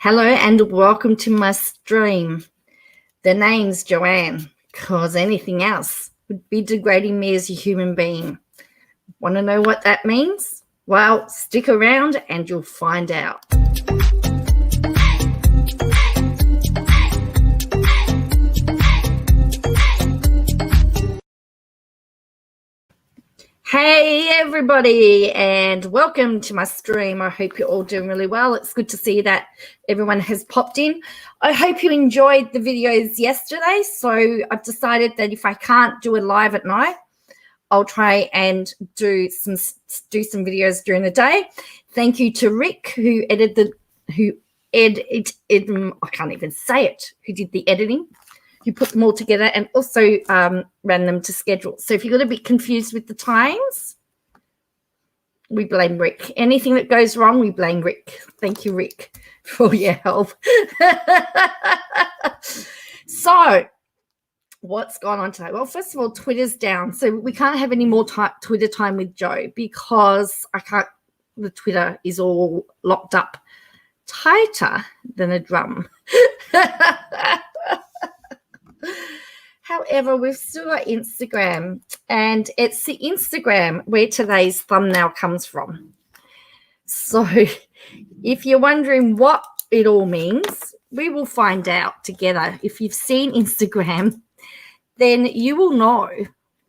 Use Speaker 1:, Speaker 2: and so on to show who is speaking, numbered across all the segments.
Speaker 1: Hello and welcome to my stream. The name's Joanne, because anything else would be degrading me as a human being. Want to know what that means? Well, stick around and you'll find out. Hey everybody, and welcome to my stream. I hope you're all doing really well. It's good to see that everyone has popped in. I hope you enjoyed the videos yesterday. So I've decided that if I can't do it live at night, I'll try and do some videos during the day. Thank you to Rick who I can't even say it, who did the editing. You put them all together and also ran them to schedule. So if you got a bit confused with the times, we blame Rick. Anything that goes wrong, we blame Rick. Thank you, Rick, for your help. So what's gone on today? Well, first of all, Twitter's down. So we can't have any more Twitter time with Joe because the Twitter is all locked up tighter than a drum. However, we've still got Instagram, and it's the Instagram where today's thumbnail comes from. So if you're wondering what it all means, we will find out together. If you've seen Instagram, then you will know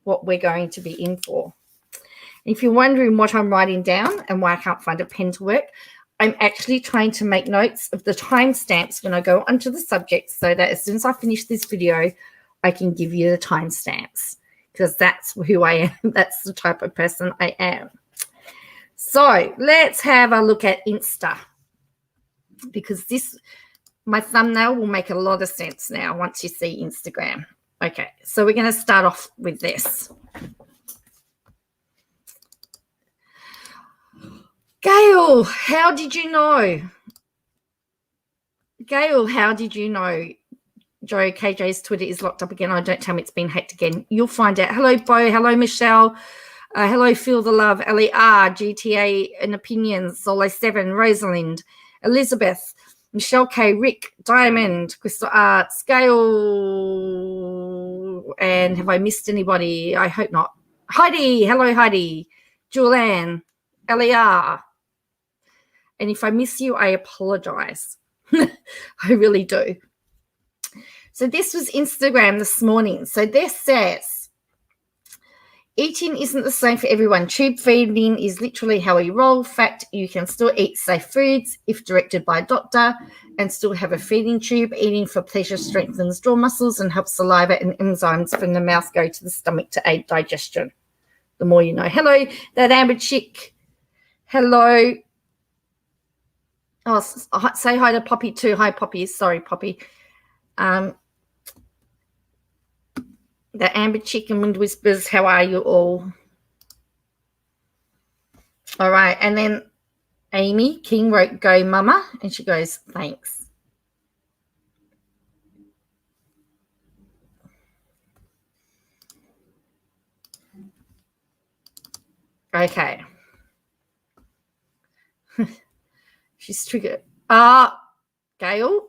Speaker 1: what we're going to be in for. If you're wondering what I'm writing down and why I can't find a pen to work, I'm actually trying to make notes of the timestamps when I go onto the subject so that as soon as I finish this video, I can give you the timestamps because that's who I am. That's the type of person I am. So let's have a look at Insta because my thumbnail will make a lot of sense now once you see Instagram. Okay, so we're going to start off with this. Gail, how did you know? Gail, how did you know? Joe, KJ's Twitter is locked up again. Oh, don't tell me it's been hacked again. You'll find out. Hello, Bo. Hello, Michelle. Hello, Feel the Love. LER, GTA and Opinions. Solo 7, Rosalind, Elizabeth, Michelle K, Rick, Diamond, Crystal Arts, Gail. And have I missed anybody? I hope not. Heidi. Hello, Heidi. Julianne, LER. And if I miss you, I apologize. I really do. So this was Instagram this morning. So this says, eating isn't the same for everyone. Tube feeding is literally how we roll. Fact, you can still eat safe foods if directed by a doctor and still have a feeding tube. Eating for pleasure strengthens jaw muscles and helps saliva and enzymes from the mouth go to the stomach to aid digestion. The more you know. Hello, that Amber chick. Hello. Oh, say hi to Poppy too. Hi, Poppy. Sorry, Poppy. The Amber Chicken Wind Whispers, how are you all? All right, and then Amy King wrote, go mama, and she goes, thanks. Okay. She's triggered. Gail,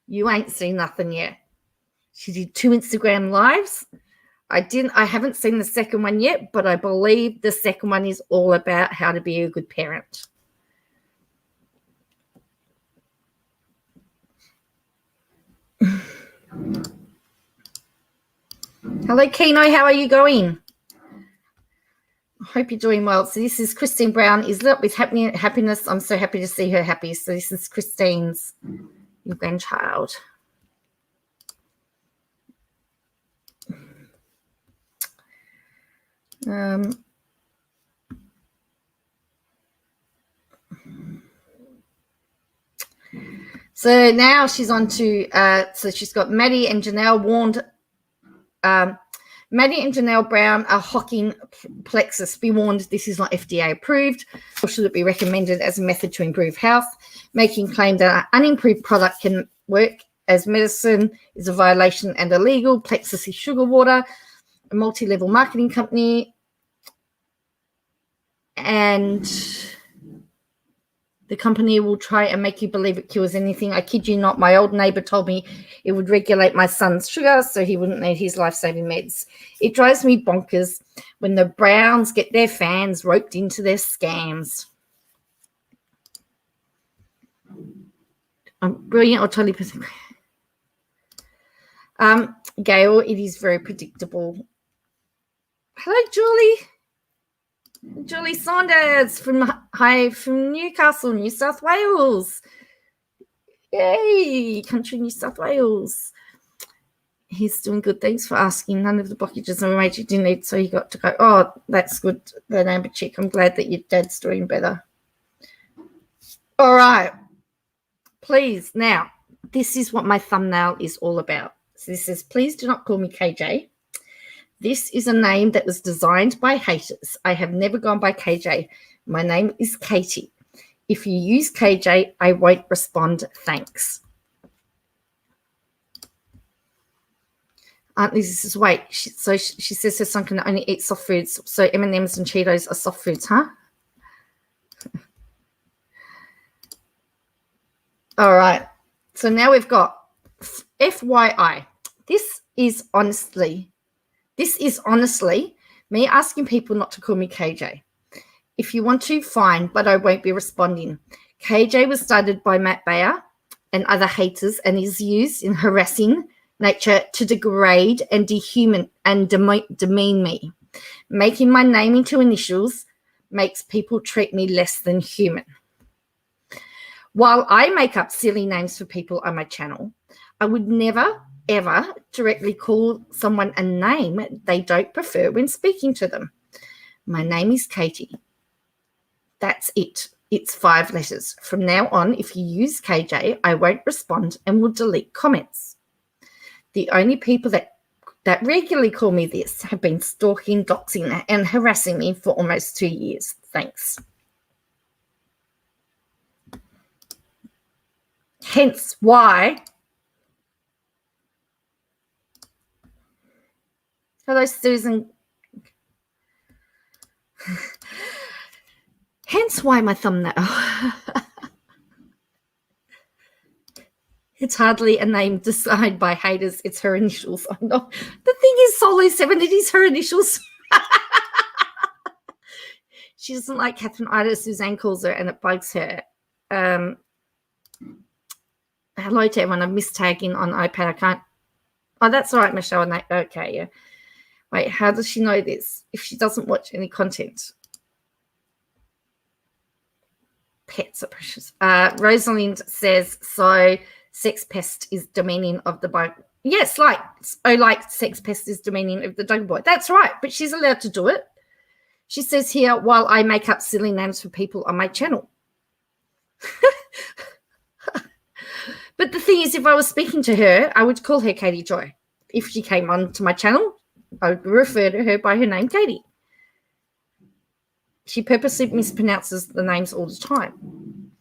Speaker 1: you ain't seen nothing yet. She did 2 Instagram lives. I haven't seen the second one yet, but I believe the second one is all about how to be a good parent. Hello, Keno. How are you going? I hope you're doing well. So this is Christine Brown. Is lit with happiness. I'm so happy to see her happy. So this is Christine's your grandchild. So now she's on to, so she's got Maddie and Janelle warned, Maddie and Janelle Brown are hocking plexus. Be warned, this is not FDA approved, or should it be recommended as a method to improve health? Making claim that an unimproved product can work as medicine is a violation and illegal. Plexus is sugar water, a multi-level marketing company. And The company will try and make you believe it cures anything. I kid you not, my old neighbor told me it would regulate my son's sugar so he wouldn't need his life-saving meds. It drives me bonkers when the Browns get their fans roped into their scams. Brilliant or totally perfect. Gail, it is very predictable. Hello, Julie. Julie Saunders from Newcastle, New South Wales. Yay, country New South Wales. He's doing good. Thanks for asking. None of the blockages were major didn't need, so he got to go. Oh, that's good. The Amber Chick. I'm glad that your dad's doing better. All right. Please, now, this is what my thumbnail is all about. So this says, please do not call me KJ. This is a name that was designed by haters. I have never gone by KJ. My name is Katie. If you use KJ, I won't respond. Thanks. Aunt Lizzie says, wait. She says her son can only eat soft foods. So M&Ms and Cheetos are soft foods, huh? All right. So now we've got FYI. This is honestly me asking people not to call me KJ. If you want to, fine, but I won't be responding. KJ was started by Matt Bayer and other haters and is used in harassing nature to degrade and dehuman and demean me. Making my name into initials makes people treat me less than human. While I make up silly names for people on my channel, I would never, ever directly call someone a name they don't prefer when speaking to them. My name is Katie. That's it. It's 5 letters. From now on, if you use KJ, I won't respond and will delete comments. The only people that regularly call me this have been stalking, doxing, and harassing me for almost 2 years. Thanks. Hence why. Hello, Susan. Hence why my thumbnail. It's hardly a name designed by haters. It's her initials. I'm not. The thing is, Solo 7, it is her initials. She doesn't like Catherine Ida. Suzanne calls her, and it bugs her. Hello to everyone. I'm mistagging on iPad. I can't. Oh, that's all right, Michelle. Okay, yeah. Wait, how does she know this if she doesn't watch any content? Pets are precious. Rosalind says, so sex pest is demeaning of the boy. Yes, like sex pest is demeaning of the dog boy. That's right, but she's allowed to do it. She says here, while I make up silly names for people on my channel. But the thing is, if I was speaking to her, I would call her Katie Joy. If she came onto my channel, I would refer to her by her name, Katie. She purposely mispronounces the names all the time.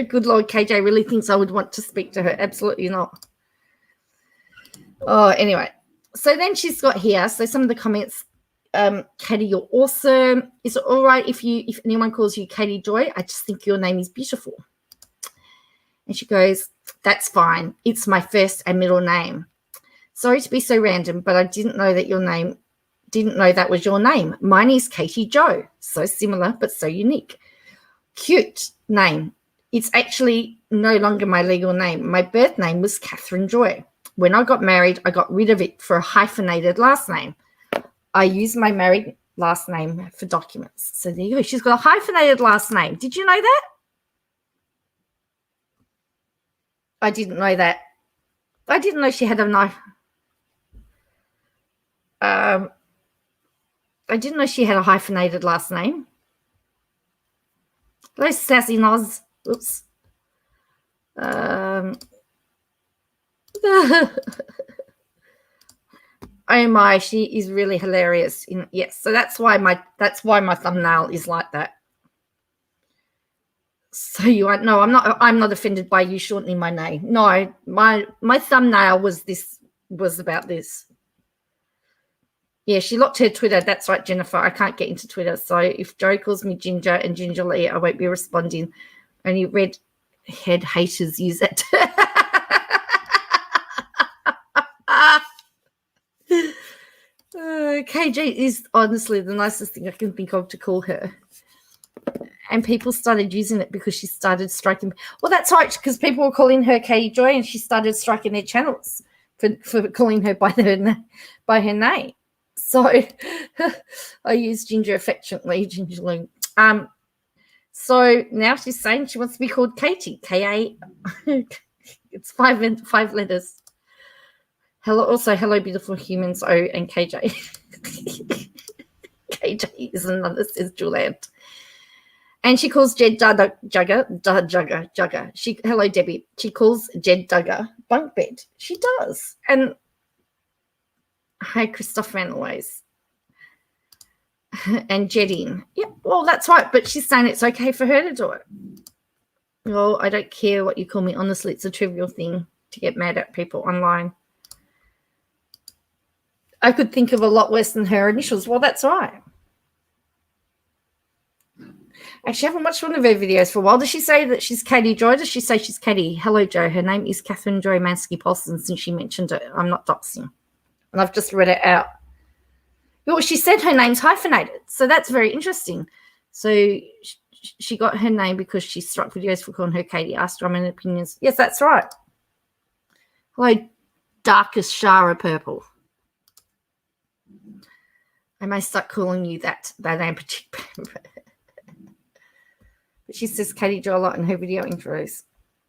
Speaker 1: Good Lord, KJ really thinks I would want to speak to her. Absolutely not. Oh, anyway. So then she's got here. So some of the comments. Katie, you're awesome. Is it all right if anyone calls you Katie Joy? I just think your name is beautiful. And she goes, that's fine. It's my first and middle name. Sorry to be so random, but I didn't know that was your name. Mine is Katie Jo. So similar, but so unique. Cute name. It's actually no longer my legal name. My birth name was Catherine Joy. When I got married, I got rid of it for a hyphenated last name. I use my married last name for documents. So there you go. She's got a hyphenated last name. Did you know that? I didn't know that. I didn't know she had a knife. I didn't know she had a hyphenated last name. Hello, Sassy Noz. Oops. Oh my, she is really hilarious. Yes, so that's why my thumbnail is like that. So you won't know. I'm not offended by you shortening my name. No, my thumbnail was about this. Yeah, she locked her Twitter. That's right, Jennifer. I can't get into Twitter. So if Joe calls me Ginger and Gingerly, I won't be responding. Only redhead haters use it. KJ is honestly the nicest thing I can think of to call her. And people started using it because she started striking. Well, that's right, because people were calling her Katie Joy, and she started striking their channels for calling her by her name. So I use Ginger affectionately, Gingerly. So now she's saying she wants to be called Katie, K-A. It's five letters. Hello, beautiful humans, O and KJ. KJ is another, says Juliet. And she calls Jed Jugger. Hello, Debbie. She calls Jed Duggar bunk bed. She does. And hi, Christoph Ranways. And Jedding. Yeah, well, that's right. But she's saying it's okay for her to do it. Well, I don't care what you call me. Honestly, it's a trivial thing to get mad at people online. I could think of a lot worse than her initials. Well, that's right. Actually, I haven't watched one of her videos for a while. Does she say that she's Katie Joy? Does she say she's Katie? Hello, Joe. Her name is Catherine Joy Mansky-Paulson, since she mentioned it. I'm not doxing. And I've just read it out. Well, she said her name's hyphenated, so that's very interesting. So she got her name because she struck videos for calling her Katie. Asked her my opinions. Yes, that's right. Hello, darkest Shara Purple. I may start calling you that name. But she says Katie Joy a lot in her video intros.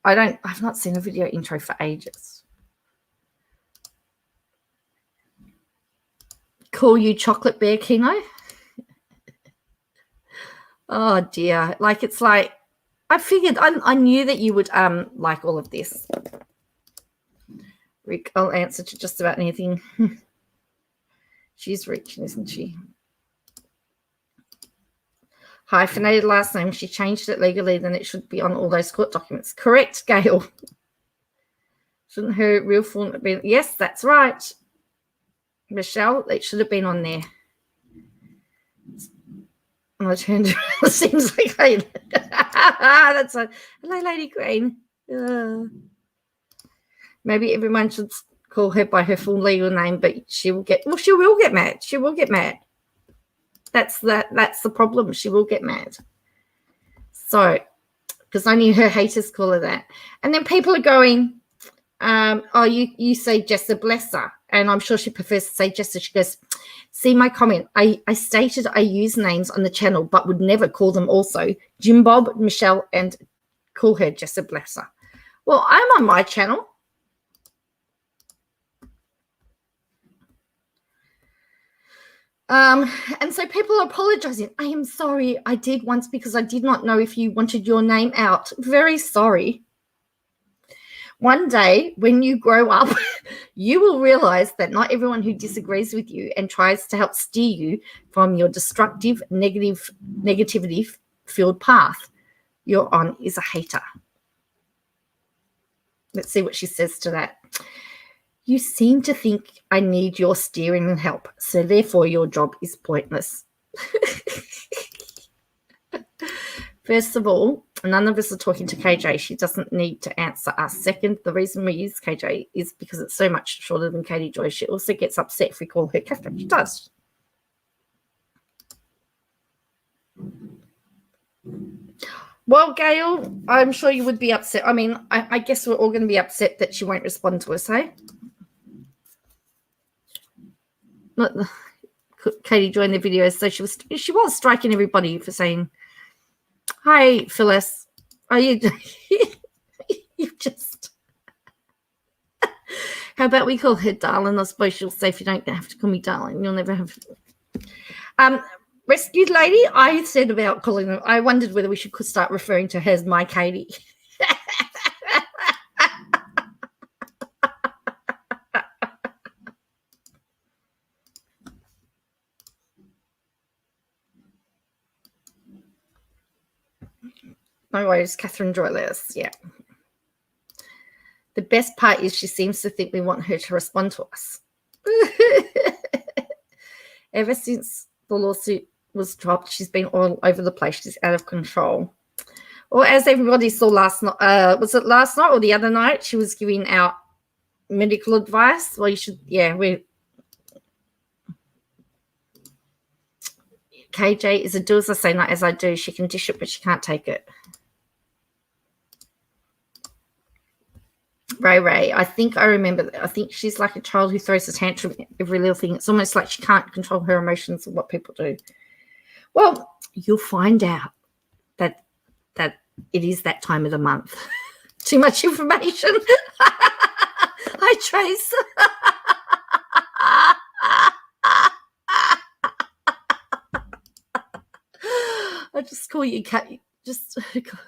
Speaker 1: I've not seen a video intro for ages. Call you Chocolate Bear Kino? Oh dear. Like, it's like, I figured, I knew that you would like all of this. Rick, I'll answer to just about anything. She's reaching, isn't she? Hyphenated last name. She changed it legally, then it should be on all those court documents. Correct, Gail. Shouldn't her real full name be? Yes, that's right. Michelle, it should have been on there. And I turned around. It seems like that's a hello, Lady Green. Maybe everyone should call her by her full legal name, but she will get mad. She will get mad. That's the problem. She will get mad. So, because only her haters call her that. And then people are going, you say Jessa Blesser. And I'm sure she prefers to say Jessa. She goes, see my comment. I stated I use names on the channel, but would never call them also Jim Bob, Michelle, and call her Jessa Blesser. Well, I'm on my channel. And so people are apologizing. I am sorry. I did once because I did not know if you wanted your name out. Very sorry. One day when you grow up, you will realize that not everyone who disagrees with you and tries to help steer you from your destructive, negativity-filled path you're on is a hater. Let's see what she says to that. You seem to think I need your steering and help, so therefore your job is pointless. First of all, none of us are talking to KJ. She doesn't need to answer us. Second, the reason we use KJ is because it's so much shorter than Katie Joy. She also gets upset if we call her Catherine. She does. Well, Gail, I'm sure you would be upset. I mean, I guess we're all going to be upset that she won't respond to us, hey? Katie joined the video, so she was striking everybody for saying, hi, Phyllis. Are you you just how about we call her darling? I suppose she'll say if you don't have to call me darling, you'll never have rescued lady. I said about calling her, I wondered whether we should start referring to her as my Katie. No worries, Catherine Joyless. Yeah. The best part is she seems to think we want her to respond to us. Ever since the lawsuit was dropped, she's been all over the place. She's out of control. Well, as everybody saw last night, was it last night or the other night? She was giving out medical advice. Well, you should, KJ is a do as I say, not as I do. She can dish it, but she can't take it. Ray, I think I remember that. I think she's like a child who throws a tantrum at every little thing. It's almost like she can't control her emotions and what people do. Well, you'll find out that it is that time of the month. Too much information. Hi, Trace. I just call you Cat. Just because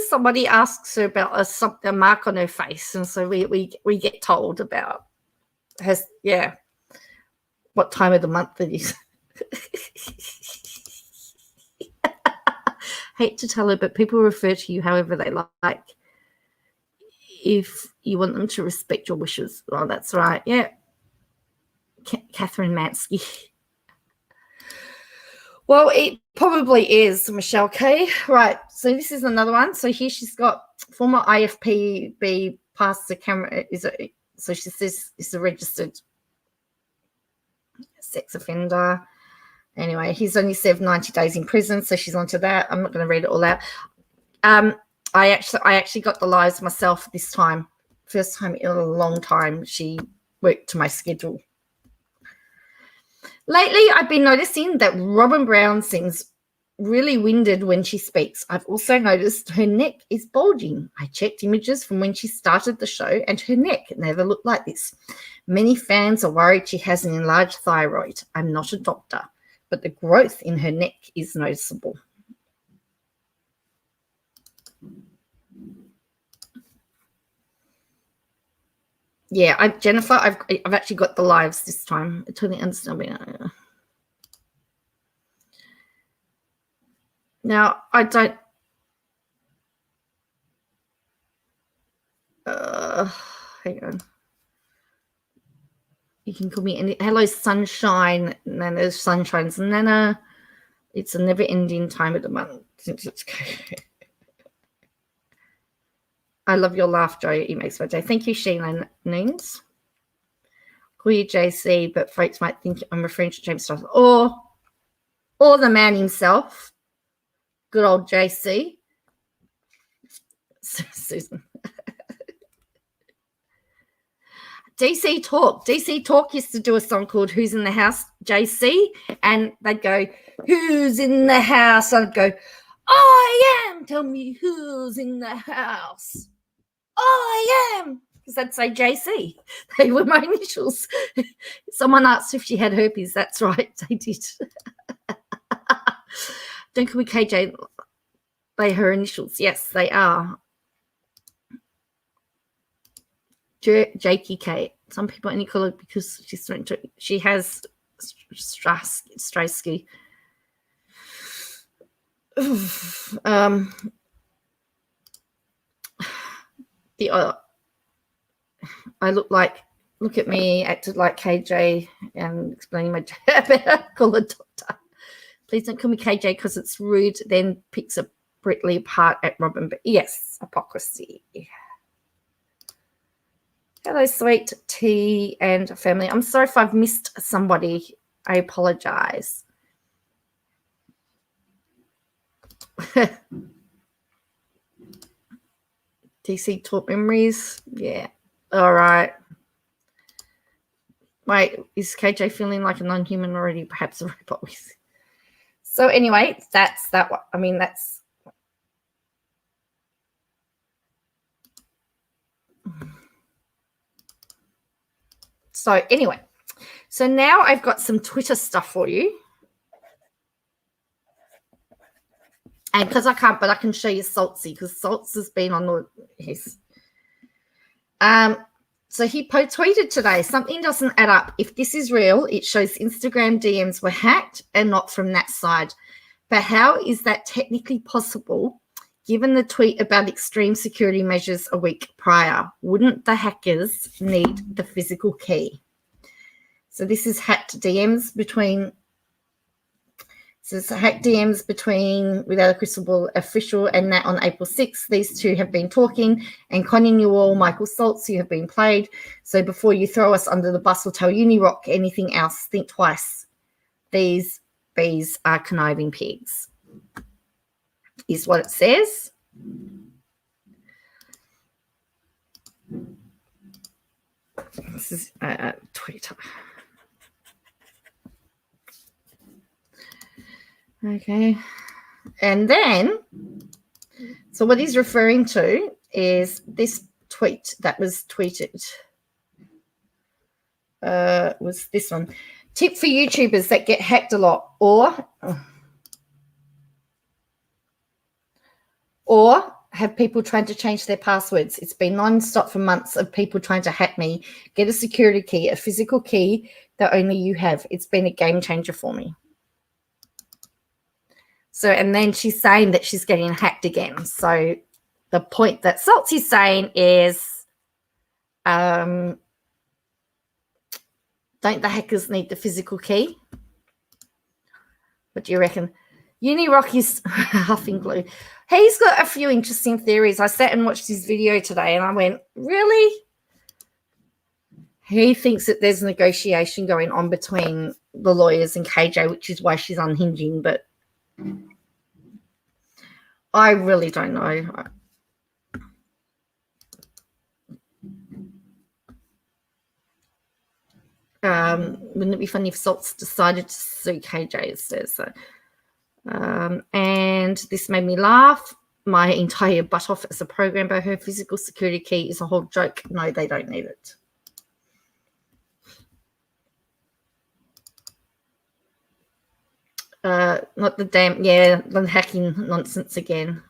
Speaker 1: somebody asks her about a mark on her face, and so we get told about her, what time of the month it is. Hate to tell her, but people refer to you however they like. If you want them to respect your wishes. Oh, that's right. Yeah. Catherine Mansky. Well, it probably is, Michelle K. Right. So this is another one. So here she's got former IFPB past the camera. So she says it's a registered sex offender. Anyway, he's only served 90 days in prison, so she's onto that. I'm not going to read it all out. I actually got the lives myself this time. First time in a long time. She worked to my schedule. Lately, I've been noticing that Robin Brown seems really winded when she speaks. I've also noticed her neck is bulging. I checked images from when she started the show, and her neck never looked like this. Many fans are worried she has an enlarged thyroid. I'm not a doctor, but the growth in her neck is noticeable. Yeah, Jennifer, I've actually got the lives this time. I totally understand me. Now, I don't. Hang on. You can call me hello, sunshine. Nana's sunshine's Nana. It's a never-ending time of the month since it's. I love your laugh, Joe. It makes my day. Thank you, Sheila Noons. Call you JC, but folks might think I'm referring to James Starr or the man himself. Good old JC. Susan. DC Talk used to do a song called Who's in the House, JC? And they'd go, who's in the house? And I'd go, I am. Tell me who's in the house. I am. Because they'd say JC. They were my initials. Someone asked if she had herpes. That's right. They did. Don't call me KJ. They her initials. Yes, they are. Jakey K. Some people only call her because she has Strasky. I look at me, acted like KJ and explaining my better. Call a doctor. Please don't call me KJ because it's rude. Then picks a Britley apart at Robin. But yes, hypocrisy. Hello, sweet tea and family. I'm sorry if I've missed somebody. I apologize. DC Talk Memories. Yeah. All right. Wait, is KJ feeling like a non-human already? Perhaps a robot with. So anyway, that's that one. I mean, that's. So anyway, so now I've got some Twitter stuff for you. And because I can't, but I can show you Saltzy because Saltz has been on his. So he tweeted today, something doesn't add up. If this is real, it shows Instagram DMs were hacked and not from that side. But how is that technically possible given the tweet about extreme security measures a week prior, wouldn't the hackers need the physical key? So this is hacked DMs between. So it's hacked DMs between Without a Crystal Ball official and Nat on April 6th. These two have been talking, and Connie Newell, Michael Saltz, you have been played. So before you throw us under the bus or tell Unirock anything else, think twice. These bees are conniving pigs, is what it says. This is Twitter. Okay, and then, so what he's referring to is this tweet that was tweeted. Was this one. Tip for YouTubers that get hacked a lot, or have people trying to change their passwords. It's been non-stop for months of people trying to hack me. Get a security key, a physical key that only you have. It's been a game changer for me. So, and then she's saying that she's getting hacked again. So the point that Saltz is saying is, don't the hackers need the physical key? What do you reckon? Unirock is huffing glue. He's got a few interesting theories. I sat and watched his video today and I went, really? He thinks that there's negotiation going on between the lawyers and KJ, which is why she's unhinging, but I really don't know. Wouldn't it be funny if Saltz decided to sue KJ, it says so. And this made me laugh my entire butt off as a programmer. Her physical security key is a whole joke. No, they don't need it. Not the damn, yeah, the hacking nonsense again.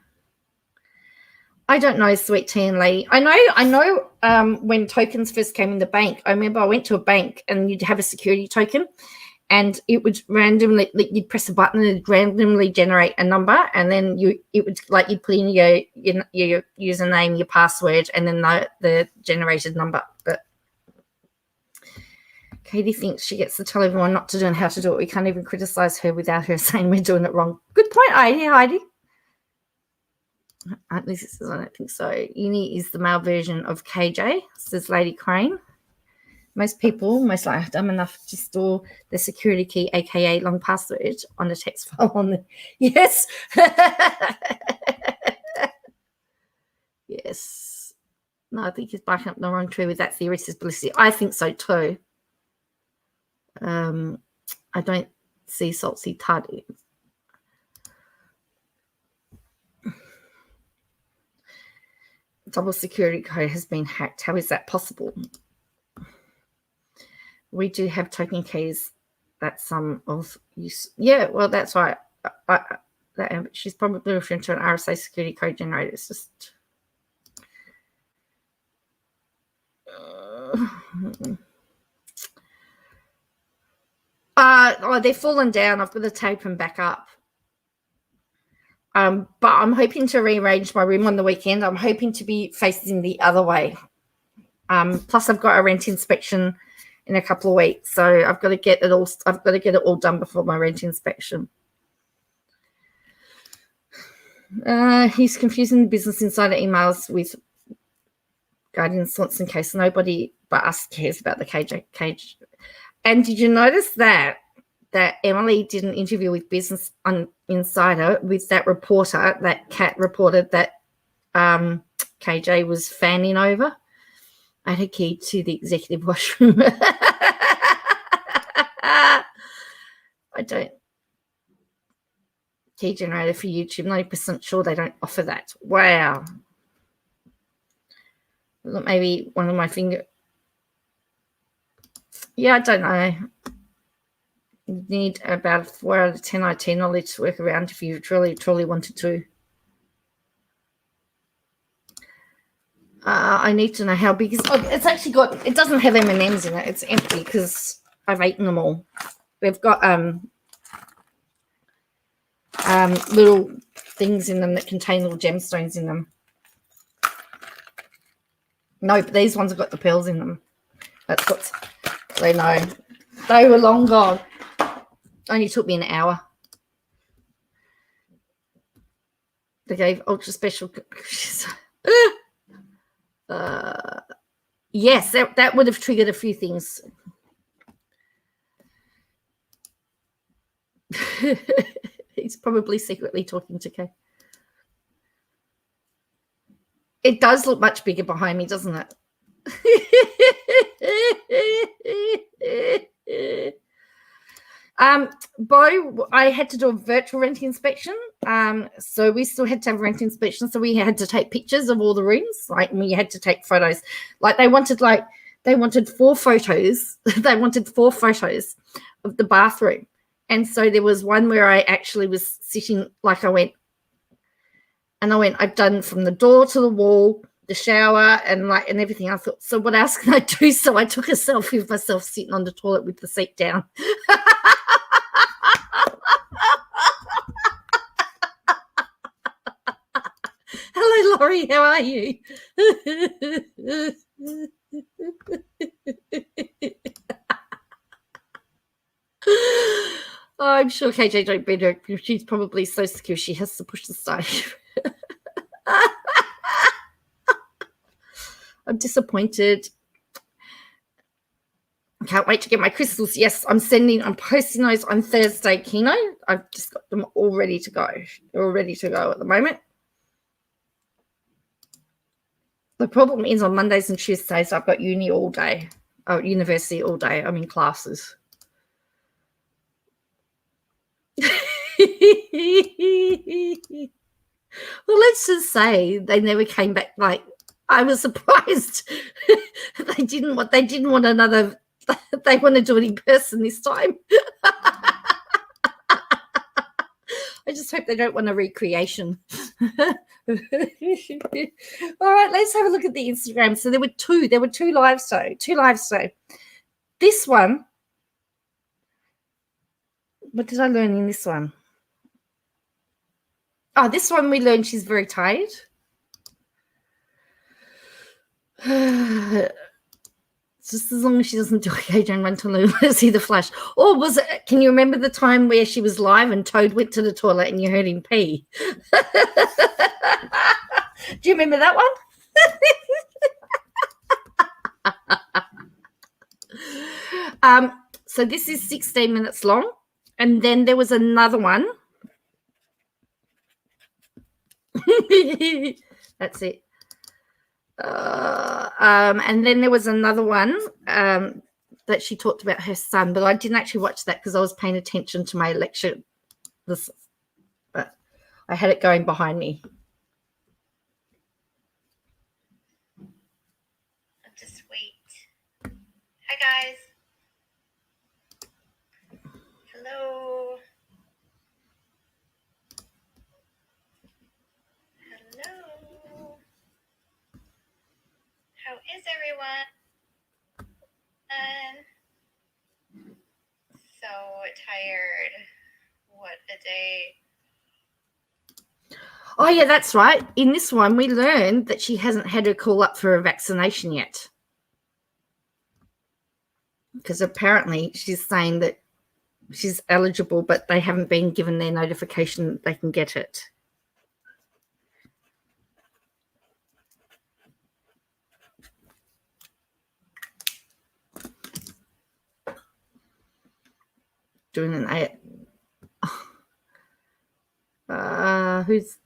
Speaker 1: I don't know, sweet tea and lady. I know. When tokens first came in the bank, I remember I went to a bank and you'd have a security token, and it would randomly, you'd press a button and it'd randomly generate a number, and then you'd put in your username, your password, and then the generated number. But Katie thinks she gets to tell everyone not to do and how to do it. We can't even criticize her without her saying we're doing it wrong. Good point, Heidi. I don't think so. Uni is the male version of KJ, says Lady Crane. Most people, most likely, are dumb enough to store the security key, aka long password, on a text file on the. Yes. Yes. No, I think he's backing up the wrong tree with that theory, says Felicity. I think so too. I don't see Saltzy Tuddy. Double security code has been hacked. How is that possible? We do have token keys that some of use. Yeah, well, that's right. She's probably referring to an RSA security code generator. It's just. They're falling down. I've got to tape them back up. But I'm hoping to rearrange my room on the weekend. I'm hoping to be facing the other way. Plus, I've got a rent inspection in a couple of weeks, so I've got to get it all. I've got to get it all done before my rent inspection. He's confusing the Business Insider emails with Guardian Saltz in case nobody but us cares about the KJ. And did you notice that Emily did an interview with Business Insider with that reporter, that Kat reported that KJ was fanning over? I had a key to the executive washroom. I don't. Key generator for YouTube, 90% sure they don't offer that. Wow. Maybe one of my finger. Yeah, I don't know. You need about 4 out of 10 IT knowledge to work around if you truly wanted to. I need to know how big is. Oh, it's actually got. It doesn't have M&Ms in it. It's empty because I've eaten them all. They've got little things in them that contain little gemstones in them. No, but these ones have got the pearls in them. That's what they know. They were long gone. Only took me an hour. They gave ultra special. Yes, that would have triggered a few things. He's probably secretly talking to Kay. It does look much bigger behind me, doesn't it? Bo, I had to do a virtual rent inspection. So we still had to have a rent inspection. So we had to take pictures of all the rooms. Like we had to take photos. They wanted 4 photos. They wanted 4 photos of the bathroom. And so there was one where I actually was sitting, I've done from the door to the wall, the shower, and everything. I thought, so what else can I do? So I took a selfie of myself sitting on the toilet with the seat down. Hello, Laurie. How are you? Oh, I'm sure KJ don't beat her. She's probably so secure she has to push the stage. I'm disappointed. I can't wait to get my crystals. Yes, I'm posting those on Thursday, Kino. I've just got them all ready to go. They're all ready to go at the moment. The problem is on Mondays and Tuesdays, I've got uni all day. University all day. I'm in classes. Well, let's just say they never came back. I was surprised. They didn't want another. They want to do it in person this time. I just hope they don't want a recreation. All right, let's have a look at the Instagram. So there were two lives though. This one, what did I learn in this one? Oh, this one we learned she's very tired. Just as long as she doesn't do a and run to see the flash. Or was it, can you remember the time where she was live and Toad went to the toilet and you heard him pee? Do you remember that one? So this is 16 minutes long. And then there was another one. That's it. And then there was another one that she talked about her son, but I didn't actually watch that because I was paying attention to my lecture. But I had it going behind me.
Speaker 2: Just wait. Hi, guys. Hello. Hello. How is everyone? So tired. What a day.
Speaker 1: Oh, yeah, that's right. In this one, we learned that she hasn't had her call up for a vaccination yet. Because apparently she's saying that she's eligible, but they haven't been given their notification that they can get it. Doing an who's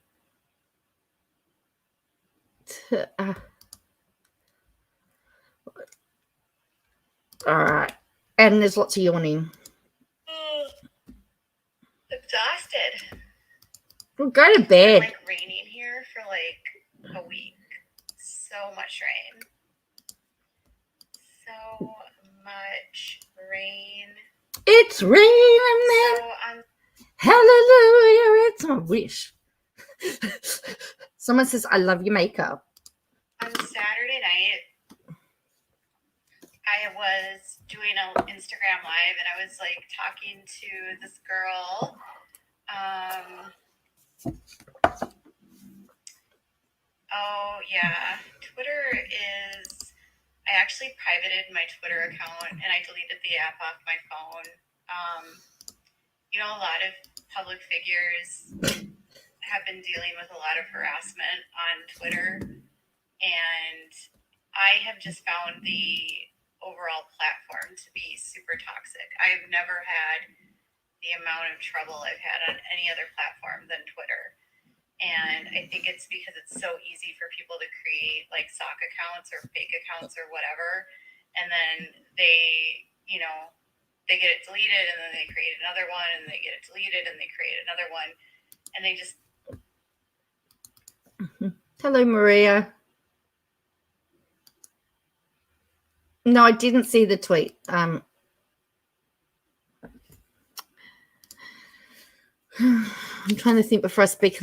Speaker 1: all right, and there's lots of yawning.
Speaker 2: Exhausted.
Speaker 1: Well, go to bed.
Speaker 2: It's raining here for a week. So much rain. So much rain.
Speaker 1: It's raining, man. Hallelujah, it's my wish. Someone says, I love your makeup.
Speaker 2: On Saturday night, I was doing an Instagram live and I was talking to this girl Oh yeah, Twitter is. I actually privated my Twitter account and I deleted the app off my phone. A lot of public figures have been dealing with a lot of harassment on Twitter, and I have just found the overall platform to be super toxic. I've never had the amount of trouble I've had on any other platform than Twitter. And I think it's because it's so easy for people to create like sock accounts or fake accounts or whatever. And then they get it deleted and then they create another one and they get it deleted and they create another one. And they just.
Speaker 1: Hello, Maria. No, I didn't see the tweet. I'm trying to think before I speak.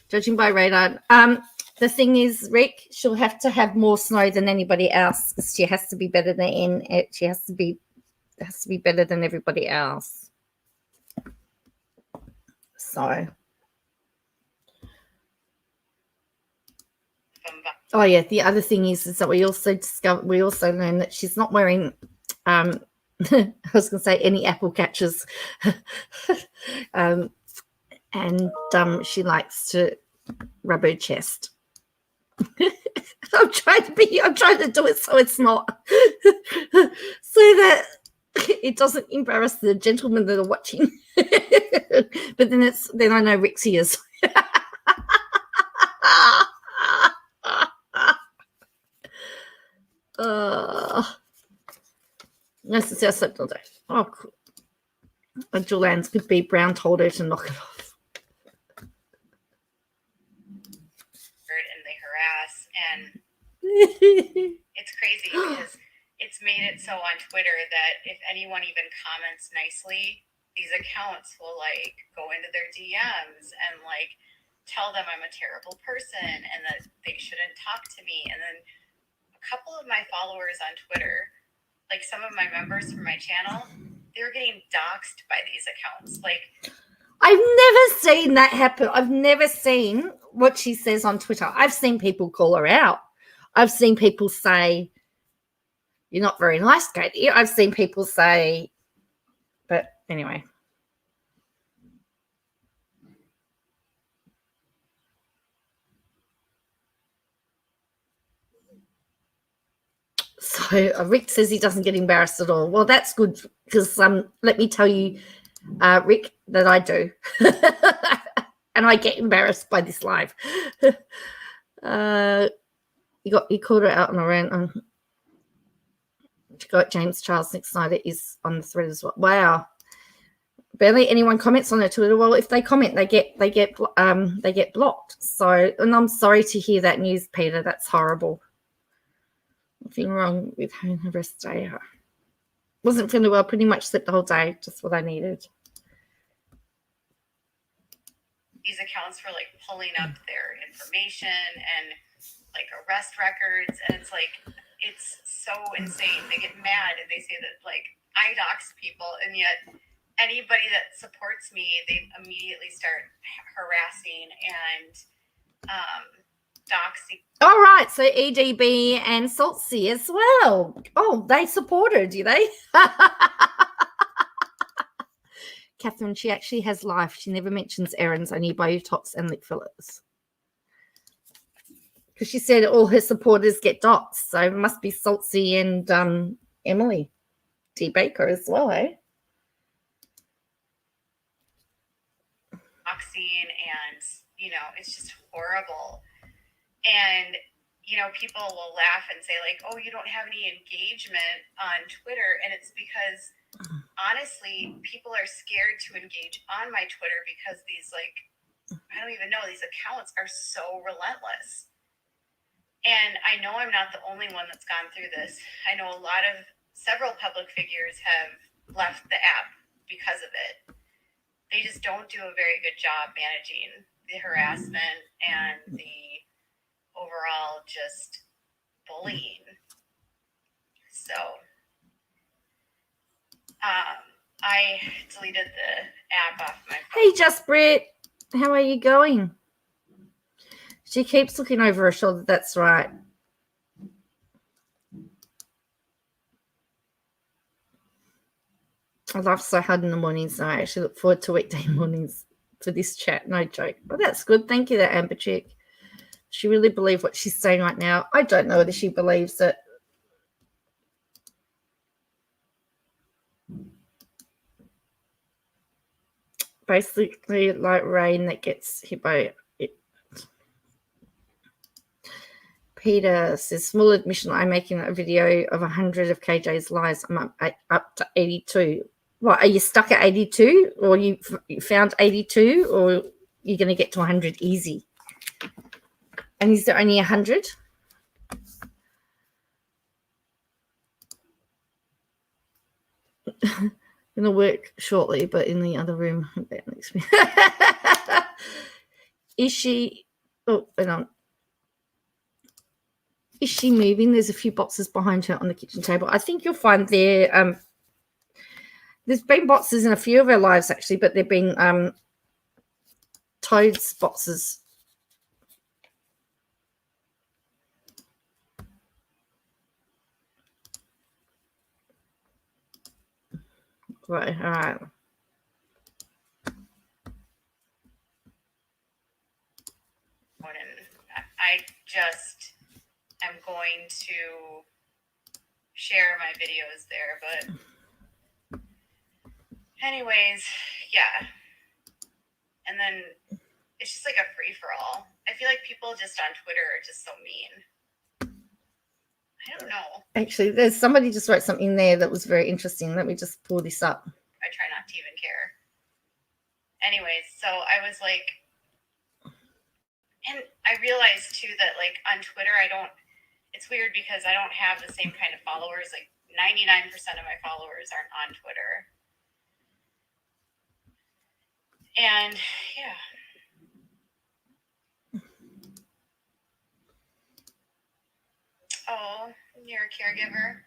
Speaker 1: Judging by radar. The thing is, Rick, she'll have to have more snow than anybody else. She has to be better than she has to be better than everybody else. So. Oh yeah, the other thing is that we also learned that she's not wearing I was going to say any apple catchers. And she likes to rub her chest. I'm trying to do it so it's not so that it doesn't embarrass the gentlemen that are watching. But then I know Rick's ears. Yes, it's our slept all day. Oh, cool. And Julian's could be brown told her to knock it off.
Speaker 2: And they harass, and it's crazy because it's made it so on Twitter that if anyone even comments nicely, these accounts will like go into their DMs and like tell them I'm a terrible person and that they shouldn't talk to me. And then a couple of my followers on Twitter, like some of my members from my channel, they're getting doxxed by these accounts. Like,
Speaker 1: I've never seen that happen. I've never seen what she says on Twitter. I've seen people call her out. I've seen people say, "You're not very nice, Katie." I've seen people say, but anyway. So Rick says he doesn't get embarrassed at all. Well, that's good because let me tell you, Rick, that I do. And I get embarrassed by this live. You called her out on a rant. You got James Charles Nick Snyder is on the thread as well. Wow. Barely anyone comments on her Twitter. Well, if they comment, they get blocked. So, and I'm sorry to hear that news, Peter. That's horrible. Nothing wrong with having the rest day. Wasn't feeling well. Pretty much slept the whole day. Just what I needed.
Speaker 2: These accounts for like pulling up their information and like arrest records, and it's like it's so insane. They get mad and they say that like I dox people, and yet anybody that supports me, they immediately start harassing and doxing.
Speaker 1: All right, so EDB and Saltzy as well. Oh, they supported you, they? Catherine, she actually has life. She never mentions errands, only Botox and lip fillers. Because she said all her supporters get dots, so it must be Saltzy and Emily D. Baker as well, eh?
Speaker 2: Doxing, and it's just horrible. And people will laugh and say like, "Oh, you don't have any engagement on Twitter," and it's because honestly, people are scared to engage on my Twitter because these I don't even know, these accounts are so relentless. And I know I'm not the only one that's gone through this. I know several public figures have left the app because of it. They just don't do a very good job managing the harassment and the overall just bullying. So I deleted the app off my phone.
Speaker 1: Hey, Just Brit. How are you going? She keeps looking over her shoulder. That's right. I laugh so hard in the mornings. I actually look forward to weekday mornings for this chat. No joke. Well, that's good. Thank you, that Amber chick. She really believes what she's saying right now. I don't know whether she believes it. Basically, like rain that gets hit by it. Peter says, small admission, I'm making a video of 100 of KJ's lies. I'm up to 82. What, are you stuck at 82? Or you found 82? Or you're going to get to 100 easy? And is there only 100? Going to work shortly, but in the other room. Is she... Oh, hang on. Is she moving? There's a few boxes behind her on the kitchen table. I think you'll find there... there's been boxes in a few of our lives, actually, but they've been Toad's boxes. Right, all right.
Speaker 2: I just am going to share my videos there, but anyways, yeah. And then it's just like a free-for-all. I feel like people just on Twitter are just so mean. I don't know.
Speaker 1: Actually, there's somebody just wrote something there that was very interesting. Let me just pull this up.
Speaker 2: I try not to even care. Anyways, so I was like, and I realized too that like on Twitter, it's weird because I don't have the same kind of followers. Like 99% of my followers aren't on Twitter. And yeah. Oh, you're a caregiver.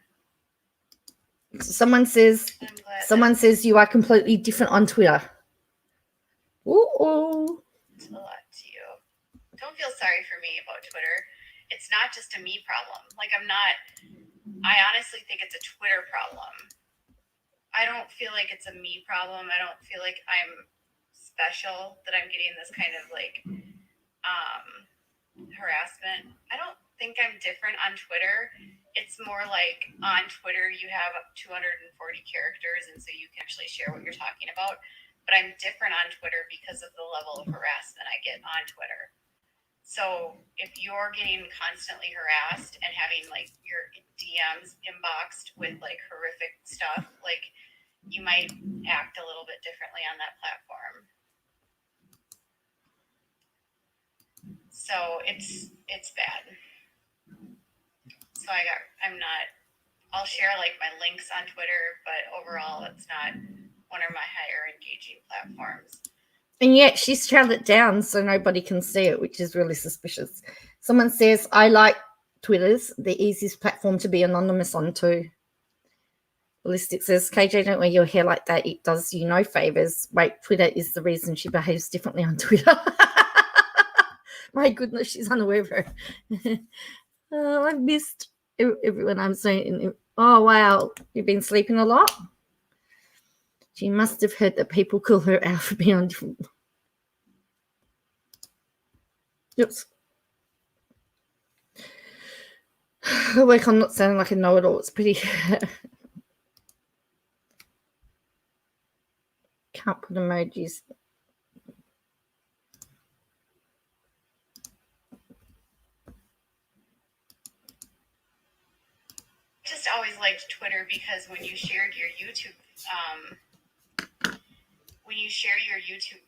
Speaker 1: Someone says you are completely different on Twitter. Ooh.
Speaker 2: It's a lot to you. Don't feel sorry for me about Twitter. It's not just a me problem. Like I honestly think it's a Twitter problem. I don't feel like it's a me problem. I don't feel like I'm special that I'm getting this kind of like harassment. I don't think I'm different on Twitter. It's more like on Twitter you have 240 characters, and so you can actually share what you're talking about. But I'm different on Twitter because of the level of harassment I get on Twitter. So if you're getting constantly harassed and having like your DMs inboxed with like horrific stuff, like you might act a little bit differently on that platform. So it's bad. So I'll share like my links on Twitter, but overall it's not one of my higher engaging platforms.
Speaker 1: And yet she's trailed it down so nobody can see it, which is really suspicious. Someone says, I like Twitter's the easiest platform to be anonymous on too. Ballistic says, KJ, don't wear your hair like that. It does you no favors. Wait, Twitter is the reason she behaves differently on Twitter. My goodness, she's unaware of her. Oh, I've missed everyone I'm saying. Oh, wow. You've been sleeping a lot? She must have heard that people call her out for being on different. Oops. Like, I'm not sounding like a know-it-all. It's pretty. Can't put emojis.
Speaker 2: Just always liked Twitter because when you shared your YouTube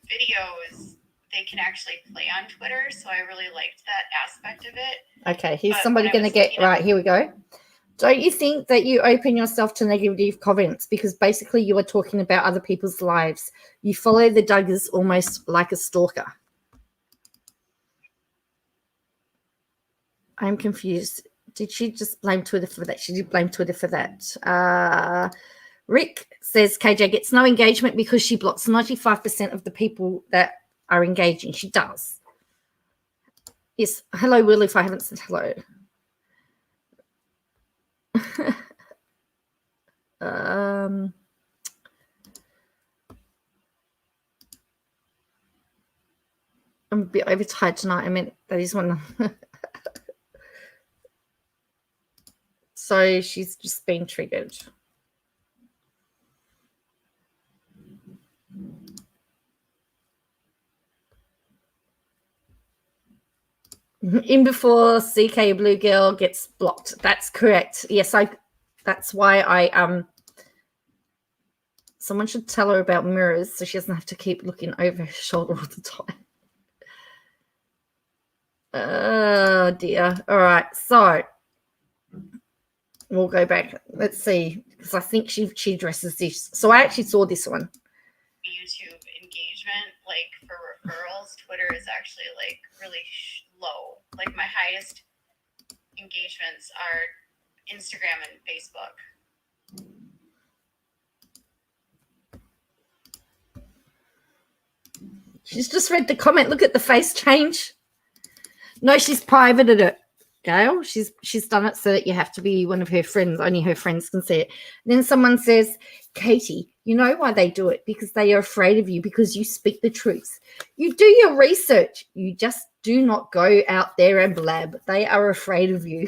Speaker 2: videos, they can actually play on Twitter. So I really liked that aspect of it.
Speaker 1: Okay, here's somebody going to get right. Here we go. Don't you think that you open yourself to negative comments because basically you are talking about other people's lives? You follow the Duggars almost like a stalker. I'm confused. Did she just blame Twitter for that? She did blame Twitter for that. Rick says KJ gets no engagement because she blocks 95% of the people that are engaging. She does. Yes. Hello, Will, if I haven't said hello. I'm a bit overtired tonight. I meant that is one. So she's just been triggered. In before CK Blue Girl gets blocked. That's correct. Yes, that's why I someone should tell her about mirrors so she doesn't have to keep looking over her shoulder all the time. Oh dear. All right. So we'll go back. Let's see. Because I think she addresses this. So I actually saw this one.
Speaker 2: YouTube engagement, like for referrals, Twitter is actually like really low. Like my highest engagements are Instagram and Facebook.
Speaker 1: She's just read the comment. Look at the face change. No, she's privated it, Gail. She's done it so that you have to be one of her friends. Only her friends can see it. Then someone says, Katie, you know why they do it? Because they are afraid of you, because you speak the truth. You do your research. You just do not go out there and blab. They are afraid of you.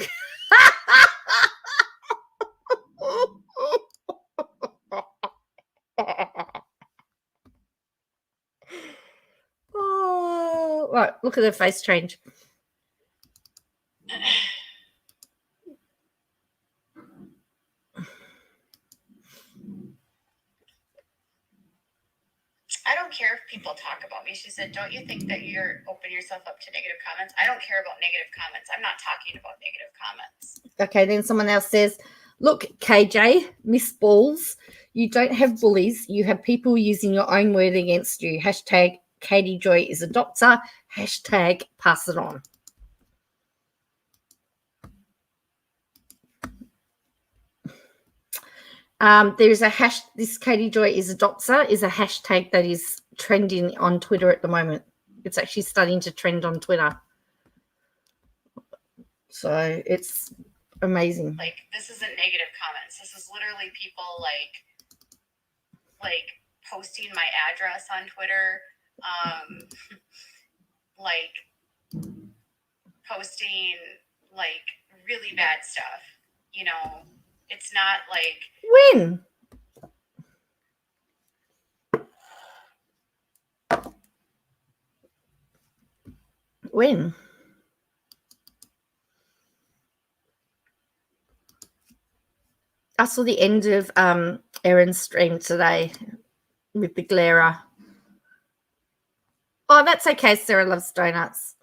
Speaker 1: Oh, right. Look at her face change.
Speaker 2: I don't care if people talk about me. She said, don't you think that you're open yourself up to negative comments? I don't care about negative comments. I'm not talking about negative comments.
Speaker 1: Okay, then someone else says, look, KJ, Miss Balls, you don't have bullies. You have people using your own word against you. Hashtag Katie Joy is a doctor. Hashtag pass it on. There's a hash. This Katie Joy is a doctor is a hashtag that is trending on Twitter at the moment. It's actually starting to trend on Twitter. So it's amazing.
Speaker 2: Like, this isn't negative comments. This is literally people like posting my address on Twitter, like posting like really bad stuff. You know, it's not like
Speaker 1: when I saw the end of Erin's stream today with the glarer. Oh, that's okay. Sarah loves donuts.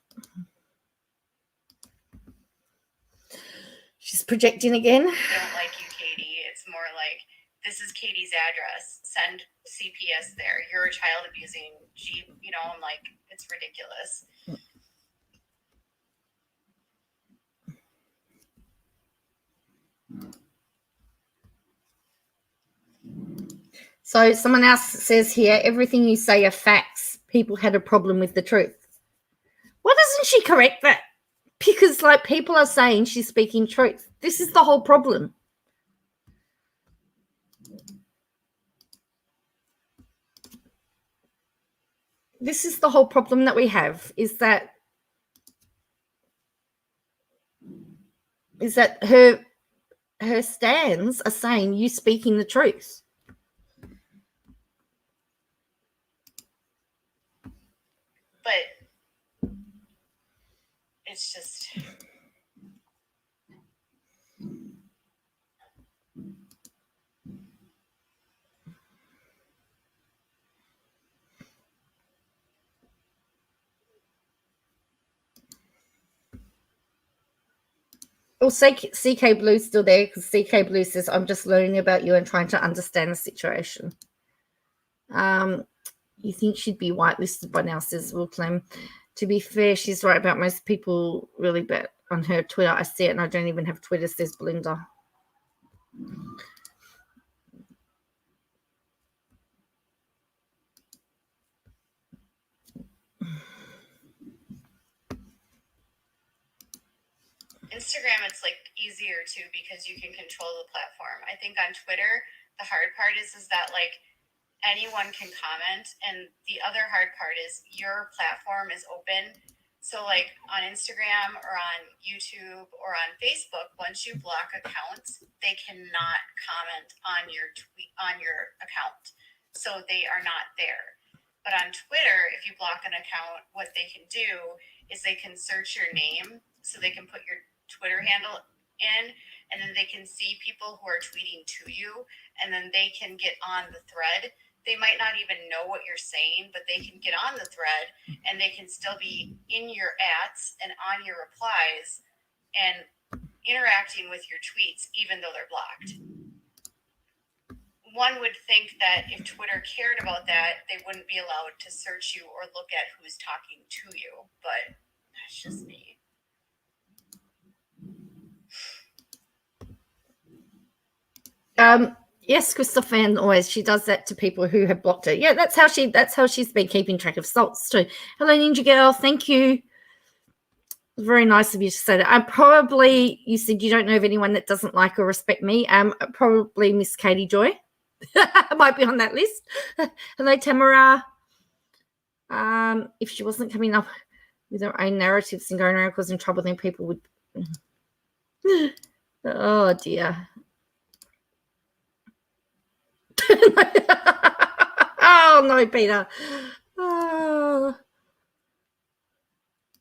Speaker 1: She's projecting again.
Speaker 2: I don't like you, Katie. It's more like, this is Katie's address. Send CPS there. You're a child abusing G. You know, I'm like, it's ridiculous.
Speaker 1: So someone else says here, everything you say are facts. People had a problem with the truth. Why doesn't she correct that? Because, like, people are saying she's speaking truth. This is the whole problem. This is the whole problem that we have, is that her stands are saying you speaking the truth.
Speaker 2: But it's just,
Speaker 1: well, CK Blue's still there, because CK Blue says, I'm just learning about you and trying to understand the situation. You think she'd be whitelisted by now, says Will Clem. To be fair, she's right about most people really bet on her Twitter. I see it and I don't even have Twitter, says Belinda.
Speaker 2: Instagram, it's like easier too because you can control the platform. I think on Twitter, the hard part is that like anyone can comment, and the other hard part is your platform is open. So like on Instagram or on YouTube or on Facebook, once you block accounts, they cannot comment on your tweet on your account. So they are not there. But on Twitter, if you block an account, what they can do is they can search your name, so they can put your Twitter handle in, and then they can see people who are tweeting to you, and then they can get on the thread. They might not even know what you're saying, but they can get on the thread and they can still be in your ats and on your replies and interacting with your tweets, even though they're blocked. One would think that if Twitter cared about that, they wouldn't be allowed to search you or look at who's talking to you, but that's just me.
Speaker 1: Yes, Christopher, and always she does that to people who have blocked her. Yeah, that's how she's been keeping track of Saltz too. Hello, Ninja Girl. Thank you. Very nice of you to say that. Probably you said you don't know of anyone that doesn't like or respect me. Probably Miss Katie Joy. Might be on that list. Hello, Tamara. If she wasn't coming up with her own narratives and going around causing trouble, then people would. Oh dear. Oh no, Peter. Oh.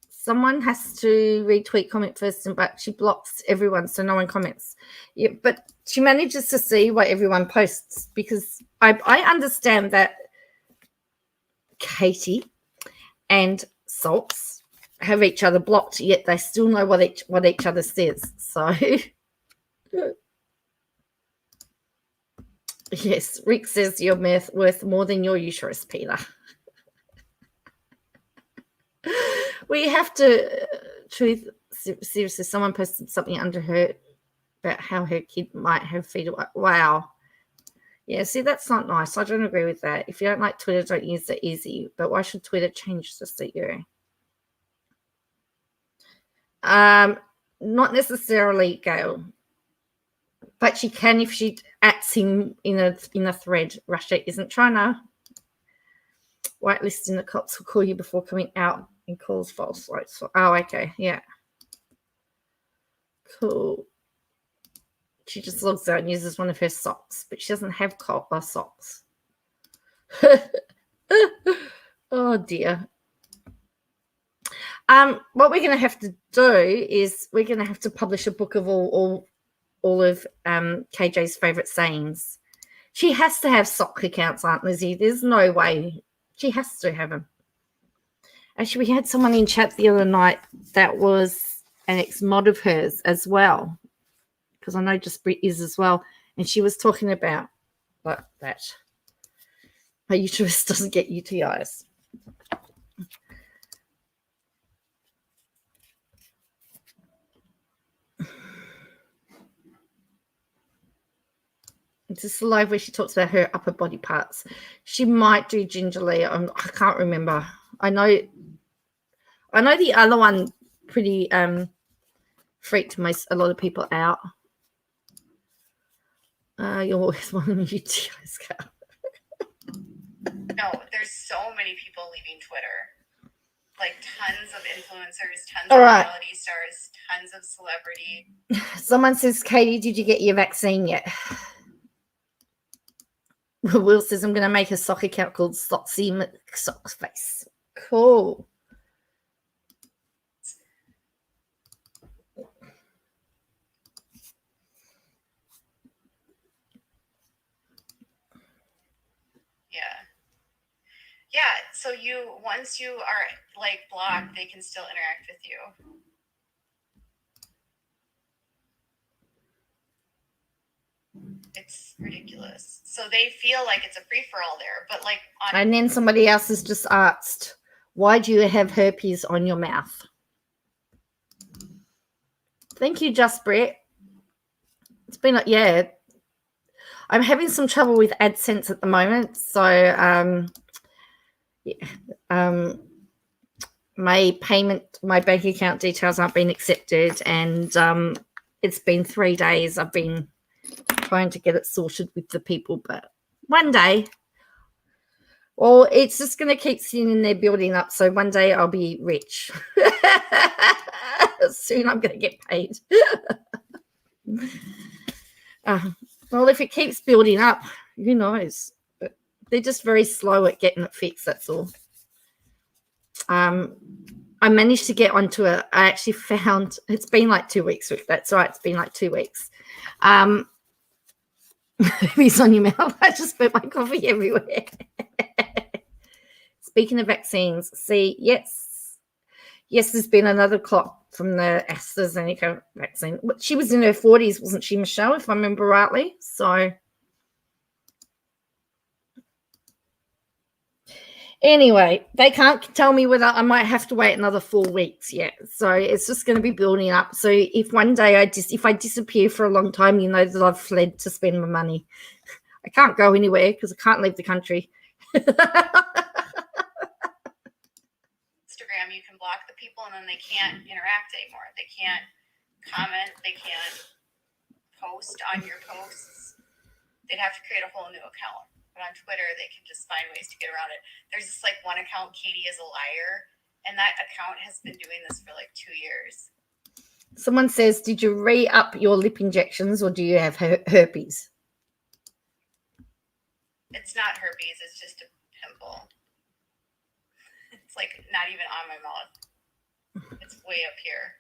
Speaker 1: Someone has to retweet, comment first, but she blocks everyone, so no one comments. Yeah, but she manages to see what everyone posts, because I understand that Katie and Saltz have each other blocked, yet they still know what each other says. So yes, Rick says you're worth more than your uterus, Peter. We have to, truth, seriously, someone posted something under her about how her kid might have feet. Wow. Yeah, see, that's not nice. I don't agree with that. If you don't like Twitter, don't use it easy. But why should Twitter change to suit you? Not necessarily, Gail. But she can if she ats him in a thread. Russia isn't China. Whitelisting the cops will call you before coming out and calls false. Right? So, oh, okay. Yeah. Cool. She just logs out and uses one of her socks, but she doesn't have socks. Oh, dear. What we're going to have to do is we're going to have to publish a book of all of KJ's favorite sayings. She has to have sock accounts, Aunt Lizzie. There's no way. She has to have them. Actually, we had someone in chat the other night that was an ex-mod of hers as well, because I know just Brit is as well, and she was talking about like that. Her uterus doesn't get UTIs. This is the live where she talks about her upper body parts. She might do gingerly. I can't remember. I know the other one pretty freaked a lot of people out. You're always one of the UTIs, Cal.
Speaker 2: No, there's so many people leaving Twitter. Like tons of influencers, tons
Speaker 1: All
Speaker 2: of
Speaker 1: right.
Speaker 2: reality stars, tons of celebrity.
Speaker 1: Someone says, Katie, did you get your vaccine yet? Will says, I'm going to make a sock account called Sassy Socks Face. Cool.
Speaker 2: Yeah, so once you are like blocked, they can still interact with you. It's ridiculous. So they feel like it's a free-for-all there, but like
Speaker 1: and then somebody else has just asked, why do you have herpes on your mouth? Thank you, Just Brett. It's been yeah. I'm having some trouble with AdSense at the moment, so my bank account details aren't being accepted, and it's been 3 days. I've been trying to get it sorted with the people, but one day, well, it's just going to keep sitting there building up. So one day I'll be rich. Soon I'm going to get paid. Well, if it keeps building up, who knows? But they're just very slow at getting it fixed. That's all. I managed to get onto it. I actually found it's been like 2 weeks. That's right. It's been like 2 weeks. It's on your mouth. I just put my coffee everywhere. Speaking of vaccines, yes, there's been another clot from the AstraZeneca vaccine. She was in her 40s, wasn't she, Michelle, if I remember rightly? So anyway, they can't tell me whether I might have to wait another 4 weeks yet. So it's just going to be building up. So if one day if I disappear for a long time, you know that I've fled to spend my money. I can't go anywhere because I can't leave the country.
Speaker 2: Instagram, you can block the people and then they can't interact anymore. They can't comment. They can't post on your posts. They'd have to create a whole new account. But on Twitter, they can just find ways to get around it. There's this like one account, Katie is a liar, and that account has been doing this for like 2 years.
Speaker 1: Someone says, did you re-up your lip injections or do you have herpes?
Speaker 2: It's not herpes. It's just a pimple. It's like not even on my mouth. It's way up here.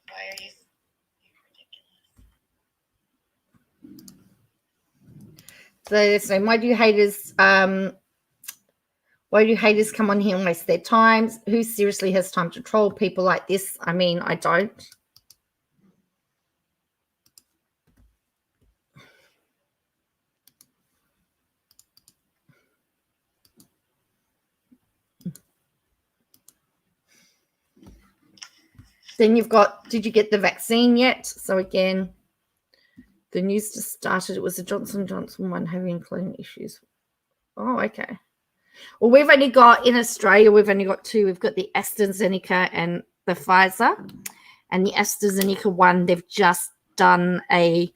Speaker 2: Why are you
Speaker 1: ridiculous? So why do haters come on here and waste their time? Who seriously has time to troll people like this? I mean, I don't. Then you've got, did you get the vaccine yet? So again, the news just started. It was the Johnson & Johnson one having cloning issues. Oh, okay. Well, we've only got, in Australia, we've only got two. We've got the AstraZeneca and the Pfizer. And the AstraZeneca one, they've just done a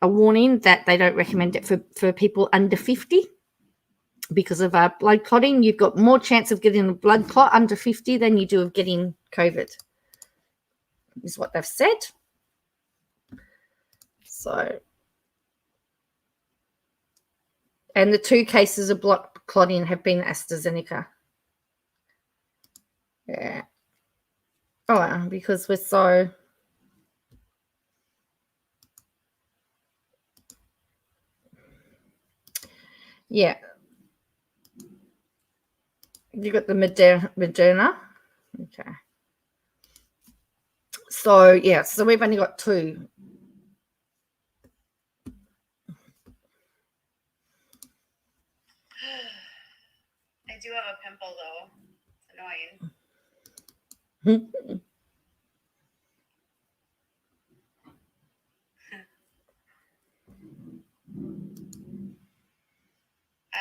Speaker 1: warning that they don't recommend it for people under 50 because of blood clotting. You've got more chance of getting a blood clot under 50 than you do of getting COVID, is what they've said. So, and the 2 cases of blood clotting have been AstraZeneca. Yeah. Oh, because we're so... Yeah. You got the Moderna. Okay. So, yeah, so we've only got 2.
Speaker 2: I do have a pimple, though. It's annoying. I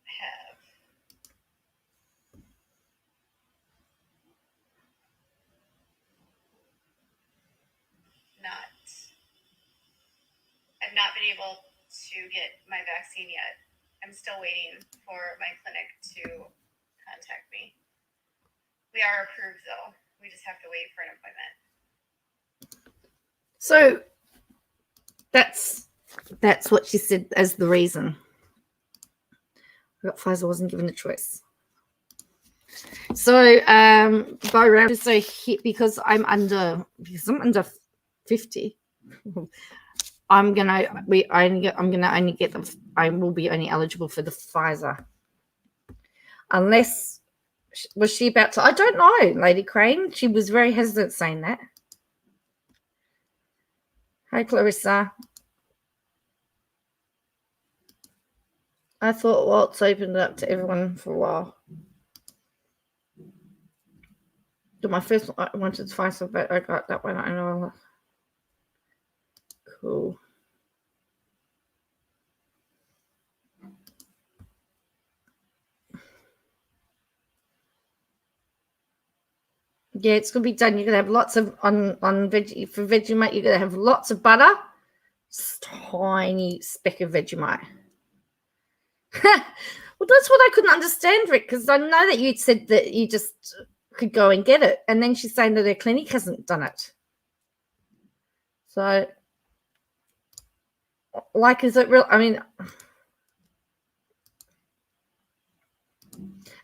Speaker 2: have I've not been able to get my vaccine yet. I'm still waiting for my clinic to contact me. We are approved, though. We just have to wait for an appointment.
Speaker 1: So that's what she said as the reason. Pfizer wasn't given a choice. So by round, so because I'm under 50, I will be only eligible for the Pfizer. Unless, was she about to? I don't know, Lady Crane. She was very hesitant saying that. Hi, Clarissa. I thought Waltz opened it up to everyone for a while. My first one, I wanted to find some, but I got that one. I know. Cool. Yeah, it's gonna be done. You're gonna have lots of on veggie for Vegemite. You're gonna have lots of butter, tiny speck of Vegemite. Well, that's what I couldn't understand, Rick, because I know that you said that you just could go and get it, and then she's saying that her clinic hasn't done it. So, like, is it real? I mean,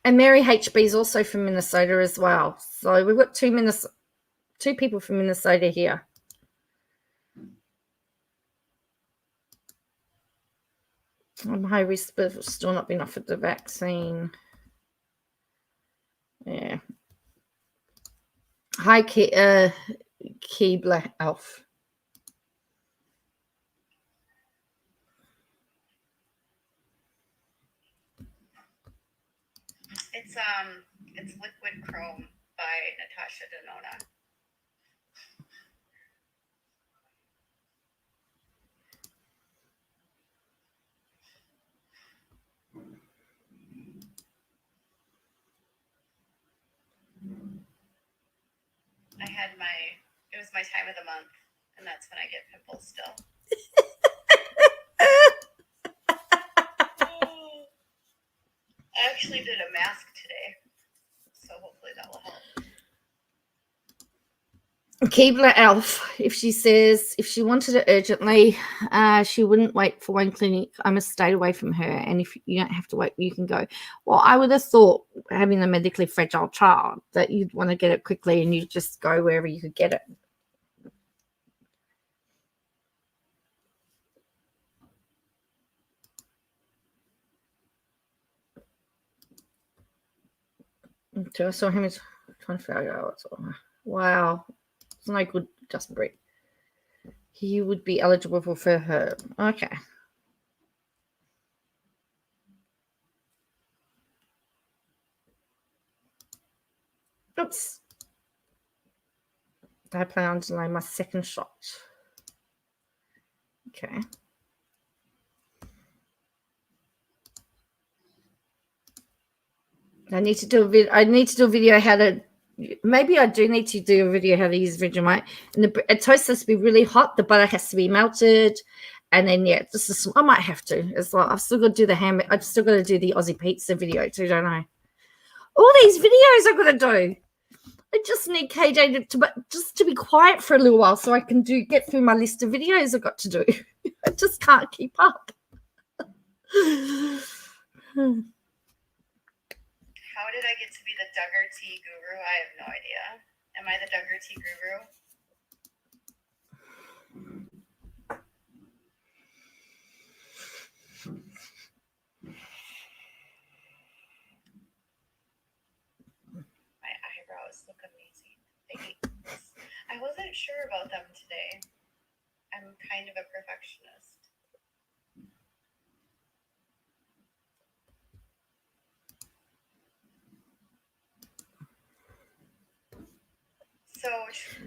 Speaker 1: and Mary HB is also from Minnesota as well. So we've got two people from Minnesota here. I'm high risk, but still not been offered the vaccine. Yeah. Hi, Keebler Elf.
Speaker 2: It's Liquid Chrome by Natasha Denona. It was my time of the month, and that's when I get pimples still. I actually did a mask today, so hopefully that will help.
Speaker 1: Keebler Elf, if she wanted it urgently, she wouldn't wait for one clinic. I must stay away from her, and if you don't have to wait, you can go. Well, I would have thought, having a medically fragile child, that you'd want to get it quickly and you just go wherever you could get it. So I saw him as 24 hours. Wow. It's no good, Justin Brick. He would be eligible for her. Okay. Oops. I plan on delaying my second shot. Okay. I need to do a video how to. Maybe I do need to do a video how to use Vegemite. And the toast has to be really hot. The butter has to be melted, and then I might have to as well. I've still got to do the ham. I've still got to do the Aussie pizza video too, don't I? All these videos I've got to do. I just need KJ to be quiet for a little while so I can get through my list of videos I've got to do. I just can't keep up.
Speaker 2: How did I get to be the Duggar tea guru? I have no idea. Am I the Duggar tea guru? My eyebrows look amazing. I wasn't sure about them today. I'm kind of a perfectionist.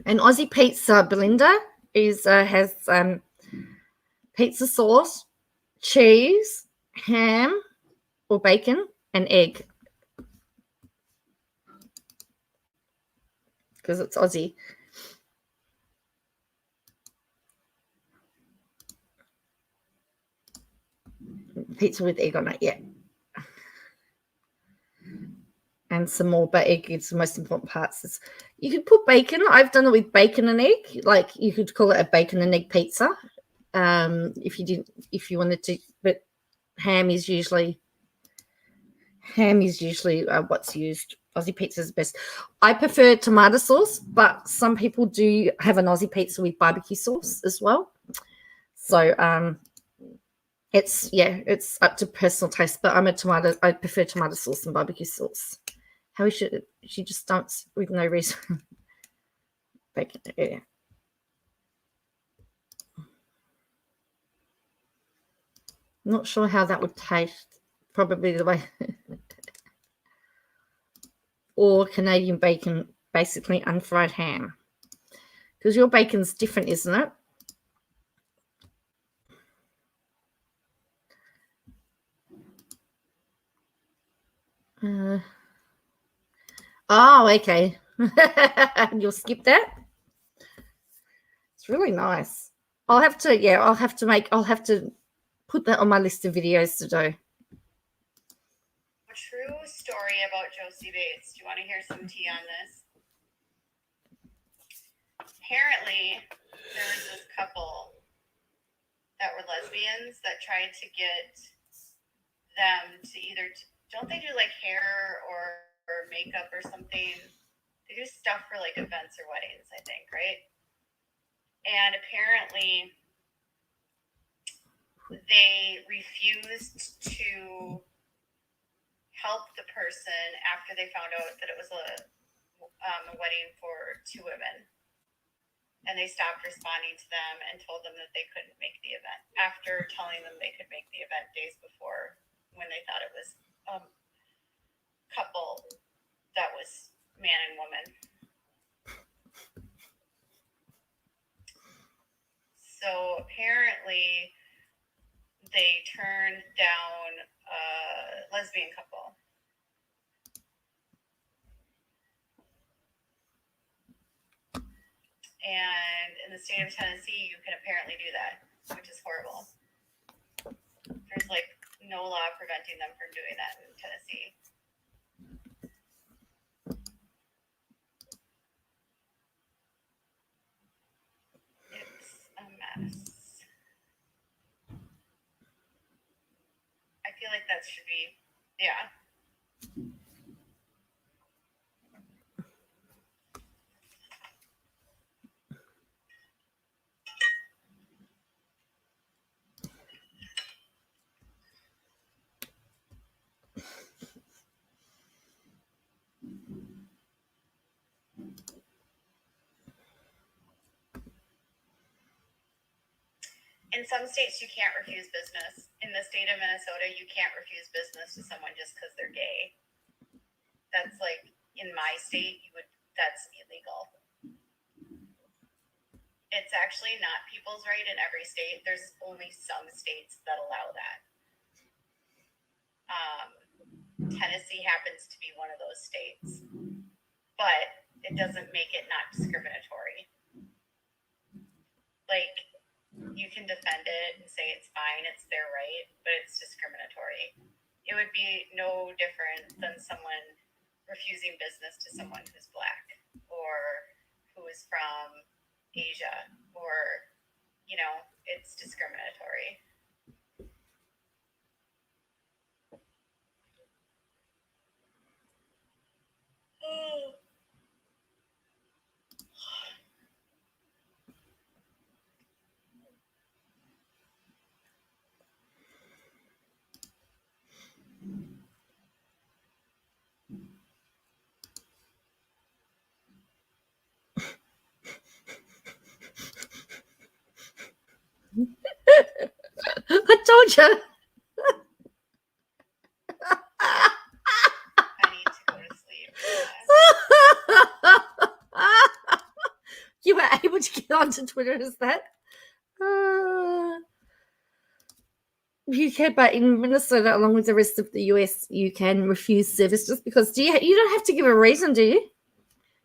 Speaker 1: And Aussie Pizza, Belinda, has pizza sauce, cheese, ham or bacon, and egg. Because it's Aussie. Pizza with egg on it, yeah. And some more, but egg is the most important parts. You could put bacon. I've done it with bacon and egg. Like, you could call it a bacon and egg pizza, if you wanted to. But ham is usually what's used. Aussie pizza is the best. I prefer tomato sauce, but some people do have an Aussie pizza with barbecue sauce as well. So it's up to personal taste. But I prefer tomato sauce and barbecue sauce. How she just dumps with no reason. Bacon, yeah. Not sure how that would taste. Probably the way. Or Canadian bacon basically unfried ham. Because your bacon's different, isn't it? Oh, okay. You'll skip that? It's really nice. I'll have to put that on my list of videos to do.
Speaker 2: A true story about Josie Bates. Do you want to hear some tea on this? Apparently, there was this couple that were lesbians that tried to get them to either, don't they do like hair or makeup or something? They do stuff for like events or weddings, I think, right? And apparently they refused to help the person after they found out that it was a wedding for two women. And they stopped responding to them and told them that they couldn't make the event after telling them they could make the event days before, when they thought it was a couple that was man and woman. So apparently they turned down a lesbian couple. And in the state of Tennessee, you can apparently do that, which is horrible. There's like no law preventing them from doing that in Tennessee. It's a mess. I feel like that should be, yeah. In some states, you can't refuse business. In the state of Minnesota, you can't refuse business to someone just because they're gay. That's like, in my state, that's illegal. It's actually not people's right in every state. There's only some states that allow that. Tennessee happens to be one of those states, but it doesn't make it not discriminatory. Like, you can defend it and say it's fine, it's their right, but it's discriminatory. It would be no different than someone refusing business to someone who's black or who is from Asia, or, it's discriminatory.
Speaker 1: I told you.
Speaker 2: I need to go to sleep.
Speaker 1: You were able to get onto Twitter as that? UK, but in Minnesota, along with the rest of the US, you can refuse service just because. You don't have to give a reason, do you?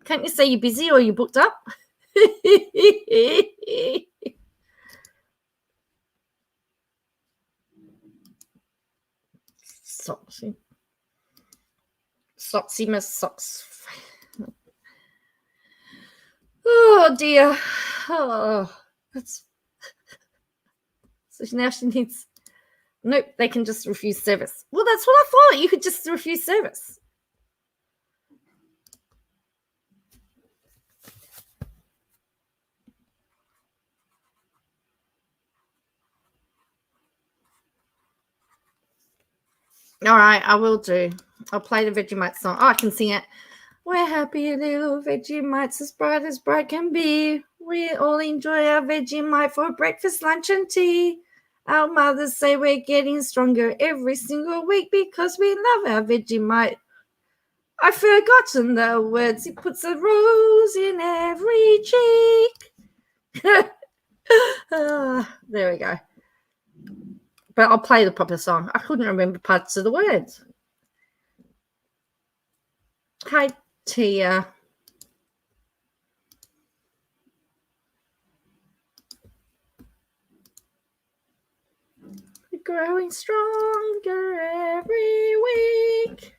Speaker 1: Can't you say you're busy or you're booked up? Saltzy Miss Socks. Oh dear. Oh, that's so now she needs. Nope, they can just refuse service. Well, that's what I thought. You could just refuse service. All right, I will do. I'll play the Vegemite song. Oh, I can sing it. We're happy little Vegemites, as bright can be. We all enjoy our Vegemite for breakfast, lunch, and tea. Our mothers say we're getting stronger every single week because we love our Vegemite. I've forgotten the words. It puts a rose in every cheek. There we go. But I'll play the proper song. I couldn't remember parts of the words. Hi, Tia. We're growing stronger every week.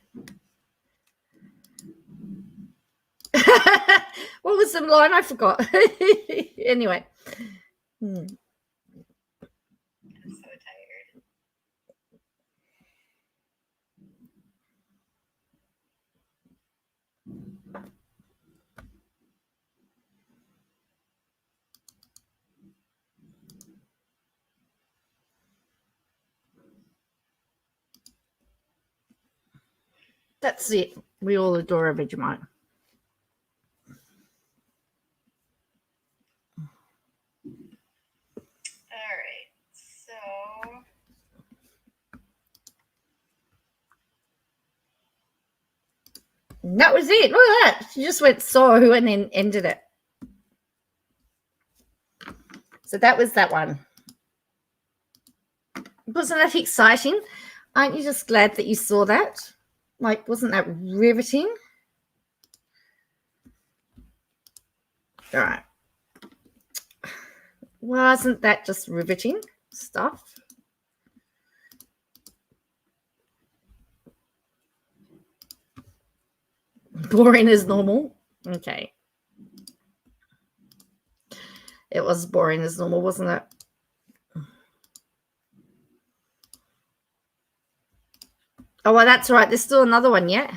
Speaker 1: What was the line? I forgot. Anyway.
Speaker 2: I'm so tired.
Speaker 1: That's it. We all adore a Vegemite.
Speaker 2: All right, so
Speaker 1: And that was it. Look at that. She just went so and then ended it. So that was that one. Wasn't that exciting? Aren't you just glad that you saw that? Like, wasn't that riveting? All right. Wasn't that just riveting stuff? Boring as normal. Okay. It was boring as normal, wasn't it? Oh, well, that's right. There's still another one yet.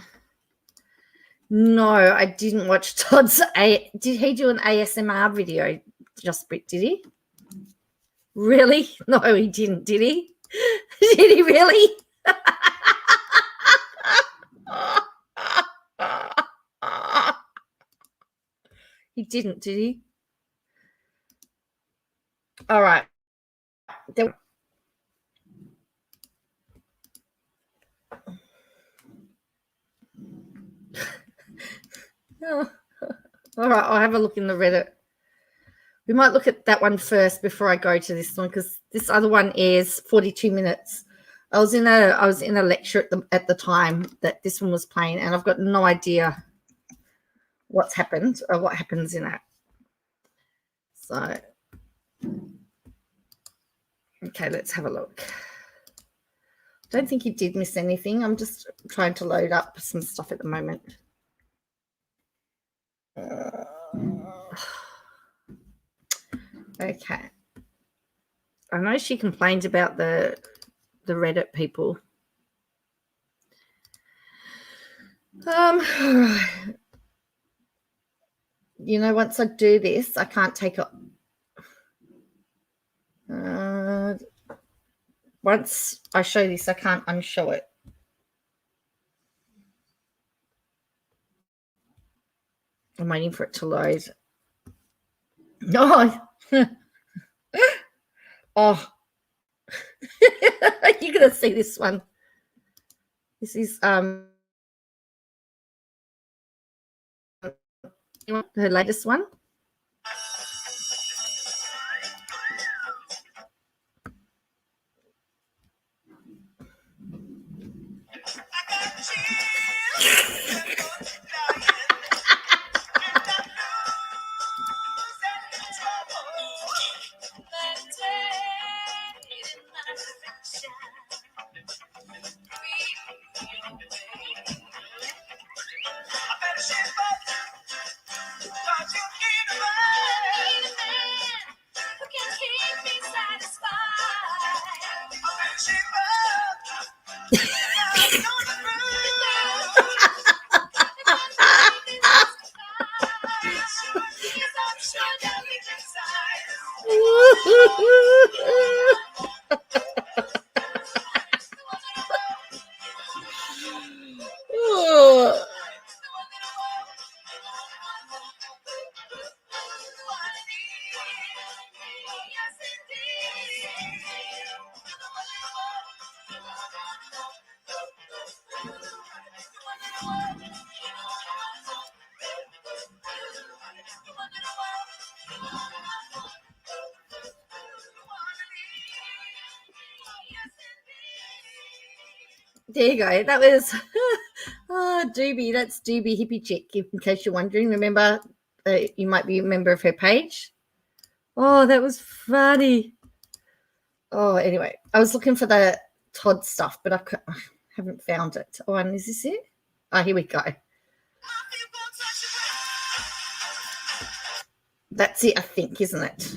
Speaker 1: No, I didn't watch Todd's. Did he do an ASMR video? Just did he? Really? No, he didn't. Did he? Did he really? He didn't, did he? All right. Oh. All right, I'll have a look in the Reddit. We might look at that one first before I go to this one, because this other one is 42 minutes. I was in a lecture at the time that this one was playing, and I've got no idea what's happened or what happens in it. So, okay, let's have a look. Don't think you did miss anything. I'm just trying to load up some stuff at the moment. Okay. I know she complained about the Reddit people. You know, once I do this, I can't take it. Once I show this, I can't unshow it. I'm waiting for it to load. No. Oh. You're going to see this one. This is her latest one. There you go. That was Doobie. That's Doobie Hippie Chick, in case you're wondering. Remember, you might be a member of her page. Oh, that was funny. Oh, anyway, I was looking for the Todd stuff, but I haven't found it. Oh, and is this it? Oh, here we go. That's it, I think, isn't it?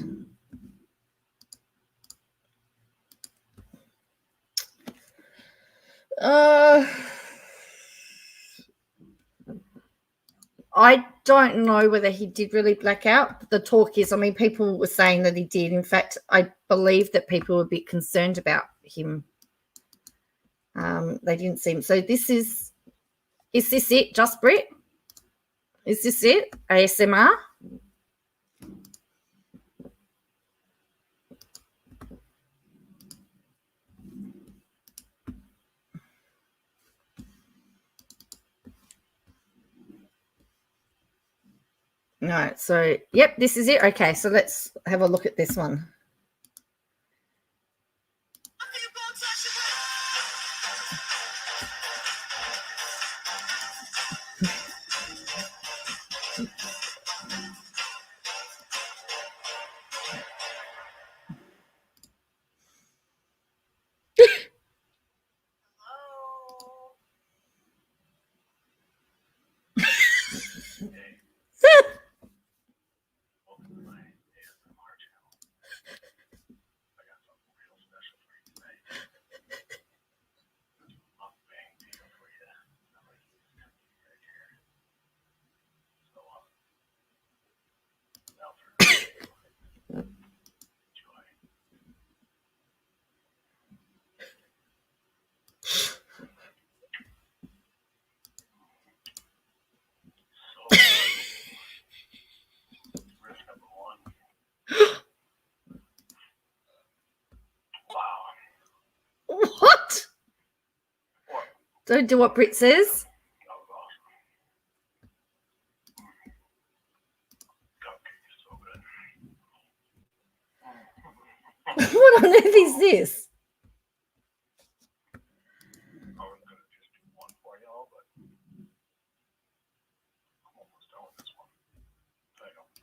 Speaker 1: I don't know whether he did really black out. The talk is, I mean, people were saying that he did. In fact, I believe that people were a bit concerned about him. They didn't seem. So this is this it, Just Brit? Is this it? ASMR? No, so, yep, this is it. Okay, so let's have a look at this one. What? Don't do what Brit says. What on earth is this?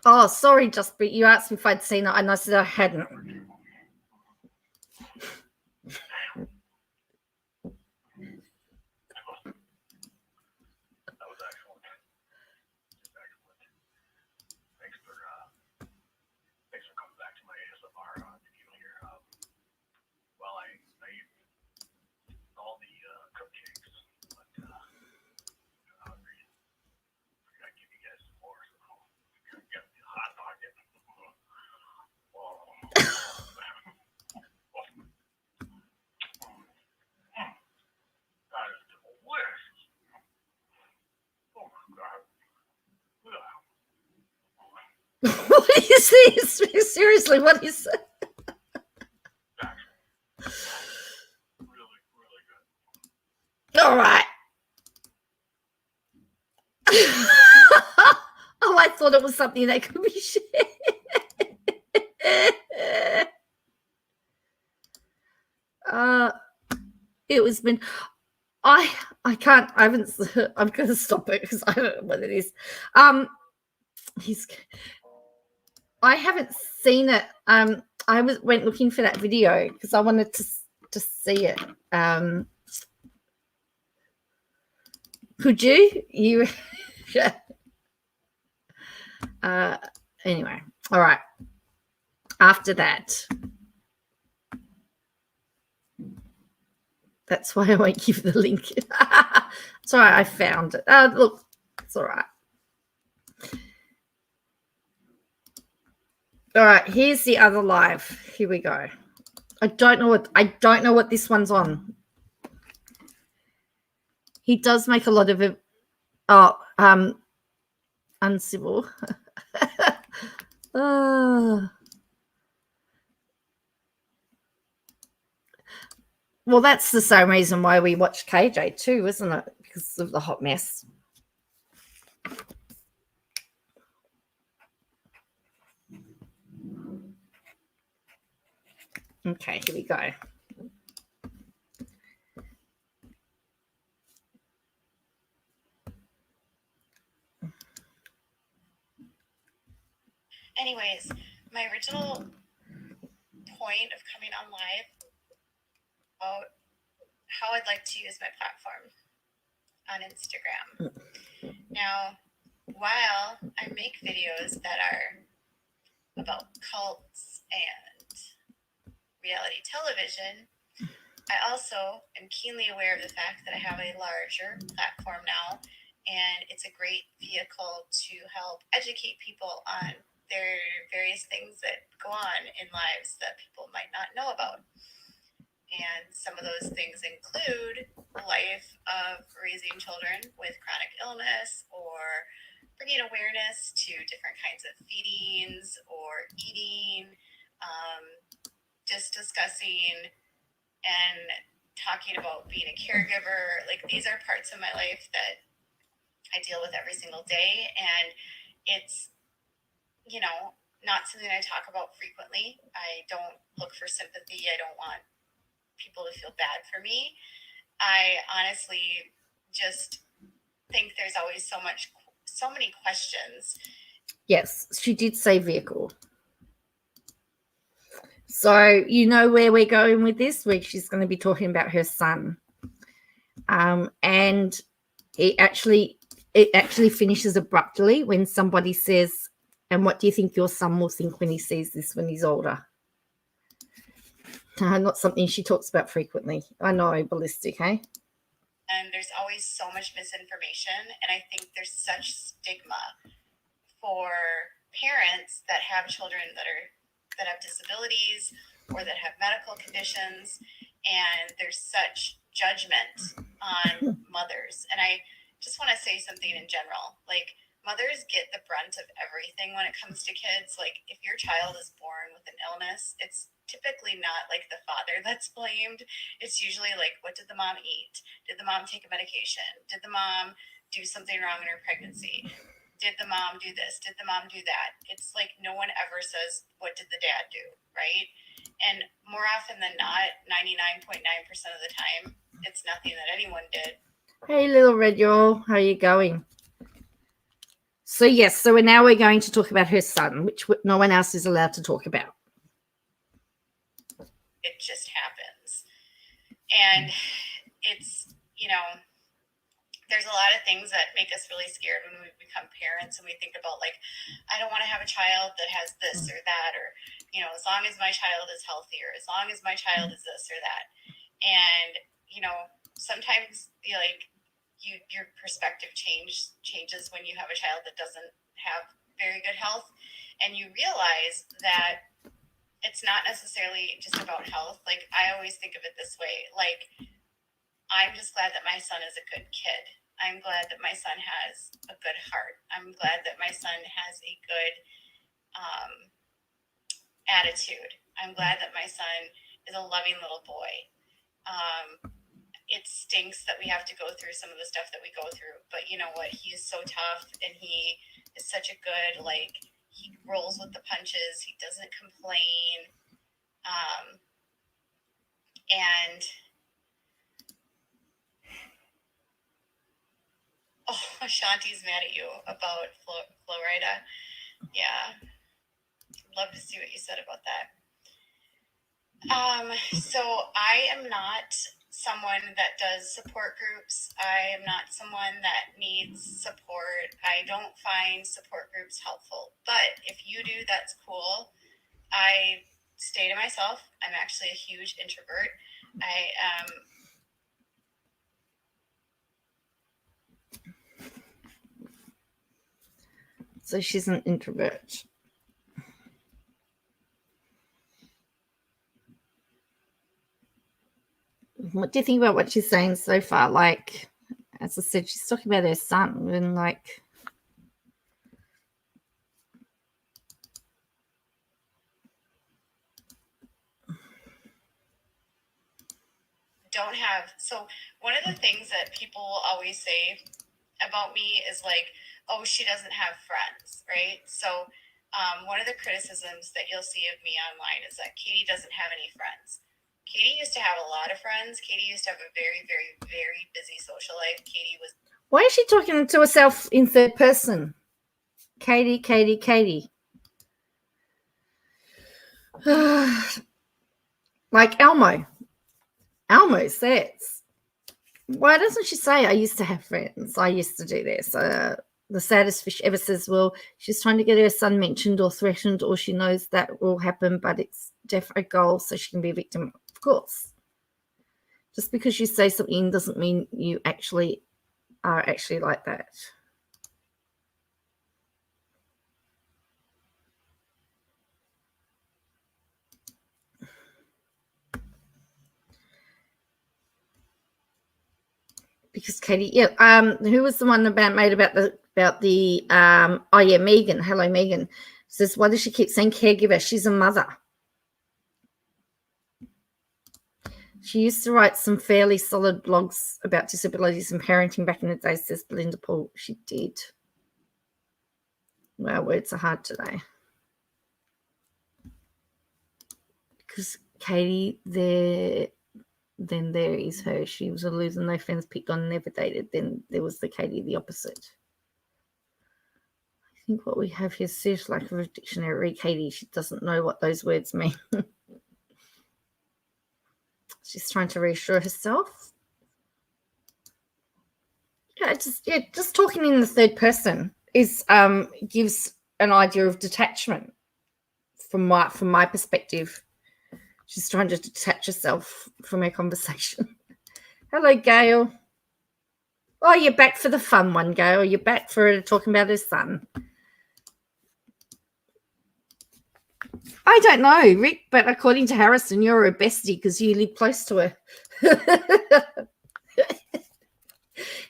Speaker 1: Oh, sorry, Just Brit. You asked me if I'd seen it, and I said I hadn't. What is this? Seriously, what is it? All right. Oh, I thought it was something that could be shared. It was been. I can't. I haven't. I'm going to stop it because I don't know what it is. I haven't seen it. Went looking for that video because I wanted to see it. Could you? You. Anyway, all right. After that, that's why I won't give the link. It's all right. I found it. Look, it's all right. All right. Here's the other live. Here we go. I don't know what this one's on. He does make a lot of it. Oh, uncivil. Well, that's the same reason why we watch KJ too, isn't it? Because of the hot mess. Okay, here we go.
Speaker 2: anyways, my original point of coming on live about how I'd like to use my platform on Instagram. Now, while I make videos that are about cults and reality television, I also am keenly aware of the fact that I have a larger platform now, and it's a great vehicle to help educate people on their various things that go on in lives that people might not know about. And some of those things include the life of raising children with chronic illness, or bringing awareness to different kinds of feedings or eating, just discussing and talking about being a caregiver. Like, these are parts of my life that I deal with every single day, and it's, not something I talk about frequently. I don't look for sympathy. I don't want people to feel bad for me. I honestly just think there's always so many questions.
Speaker 1: Yes, she did say vehicle. So you know where we're going with this week. She's going to be talking about her son. And it actually finishes abruptly when somebody says, "And what do you think your son will think when he sees this when he's older?" Not something she talks about frequently. I know, ballistic, hey?
Speaker 2: And there's always so much misinformation, and I think there's such stigma for parents that have children that have disabilities or that have medical conditions, and there's such judgment on mothers. And I just want to say something in general. Like, mothers get the brunt of everything when it comes to kids. Like, if your child is born with an illness, it's typically not like the father that's blamed. It's usually like, what did the mom eat? Did the mom take a medication? Did the mom do something wrong in her pregnancy? Did the mom do this? Did the mom do that? It's like no one ever says, what did the dad do, right? And more often than not, 99.9% of the time, it's nothing that anyone did.
Speaker 1: Hey, little red y'all, how are you going? So yes, so now we're going to talk about her son, which no one else is allowed to talk about.
Speaker 2: It just happens. And it's, there's a lot of things that make us really scared when we become parents, and we think about, like, I don't want to have a child that has this or that, or, as long as my child is healthy, or as long as my child is this or that. And, sometimes your perspective changes when you have a child that doesn't have very good health, and you realize that it's not necessarily just about health. Like, I always think of it this way. Like, I'm just glad that my son is a good kid. I'm glad that my son has a good heart. I'm glad that my son has a good attitude. I'm glad that my son is a loving little boy. It stinks that we have to go through some of the stuff that we go through, but you know what? He is so tough, and he is such a good, he rolls with the punches. He doesn't complain. And Ashanti's mad at you about Florida. Yeah. Love to see what you said about that. So I am not someone that does support groups. I am not someone that needs support. I don't find support groups helpful. But if you do, that's cool. I stay to myself. I'm actually a huge introvert. I am.
Speaker 1: So she's an introvert. What do you think about what she's saying so far? Like, as I said, she's talking about her son, and
Speaker 2: don't have. So one of the things that people will always say about me is like, oh, she doesn't have friends, right? So one of the criticisms that you'll see of me online is that Katie doesn't have any friends. Katie used to have a lot of friends. Katie used to have a very, very, very busy social life. Katie was.
Speaker 1: Why is she talking to herself in third person? Katie. Like Elmo. Elmo says, why doesn't she say, I used to have friends, I used to do this? The saddest fish ever says, well, she's trying to get her son mentioned or threatened, or she knows that will happen, but it's definitely a goal so she can be a victim. Of course. Just because you say something doesn't mean you actually are actually like that. Because Katie, who was the one made about the Megan. Hello, Megan. Says, why does she keep saying caregiver? She's a mother. She used to write some fairly solid blogs about disabilities and parenting back in the day, says Belinda Paul. She did. Wow, words are hard today. Because Katie, there is her. She was a loser, no friends, picked on, never dated. Then there was the Katie, the opposite. I think what we have here is serious lack of a dictionary. Katie, she doesn't know what those words mean. She's trying to reassure herself. Just talking in the third person is gives an idea of detachment from my perspective. She's trying to detach herself from her conversation. Hello, Gail. Oh, you're back for the fun one, Gail. You're back for talking about her son. I don't know, Rick, but according to Harrison, you're her bestie because you live close to her.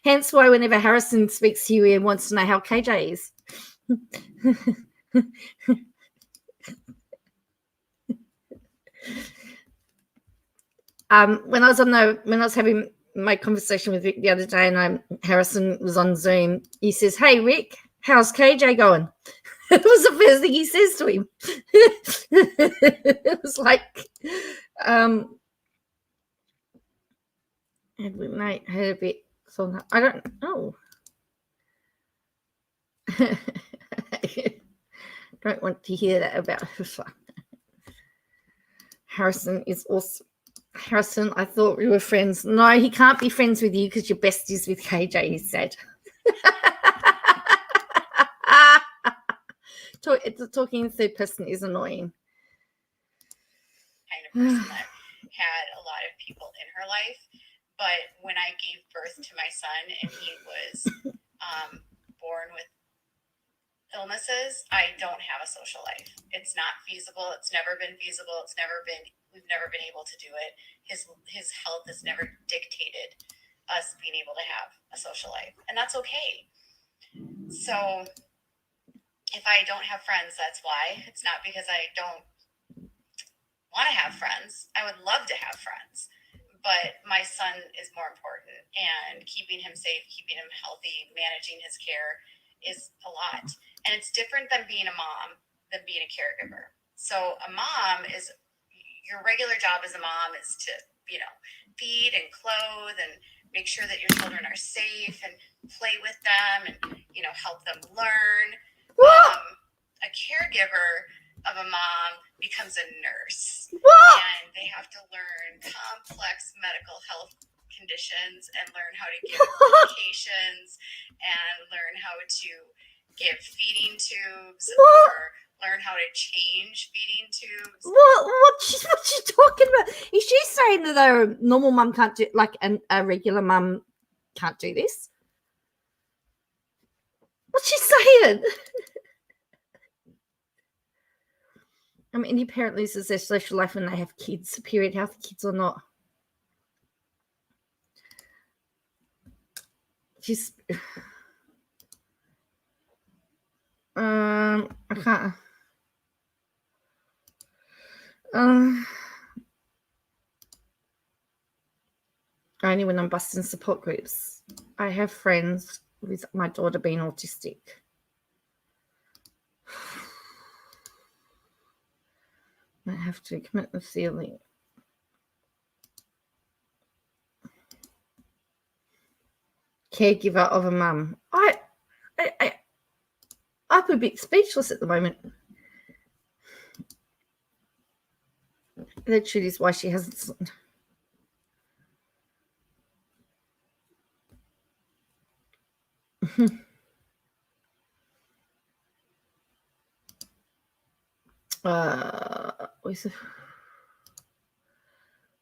Speaker 1: Hence why whenever Harrison speaks to you, he wants to know how KJ is. When I was having my conversation with Rick the other day, and Harrison was on Zoom, he says, "Hey, Rick, how's KJ going?" It was the first thing he says to him. It was like, Edwin Knight had a bit. So I don't know. Don't want to hear that about her son. Harrison is also. Harrison, I thought we were friends. No, he can't be friends with you because you're besties with KJ, he said. Talking in third person is annoying.
Speaker 2: Kind of person that had a lot of people in her life. But when I gave birth to my son and he was born with illnesses, I don't have a social life. It's not feasible. It's never been feasible. We've never been able to do it. His health has never dictated us being able to have a social life, and that's okay. So if I don't have friends, that's why. It's not because I don't want to have friends. I would love to have friends, but my son is more important, and keeping him safe, keeping him healthy, managing his care is a lot. And it's different than being a mom than being a caregiver. So a mom is, your regular job as a mom is to, feed and clothe and make sure that your children are safe and play with them and, help them learn. A caregiver of a mom becomes a nurse. And they have to learn complex medical health conditions and learn how to give medications and learn how to give feeding tubes or learn how to change feeding tubes.
Speaker 1: What's she talking about? Is she saying that a normal mum can't do, like a regular mum can't do this? What's she saying? I mean, any parent loses their social life when they have kids, period, healthy kids or not. Just, I can't. Only when I'm busting support groups. I have friends with my daughter being autistic. I have to commit the feeling. Caregiver of a mum. I'm a bit speechless at the moment. The truth is why she hasn't.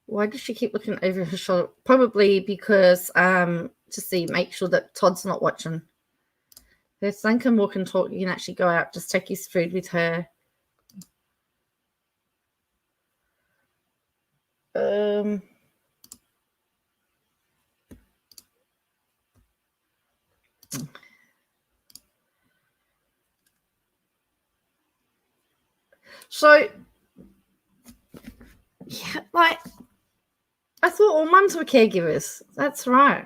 Speaker 1: Why does she keep looking over her shoulder? Probably because to make sure that Todd's not watching. Her son can walk and talk. You can actually go out, just take his food with her. So, yeah, like, I thought all mums were caregivers. That's right.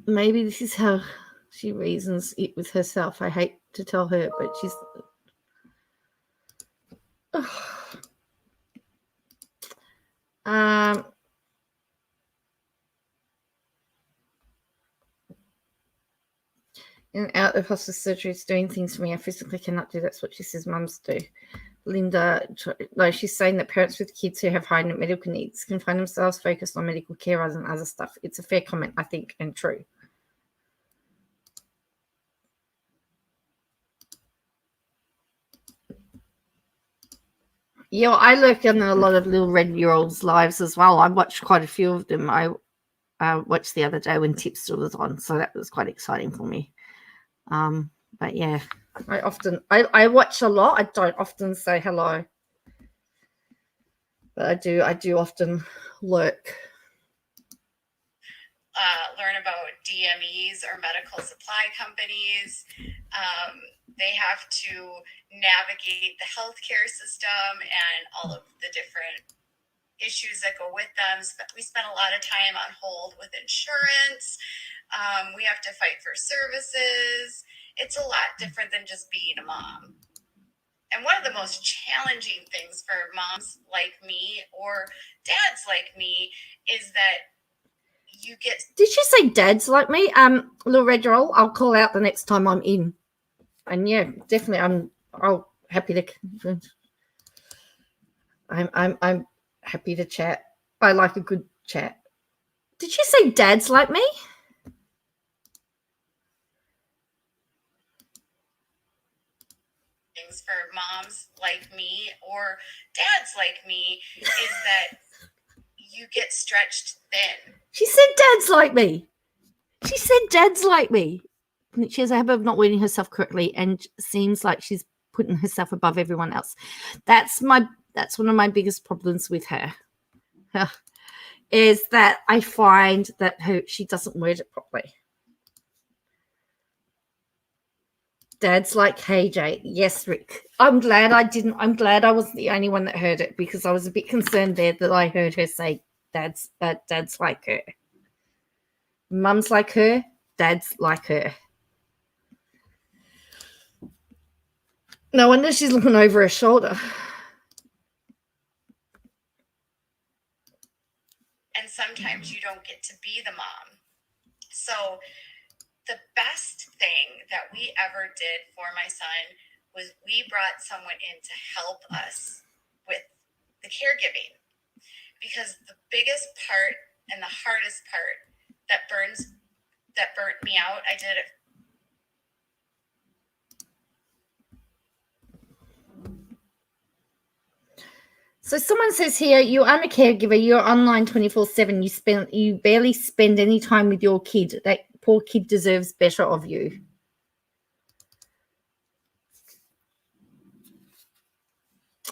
Speaker 1: Maybe this is how she reasons it with herself. I hate to tell her, but she's... and out of hospital surgery, it's doing things for me I physically cannot do. That's what she says mums do. Linda, no, she's saying that parents with kids who have high medical needs can find themselves focused on medical care rather than other stuff. It's a fair comment, I think, and true. Yeah, I look in a lot of little red-year-olds' lives as well. I watched quite a few of them. I watched the other day when Tipster was on, so that was quite exciting for me. But yeah, I watch a lot. I don't often say hello, but I do often lurk.
Speaker 2: Learn about DMEs or medical supply companies. They have to navigate the healthcare system and all of the different issues that go with them. We spend a lot of time on hold with insurance. We have to fight for services. It's a lot different than just being a mom. And one of the most challenging things for moms like me or dads like me is that you get...
Speaker 1: Did you say dads like me? Little red roll, I'll call out the next time I'm in. And yeah, definitely I'm happy to... I'm happy to chat. I like a good chat. Did you say dads like me?
Speaker 2: Things for moms like me or dads like me is that you get stretched thin.
Speaker 1: She said dads like me. She said dads like me. She has a habit of not weaning herself correctly and seems like she's putting herself above everyone else. That's one of my biggest problems with her. Is that I find that she doesn't word it properly. Dad's like KJ. Yes, Rick. I'm glad I wasn't the only one that heard it, because I was a bit concerned there that I heard her say dad's like her. Mum's like her, dad's like her. No wonder she's looking over her shoulder.
Speaker 2: And sometimes you don't get to be the mom. So the best thing that we ever did for my son was we brought someone in to help us with the caregiving. Because the biggest part and the hardest part that burnt me out, I did it.
Speaker 1: So someone says here, you aren't a caregiver, you're online 24/7. You barely spend any time with your kid. That poor kid deserves better of you.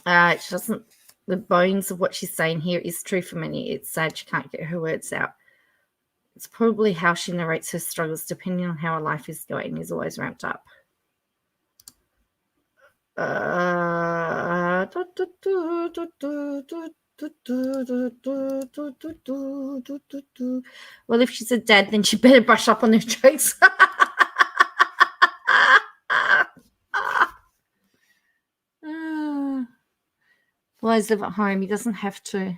Speaker 1: She doesn't. The bones of what she's saying here is true for many. It's sad she can't get her words out. It's probably how she narrates her struggles, depending on how her life is going, is always ramped up. Well, if she's a dad, then she better brush up on her jokes. Boys live at home. He doesn't have to.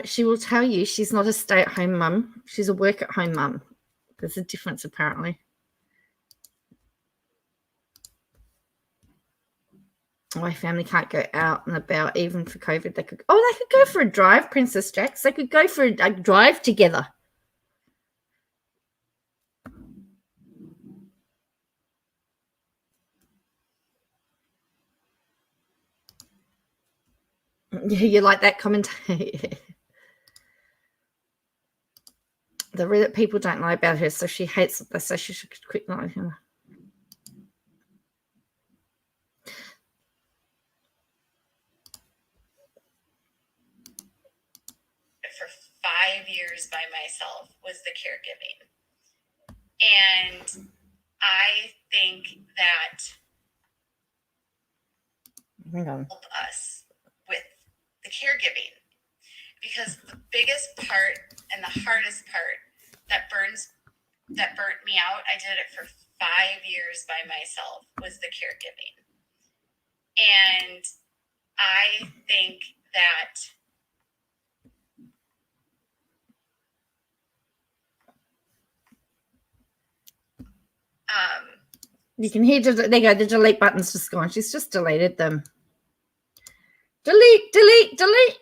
Speaker 1: She will tell you she's not a stay-at-home mum. She's a work-at-home mum. There's a difference, apparently. My family can't go out and about, even for COVID. They could go for a drive, Princess Jax. They could go for a drive together. Yeah, you like that commentary? The Reddit people don't know about her, so she hates it. They say she should quit knowing him.
Speaker 2: For 5 years by myself was the caregiving. And I think that help us with the caregiving, because the biggest part and the hardest part that burnt me out, I did it for 5 years by myself, was the caregiving. And I think that
Speaker 1: you can hear, there you go, the delete button's just gone. She's just deleted them. Delete, delete, delete,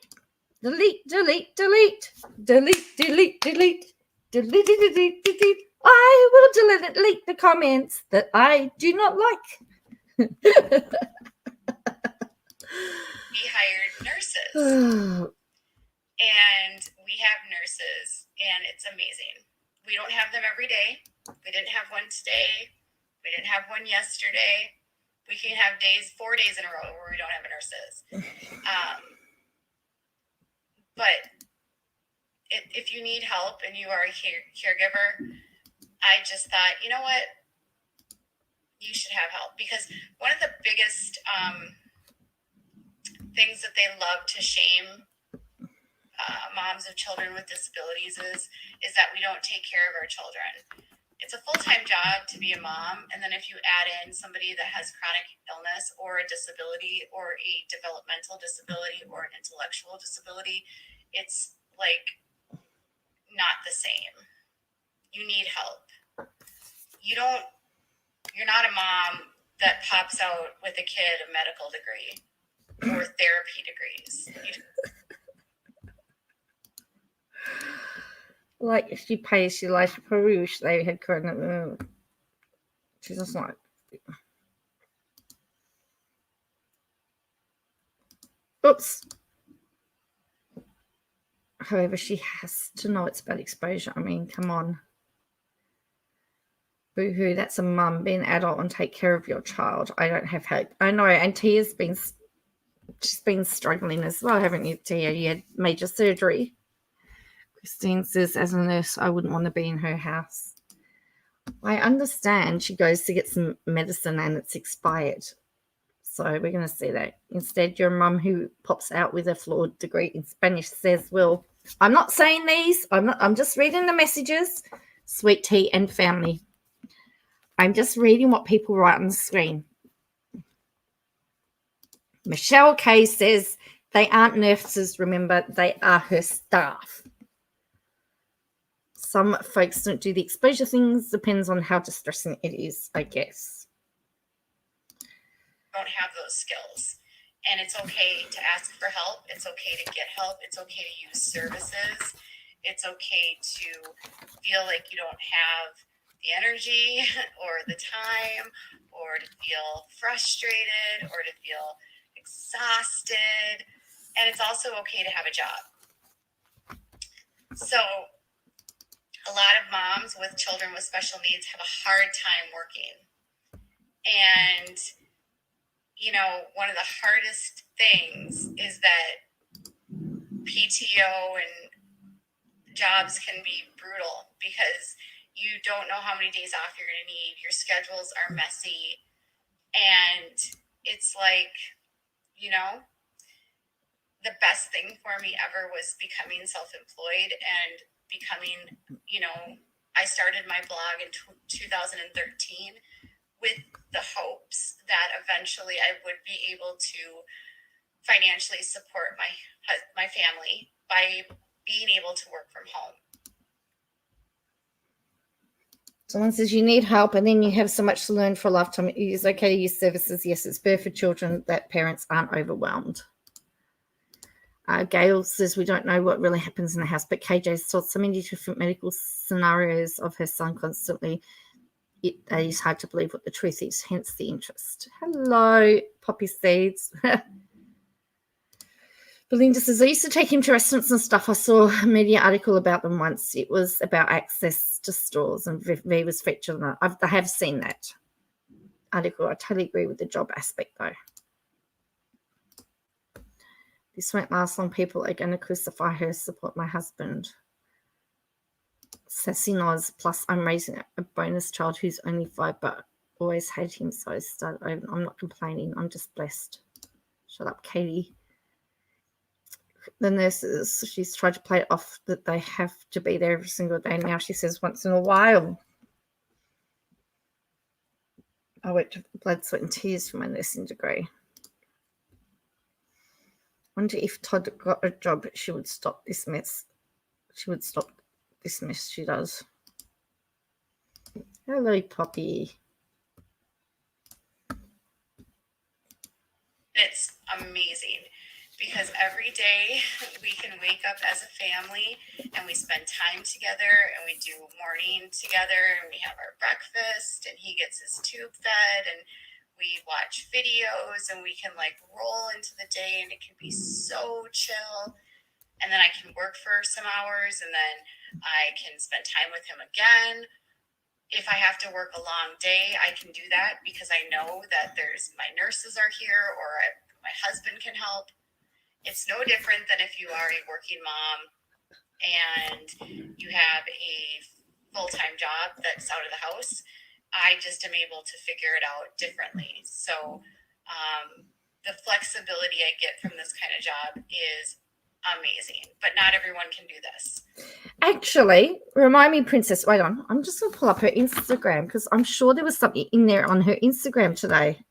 Speaker 1: delete, delete, delete, delete, delete, delete, delete, delete, delete. I will delete the comments that I do not like.
Speaker 2: We hired nurses. And we have nurses, and it's amazing. We don't have them every day. We didn't have one today. We didn't have one yesterday. We can have 4 days in a row where we don't have nurses. But if you need help and you are a caregiver, I just thought, you know what? You should have help. Because one of the biggest things that they love to shame moms of children with disabilities is that we don't take care of our children. It's a full-time job to be a mom, and then if you add in somebody that has chronic illness or a disability or a developmental disability or an intellectual disability, it's like not the same. You need help. You're not a mom that pops out with a kid a medical degree or therapy degrees.
Speaker 1: Like, she pays, she likes, she probably wish they had corona. She's just like, oops. However, she has to know it's about exposure. I mean, come on. Boo-hoo, that's a mum. Be an adult and take care of your child. I don't have hope. I know, and Tia's she's been struggling as well, haven't you, Tia? You had major surgery. Christine says, as a nurse, I wouldn't want to be in her house. I understand she goes to get some medicine and it's expired. So we're going to see that. Instead, your mum who pops out with a flawed degree in Spanish says, well, I'm not saying these. I'm just reading the messages. Sweet tea and family. I'm just reading what people write on the screen. Michelle Kay says, they aren't nurses, remember, they are her staff. Some folks don't do the exposure things. Depends on how distressing it is, I guess.
Speaker 2: Don't have those skills. And it's okay to ask for help. It's okay to get help. It's okay to use services. It's okay to feel like you don't have the energy or the time, or to feel frustrated, or to feel exhausted. And it's also okay to have a job. So a lot of moms with children with special needs have a hard time working. And, you know, one of the hardest things is that PTO and jobs can be brutal because you don't know how many days off you're going to need. Your schedules are messy. And it's like, you know, the best thing for me ever was becoming self-employed and becoming, you know, I started my blog in 2013 with the hopes that eventually I would be able to financially support my family by being able to work from home.
Speaker 1: Someone says you need help and then you have so much to learn for a lifetime. It is okay to use services. Yes, it's better for children that parents aren't overwhelmed. Gail says we don't know what really happens in the house, but KJ's told so many different medical scenarios of her son constantly. It is hard to believe what the truth is, hence the interest. Hello, Poppy Seeds. Belinda says, I used to take him to restaurants and stuff. I saw a media article about them once. It was about access to stores, and V was featured on it. I have seen that article. I totally agree with the job aspect, though. This won't last long. People are going to crucify her, support my husband. Sassy nods. Plus, I'm raising a bonus child who's only 5, but always hated him, so I started over. I'm not complaining. I'm just blessed. Shut up, Katie. The nurses, she's tried to play it off that they have to be there every single day. Now she says once in a while. I went to blood, sweat, and tears for my nursing degree. Wonder if Todd got a job, she would stop this mess. She would stop this mess she does. Hello, Poppy.
Speaker 2: It's amazing because every day we can wake up as a family and we spend time together and we do morning together and we have our breakfast and he gets his tube fed and we watch videos and we can like roll into the day and it can be so chill. And then I can work for some hours and then I can spend time with him again. If I have to work a long day, I can do that because I know that there's my nurses are here or my husband can help. It's no different than if you are a working mom and you have a full-time job that's out of the house. I just am able to figure it out differently. So the flexibility I get from this kind of job is amazing, but not everyone can do this.
Speaker 1: Actually, remind me, Princess, wait on. I'm just going to pull up her Instagram because I'm sure there was something in there on her Instagram today.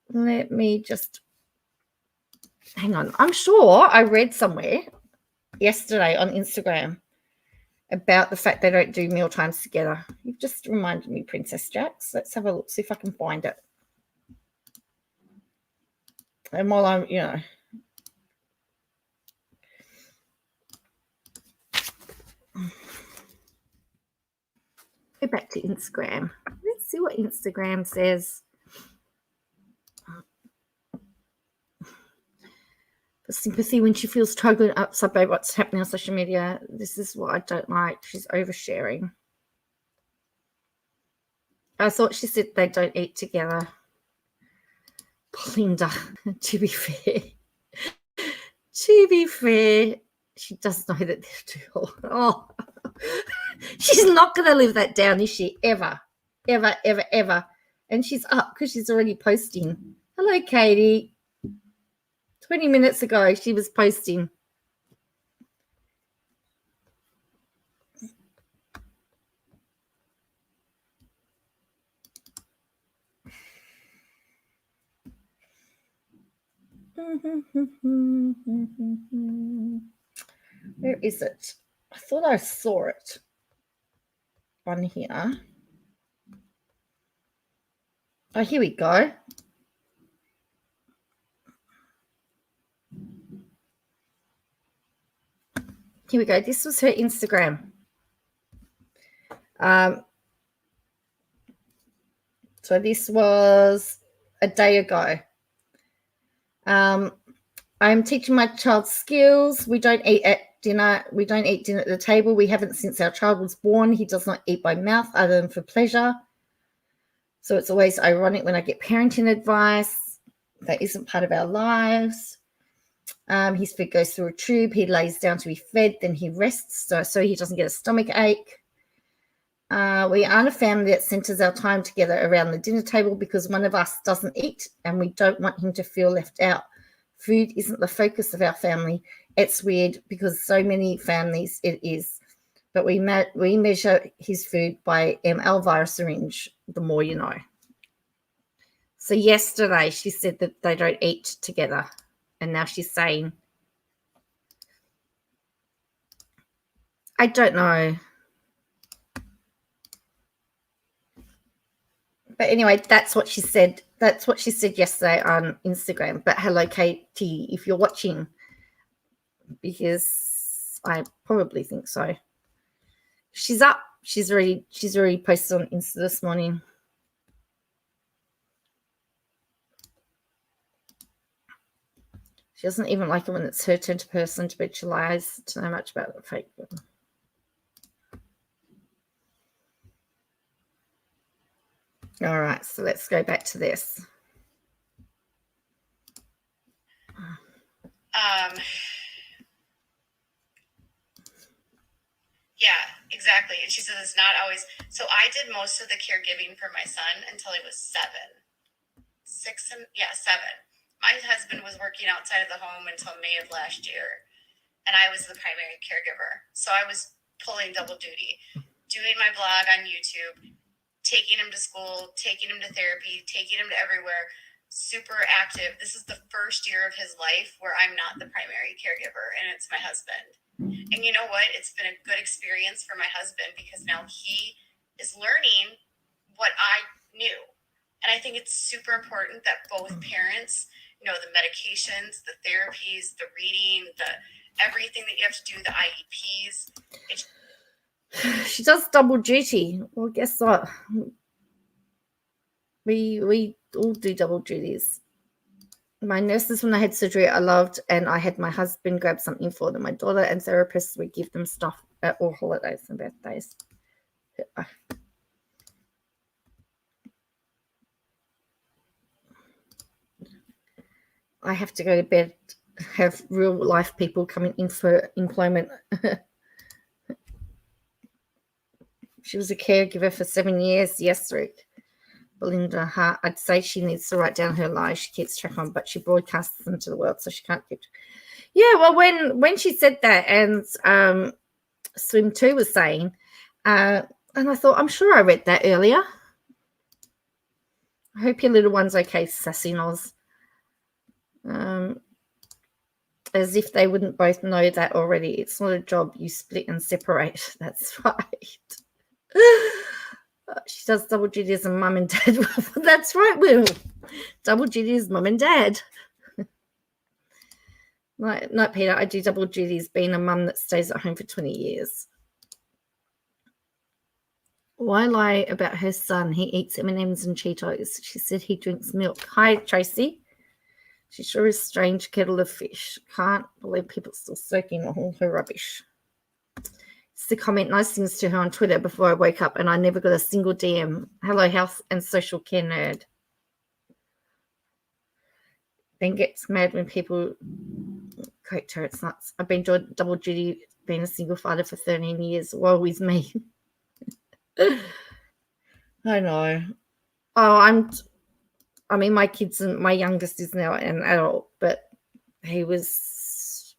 Speaker 1: Let me just hang on. I'm sure I read somewhere yesterday on Instagram about the fact they don't do meal times together. You've just reminded me, Princess Jax. Let's have a look, see if I can find it. And while I'm, go back to Instagram. Let's see what Instagram says. The sympathy when she feels totally upset by what's happening on social media. This is what I don't like. She's oversharing. I thought she said they don't eat together. Belinda, to be fair, she does know that they're two. Oh, she's not going to live that down, is she? Ever. And she's up because she's already posting. Hello, Katie. 20 minutes ago, she was posting. Where is it? I thought I saw it on here. Oh, here we go. Here we go. This was her Instagram. So this was a day ago. I'm teaching my child skills. We don't eat at dinner. We don't eat dinner at the table. We haven't since our child was born. He does not eat by mouth other than for pleasure. So it's always ironic when I get parenting advice. That isn't part of our lives. His food goes through a tube. He lays down to be fed. Then he rests so he doesn't get a stomach ache. We aren't a family that centers our time together around the dinner table because one of us doesn't eat and we don't want him to feel left out. Food isn't the focus of our family. It's weird because so many families it is. But we measure his food by ml via syringe, the more you know. So yesterday she said that they don't eat together. And now she's saying I don't know. But anyway, that's what she said. That's what she said yesterday on Instagram. But hello, Katie, if you're watching, because I probably think so. She's up. She's already posted on Insta this morning. She doesn't even like it when it's her turn to person to bet she lies to know much about the fake. All right, so let's go back to this.
Speaker 2: Yeah, exactly. And she says it's not always. So I did most of the caregiving for my son until he was 7. 7. My husband was working outside of the home until May of last year, and I was the primary caregiver. So I was pulling double duty, doing my blog on YouTube, taking him to school, taking him to therapy, taking him to everywhere, super active. This is the first year of his life where I'm not the primary caregiver, and it's my husband. And you know what? It's been a good experience for my husband because now he is learning what I knew. And I think it's super important that both parents know the medications, the therapies, the reading, the everything that you have to do, the IEPs.
Speaker 1: She does double duty. Well, guess what? We all do double duties. My nurses, when I had surgery, I loved, and I had my husband grab something for them. My daughter and therapists would give them stuff at all holidays and birthdays. I have to go to bed, have real life people coming in for employment. She was a caregiver for 7 years. Yes, Rick. Belinda Hart. I'd say she needs to write down her lies. She keeps track on, but she broadcasts them to the world, so she can't keep. Yeah, well, when she said that, and Swim 2 was saying, and I thought, I'm sure I read that earlier. I hope your little one's okay, Sassy Noz. As if they wouldn't both know that already. It's not a job you split and separate. That's right. She does double duty as a mum and dad. That's right, Will. Double duty as mum and dad. No, Peter, I do double duty as being a mum that stays at home for 20 years. Why lie about her son? He eats M&Ms and Cheetos. She said he drinks milk. Hi, Tracy. She sure is a strange kettle of fish. Can't believe people still soaking all her rubbish. Used to comment nice things to her on Twitter before I woke up, and I never got a single DM. Hello, health and social care nerd. Then gets mad when people correct her. It's nuts. I've been doing double duty, being a single father for 13 years. Woe is me. I know. Oh, my kids, and my youngest is now an adult, but he was,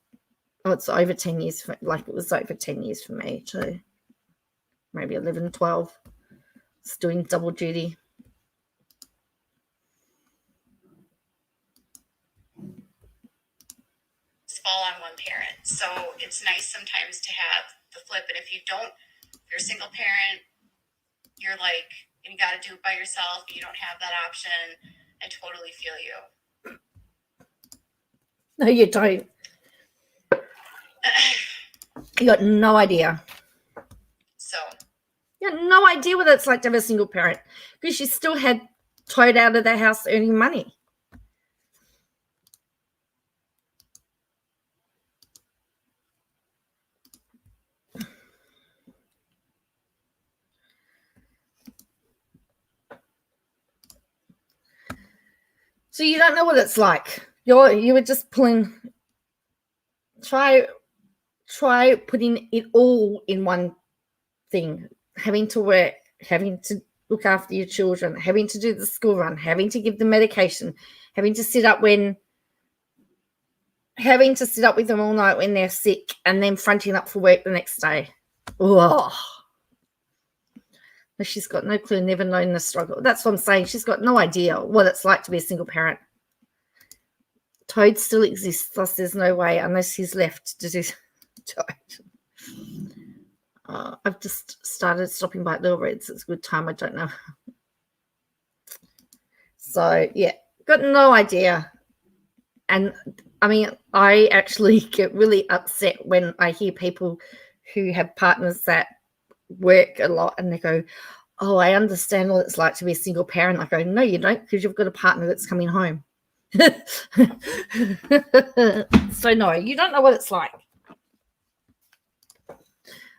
Speaker 1: it's over 10 years, it was over 10 years for me too. Maybe 11, 12. It's doing double duty.
Speaker 2: Fall on one parent. So it's nice sometimes to have the flip. And if you're a single parent, you're like, and you got to do it by yourself, you don't have that option. I totally feel you.
Speaker 1: No, you don't. You got no idea.
Speaker 2: So
Speaker 1: you got no idea what it's like to have a single parent, because she still had Toad out of the house earning money. So you don't know what it's like. You were just pulling. Try putting it all in one thing. Having to work, having to look after your children, having to do the school run, having to give them medication, having to sit up with them all night when they're sick, and then fronting up for work the next day. Oh. She's got no clue, never known the struggle. That's what I'm saying. She's got no idea what it's like to be a single parent. Toad still exists, thus there's no way, unless he's left to do Toad. I've just started stopping by at Little Reds. It's a good time. I don't know. So, yeah, got no idea. And, I mean, I actually get really upset when I hear people who have partners that work a lot and they go, oh, I understand what it's like to be a single parent. I go, no, you don't, because you've got a partner that's coming home. So, no, you don't know what it's like.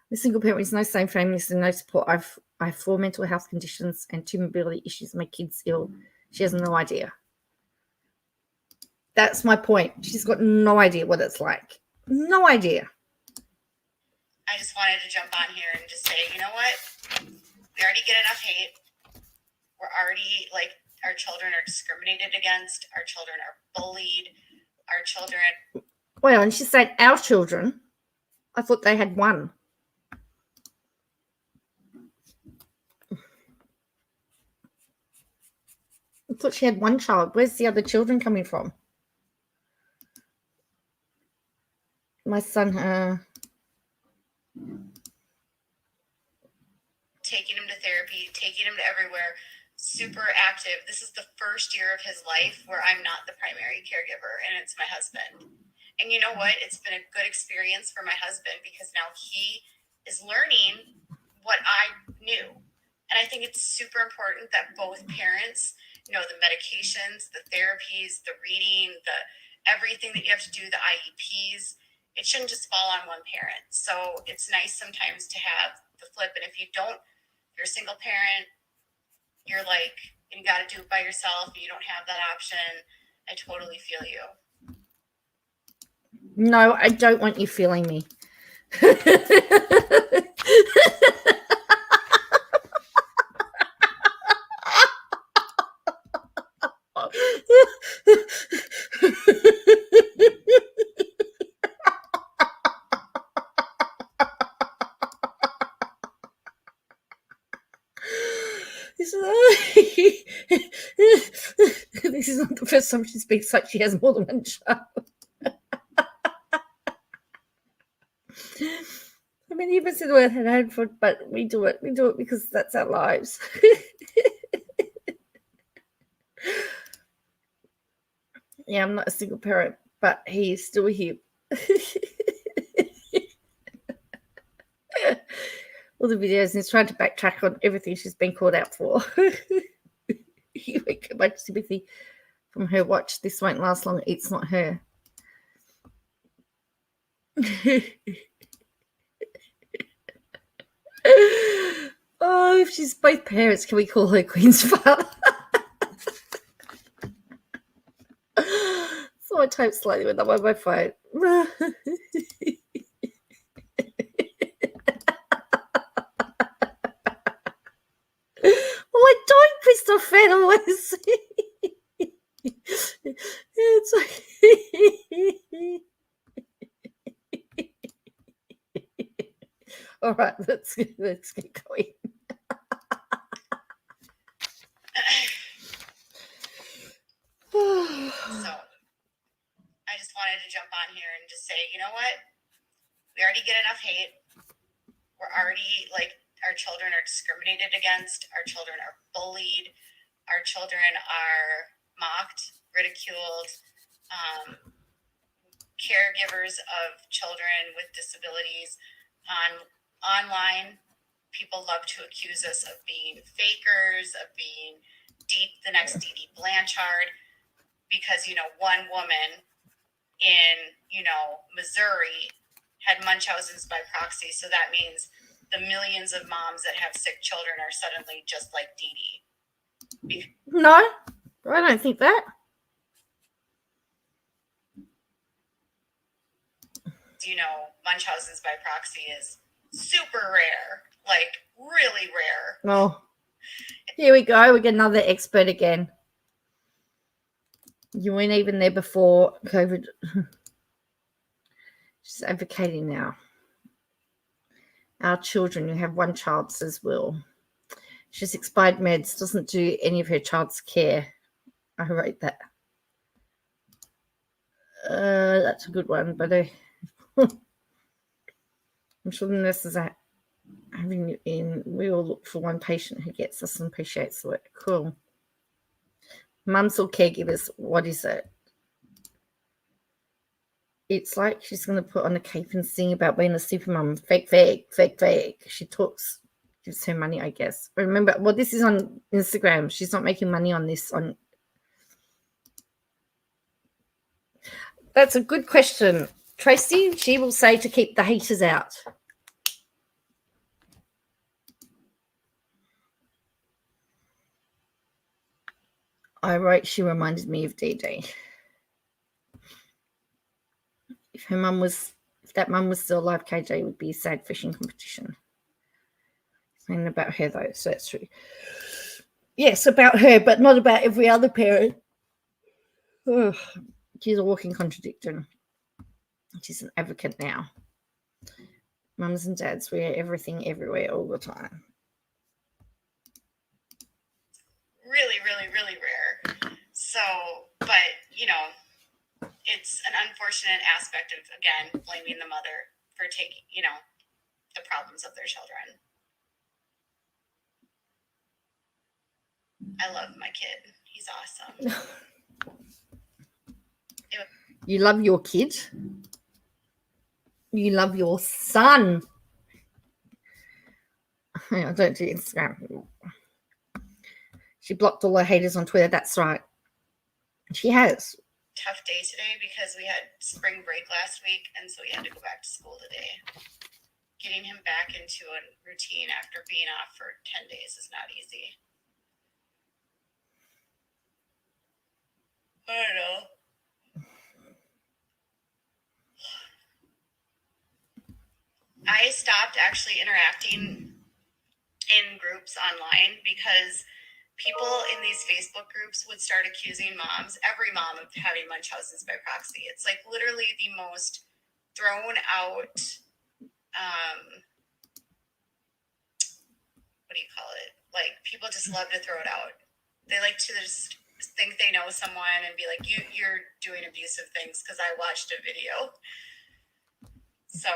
Speaker 1: The single parent is no same family, so no support. I have 4 mental health conditions and 2 mobility issues. My kid's ill. She has no idea. That's my point. She's got no idea what it's like. No idea.
Speaker 2: I just wanted to jump on here and just say, you know what? We already get enough hate. We're already, like, our children are discriminated against. Our children are bullied. Our children...
Speaker 1: Well, and she said our children. I thought they had one. I thought she had one child. Where's the other children coming from? My son,
Speaker 2: taking him to therapy, taking him to everywhere, super active. This is the first year of his life where I'm not the primary caregiver, and it's my husband. And you know what? It's been a good experience for my husband because now he is learning what I knew. And I think it's super important that both parents know the medications, the therapies, the reading, the everything that you have to do, the IEPs. It shouldn't just fall on one parent. So it's nice sometimes to have the flip. And if you don't, you're a single parent, you're like, you got to do it by yourself. You don't have that option. I totally feel you.
Speaker 1: no, I don't want you feeling me. This is not the first time she speaks like she has more than one child. I mean, even said the word handful, but we do it. We do it because that's our lives. Yeah, I'm not a single parent, but he's still here. All the videos, and he's trying to backtrack on everything she's been called out for. You won't get much sympathy from her. Watch, this won't last long. It's not her. Oh, if she's both parents, can we call her Queen's father? So I type slightly when I'm on my phone. Well, I don't, Christopher. Always. It's like... All right, let's get going.
Speaker 2: So I just wanted to jump on here and just say, you know what? We already get enough hate. We're already, like, our children are discriminated against. Our children are bullied. Our children are mocked, ridiculed. Caregivers of children with disabilities online, people love to accuse us of being fakers, of being the next Dee Dee Blanchard, because, you know, one woman in, you know, Missouri had Munchausen's by proxy. So that means the millions of moms that have sick children are suddenly just like Dee Dee.
Speaker 1: No, I don't think that.
Speaker 2: You know, Munchausen's by proxy is super rare, like really rare.
Speaker 1: Oh, here we go. We get another expert again. You weren't even there before COVID. She's advocating now. Our children, you have one child, says Will. She's expired meds, doesn't do any of her child's care. I wrote that. That's a good one, but I'm sure the nurses having you in. We all look for one patient who gets us and appreciates the work. Cool. Mums or caregivers, what is it? It's like she's going to put on a cape and sing about being a super mum. Fake, fake, fake, fake. She talks, gives her money, I guess. Remember, well, this is on Instagram. She's not making money on this. That's a good question, Tracy. She will say to keep the haters out. I wrote, she reminded me of Dee Dee. If that mum was still alive, KJ would be a sad fishing competition. Saying about her though, so that's true. Yes, about her, but not about every other parent. Ugh, she's a walking contradiction. She's an advocate now. Mums and dads wear everything everywhere all the time.
Speaker 2: Really, really, really rare. So, but, it's an unfortunate aspect of, again, blaming the mother for taking, the problems of their children. I love my kid. He's awesome.
Speaker 1: You love your kid? You love your son? I don't do Instagram. She blocked all her haters on Twitter. That's right. She has.
Speaker 2: Tough day today because we had spring break last week, and so he had to go back to school today. Getting him back into a routine after being off for 10 days is not easy. I don't know. I stopped actually interacting in groups online because people in these Facebook groups would start accusing moms, every mom, of having Munchausen's by proxy. It's like literally the most thrown out, what do you call it? Like, people just love to throw it out. They like to just think they know someone and be like, you're doing abusive things because I watched a video. So,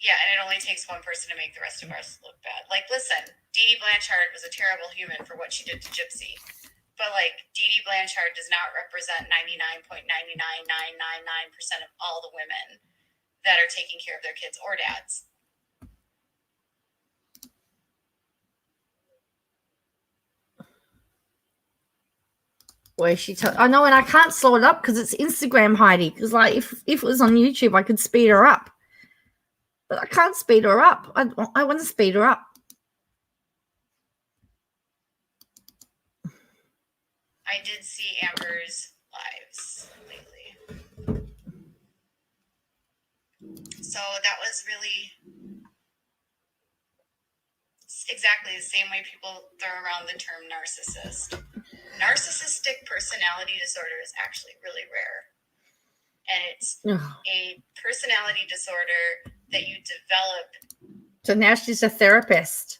Speaker 2: yeah, and it only takes one person to make the rest of us look bad. Like, listen, Dee Dee Blanchard was a terrible human for what she did to Gypsy. But, like, Dee Dee Blanchard does not represent 99.99999% of all the women that are taking care of their kids or dads.
Speaker 1: Where she I know, and I can't slow it up because it's Instagram, Heidi. Because, like, if it was on YouTube, I could speed her up. But I can't speed her up. I want to speed her up.
Speaker 2: I did see Amber's lives lately. So that was really exactly the same way people throw around the term narcissist. Narcissistic personality disorder is actually really rare. And it's a personality disorder that you develop.
Speaker 1: So now she's a therapist.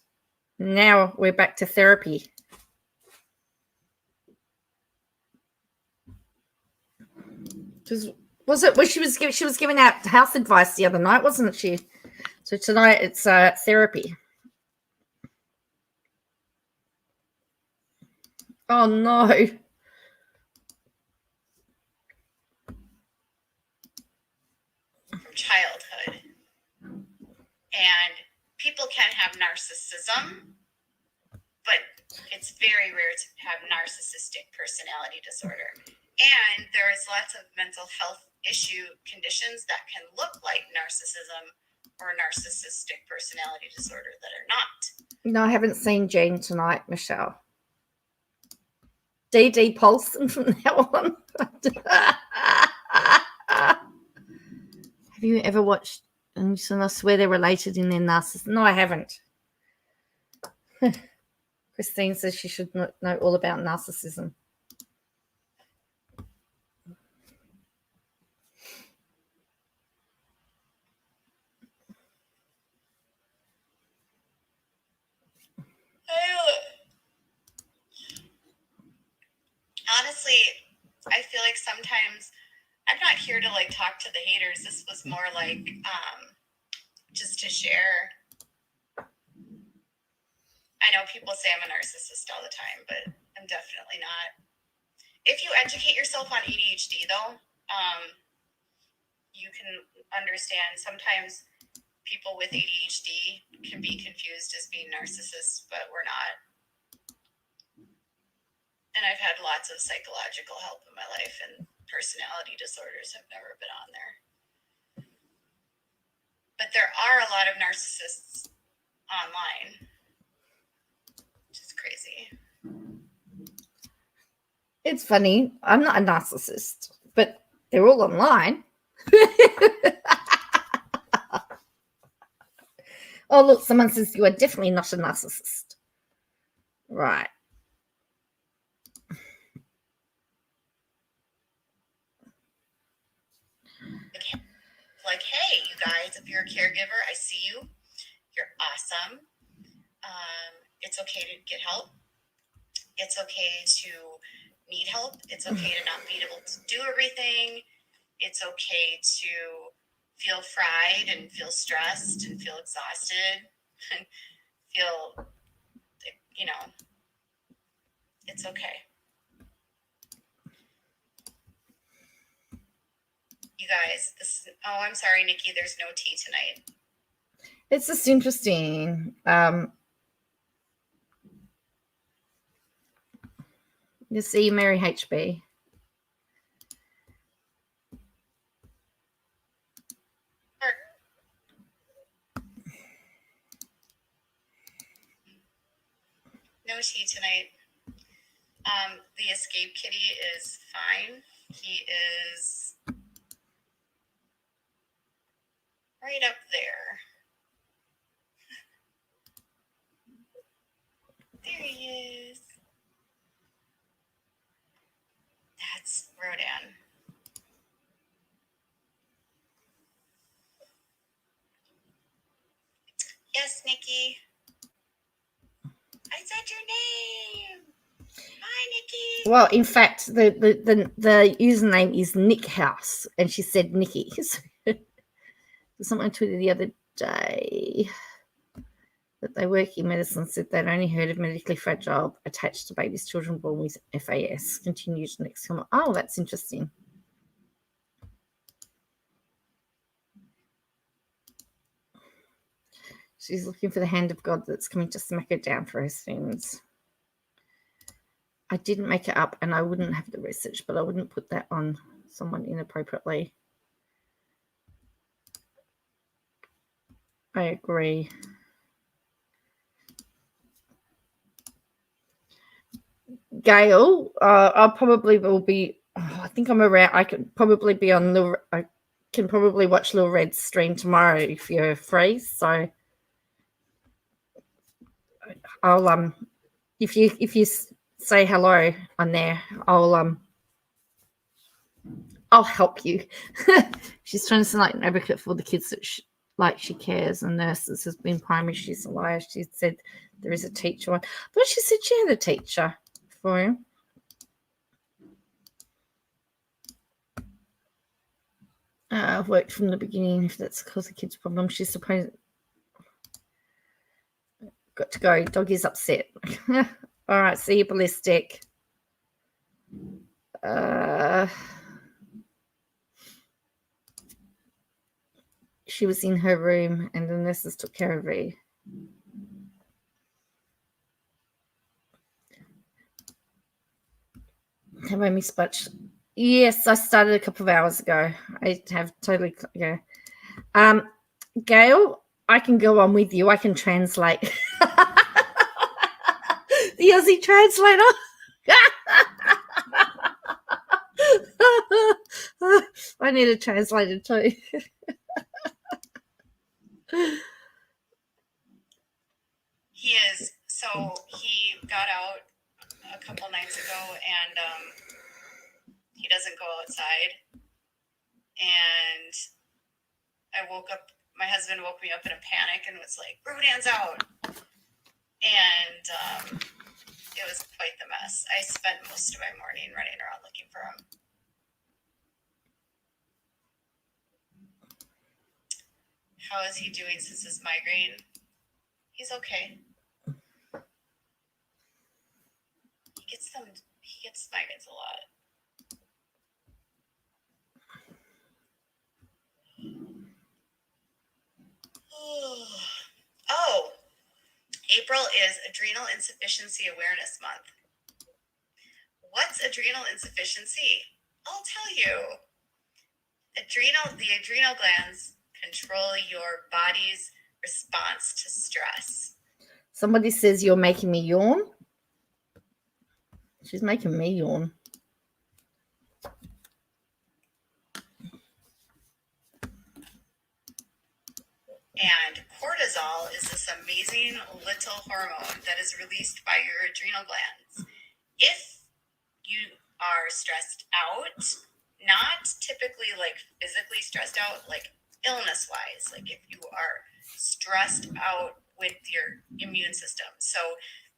Speaker 1: Now we're back to therapy. She was giving out house advice the other night, wasn't she? So tonight it's therapy. Oh no.
Speaker 2: From childhood. And people can have narcissism, but it's very rare to have narcissistic personality disorder. And there is lots of mental health conditions that can look like narcissism or narcissistic personality disorder that are not.
Speaker 1: No, I haven't seen Jane tonight, Michelle. DD Paulson from now on. Have you ever watched, and I swear they're related in their narcissism? No, I haven't. Christine says she should know all about narcissism.
Speaker 2: Honestly, I feel like sometimes I'm not here to like talk to the haters. This was more like just to share. I know people say I'm a narcissist all the time, but I'm definitely not. If you educate yourself on ADHD, though, you can understand sometimes people with ADHD can be confused as being narcissists, but we're not. And I've had lots of psychological help in my life, and personality disorders have never been on there. But there are a lot of narcissists online, which is crazy.
Speaker 1: It's funny. I'm not a narcissist, but they're all online. Oh, look, someone says you are definitely not a narcissist. Right.
Speaker 2: Like, hey, you guys, if you're a caregiver, I see you. You're awesome. It's okay to get help. It's okay to need help. It's okay to not be able to do everything. It's okay to feel fried and feel stressed and feel exhausted and feel, it's okay. You guys, I'm sorry, Nikki, there's no tea tonight.
Speaker 1: It's just interesting. You see Mary HB.
Speaker 2: No tea tonight. The escape kitty is fine. He is right up there. There he is. That's Rodan. Yes, Nikki. I said your name. Hi, Nikki.
Speaker 1: Well, in fact, the username is Nick House, and she said Nikki. Someone tweeted the other day that they work in medicine said they'd only heard of medically fragile attached to babies, children born with FAS. Continued next comment. Oh, that's interesting. She's looking for the hand of God that's coming to smack her down for her sins. I didn't make it up, and I wouldn't have the research, but I wouldn't put that on someone inappropriately. I agree. Gail, I probably will be. I think I'm around. I can probably be on the. I can probably watch Little Red's stream tomorrow if you're free. So I'll if you say hello on there, I'll help you. She's trying to sound like an advocate for the kids that she cares, and nurses has been primary. She's a liar. She said there is a teacher one, but she said she had a teacher for him. I've worked from the beginning. If that's cause the kids' problem, she's supposed. Got to go. Doggy's upset. All right. See you, Ballistic. She was in her room, and the nurses took care of her. Have I missed much? Yes, I started a couple of hours ago. I have totally, yeah. Gail, I can go on with you. I can translate. The Aussie translator. I need a translator too.
Speaker 2: He is. So he got out a couple nights ago, and he doesn't go outside. And I woke up. My husband woke me up in a panic and was like, "Rodan's out," and it was quite the mess. I spent most of my morning running around looking for him. How is he doing since his migraine? He's okay. He gets migraines a lot. Oh, April is Adrenal Insufficiency Awareness Month. What's adrenal insufficiency? I'll tell you. The adrenal glands control your body's response to stress.
Speaker 1: Somebody says you're making me yawn. She's making me yawn.
Speaker 2: And cortisol is this amazing little hormone that is released by your adrenal glands. If you are stressed out, not typically like physically stressed out, like illness-wise, like if you are stressed out with your immune system. So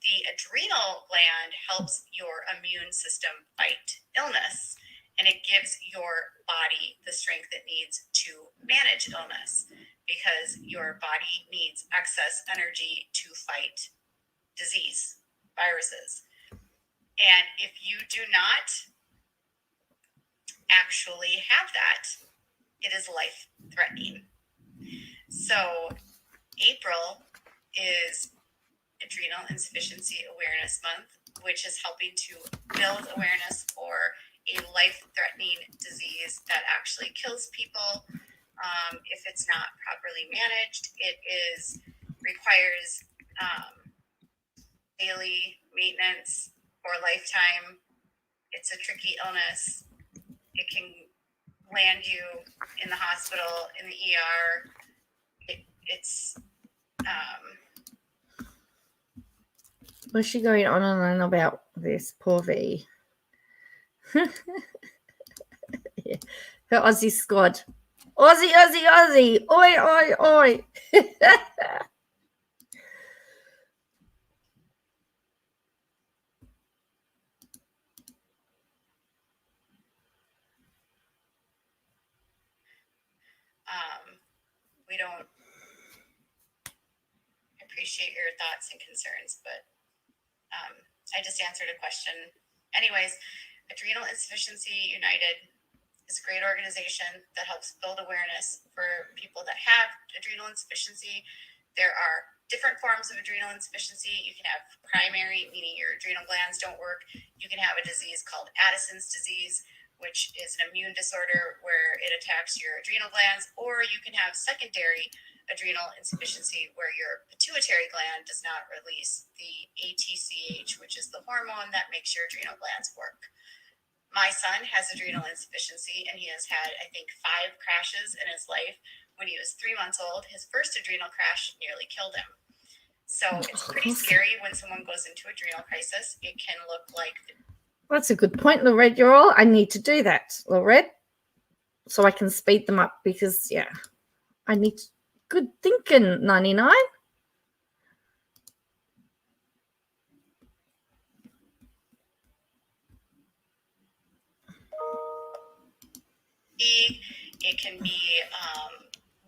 Speaker 2: the adrenal gland helps your immune system fight illness, and it gives your body the strength it needs to manage illness, because your body needs excess energy to fight disease, viruses. And if you do not actually have that, it is life-threatening. So April is Adrenal Insufficiency Awareness Month, which is helping to build awareness for a life-threatening disease that actually kills people. If it's not properly managed, it requires daily maintenance for a lifetime. It's a tricky illness. It can land you in the hospital, in the ER. It's
Speaker 1: What's she going on and on about this? Poor V. Yeah. Her Aussie squad. Aussie, Aussie, Aussie. Oi, oi, oi.
Speaker 2: we don't appreciate your thoughts and concerns, but I just answered a question. Anyways, Adrenal Insufficiency United is a great organization that helps build awareness for people that have adrenal insufficiency. There are different forms of adrenal insufficiency. You can have primary, meaning your adrenal glands don't work. You can have a disease called Addison's disease, which is an immune disorder where it attacks your adrenal glands, or you can have secondary adrenal insufficiency where your pituitary gland does not release the ATCH, which is the hormone that makes your adrenal glands work. My son has adrenal insufficiency, and he has had, I think, 5 crashes in his life. When he was 3 months old, his first adrenal crash nearly killed him. So it's pretty scary when someone goes into adrenal crisis. It can look like...
Speaker 1: That's a good point, Lorette. You're all. I need to do that, Lorette, so I can speed them up because, yeah, I need to... Good thinking, 99.
Speaker 2: It can be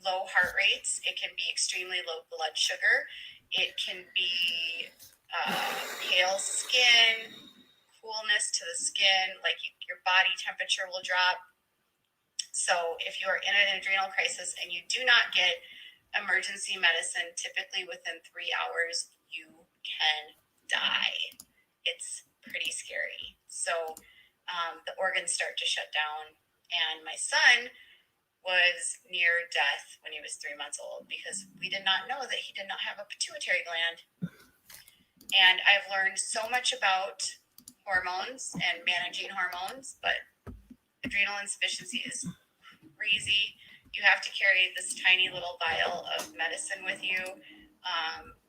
Speaker 2: low heart rates. It can be extremely low blood sugar. It can be pale skin, coolness to the skin, like your body temperature will drop. So if you are in an adrenal crisis and you do not get emergency medicine, typically within 3 hours, you can die. It's pretty scary. So the organs start to shut down. And my son was near death when he was 3 months old because we did not know that he did not have a pituitary gland. And I've learned so much about hormones and managing hormones, but adrenal insufficiency is crazy. You have to carry this tiny little vial of medicine with you,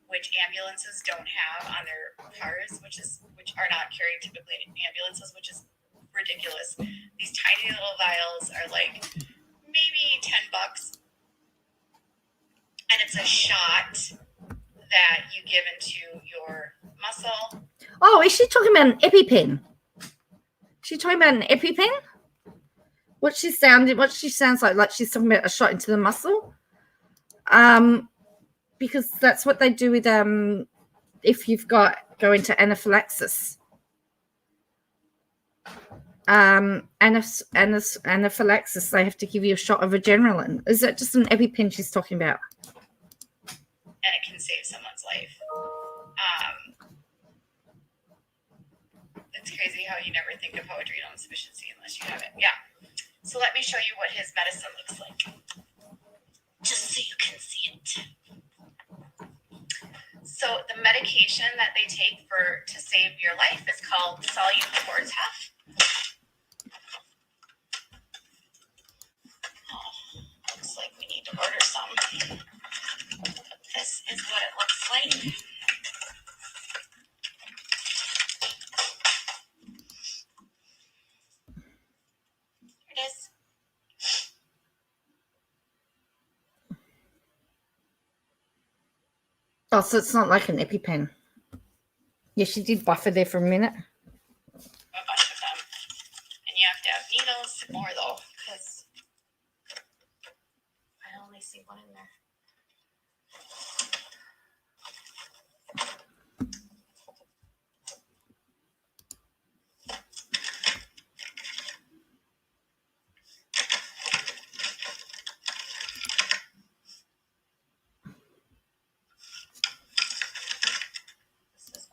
Speaker 2: which ambulances don't have on their cars, which are not carried typically in ambulances, which is ridiculous. These tiny little vials are like maybe $10, and it's a shot that you give into your muscle.
Speaker 1: Oh, is she talking about an EpiPen? She talking about an EpiPen? What she sounds like she's talking about a shot into the muscle. Because that's what they do with if you've go into anaphylaxis. Anaphylaxis, they have to give you a shot of adrenaline. Is that just an EpiPen she's talking about?
Speaker 2: And it can save someone's life. It's crazy how you never think of adrenal insufficiency unless you have it. Yeah. So let me show you what his medicine looks like, just so you can see it. So the medication that they take to save your life is called Saltz. Looks like we need to order some. This is what it looks like. Here it is.
Speaker 1: Oh, so it's not like an EpiPen. Yeah, she did buffer there for a minute.
Speaker 2: A bunch of them. And you have to have needles. More though, because I only see one in there.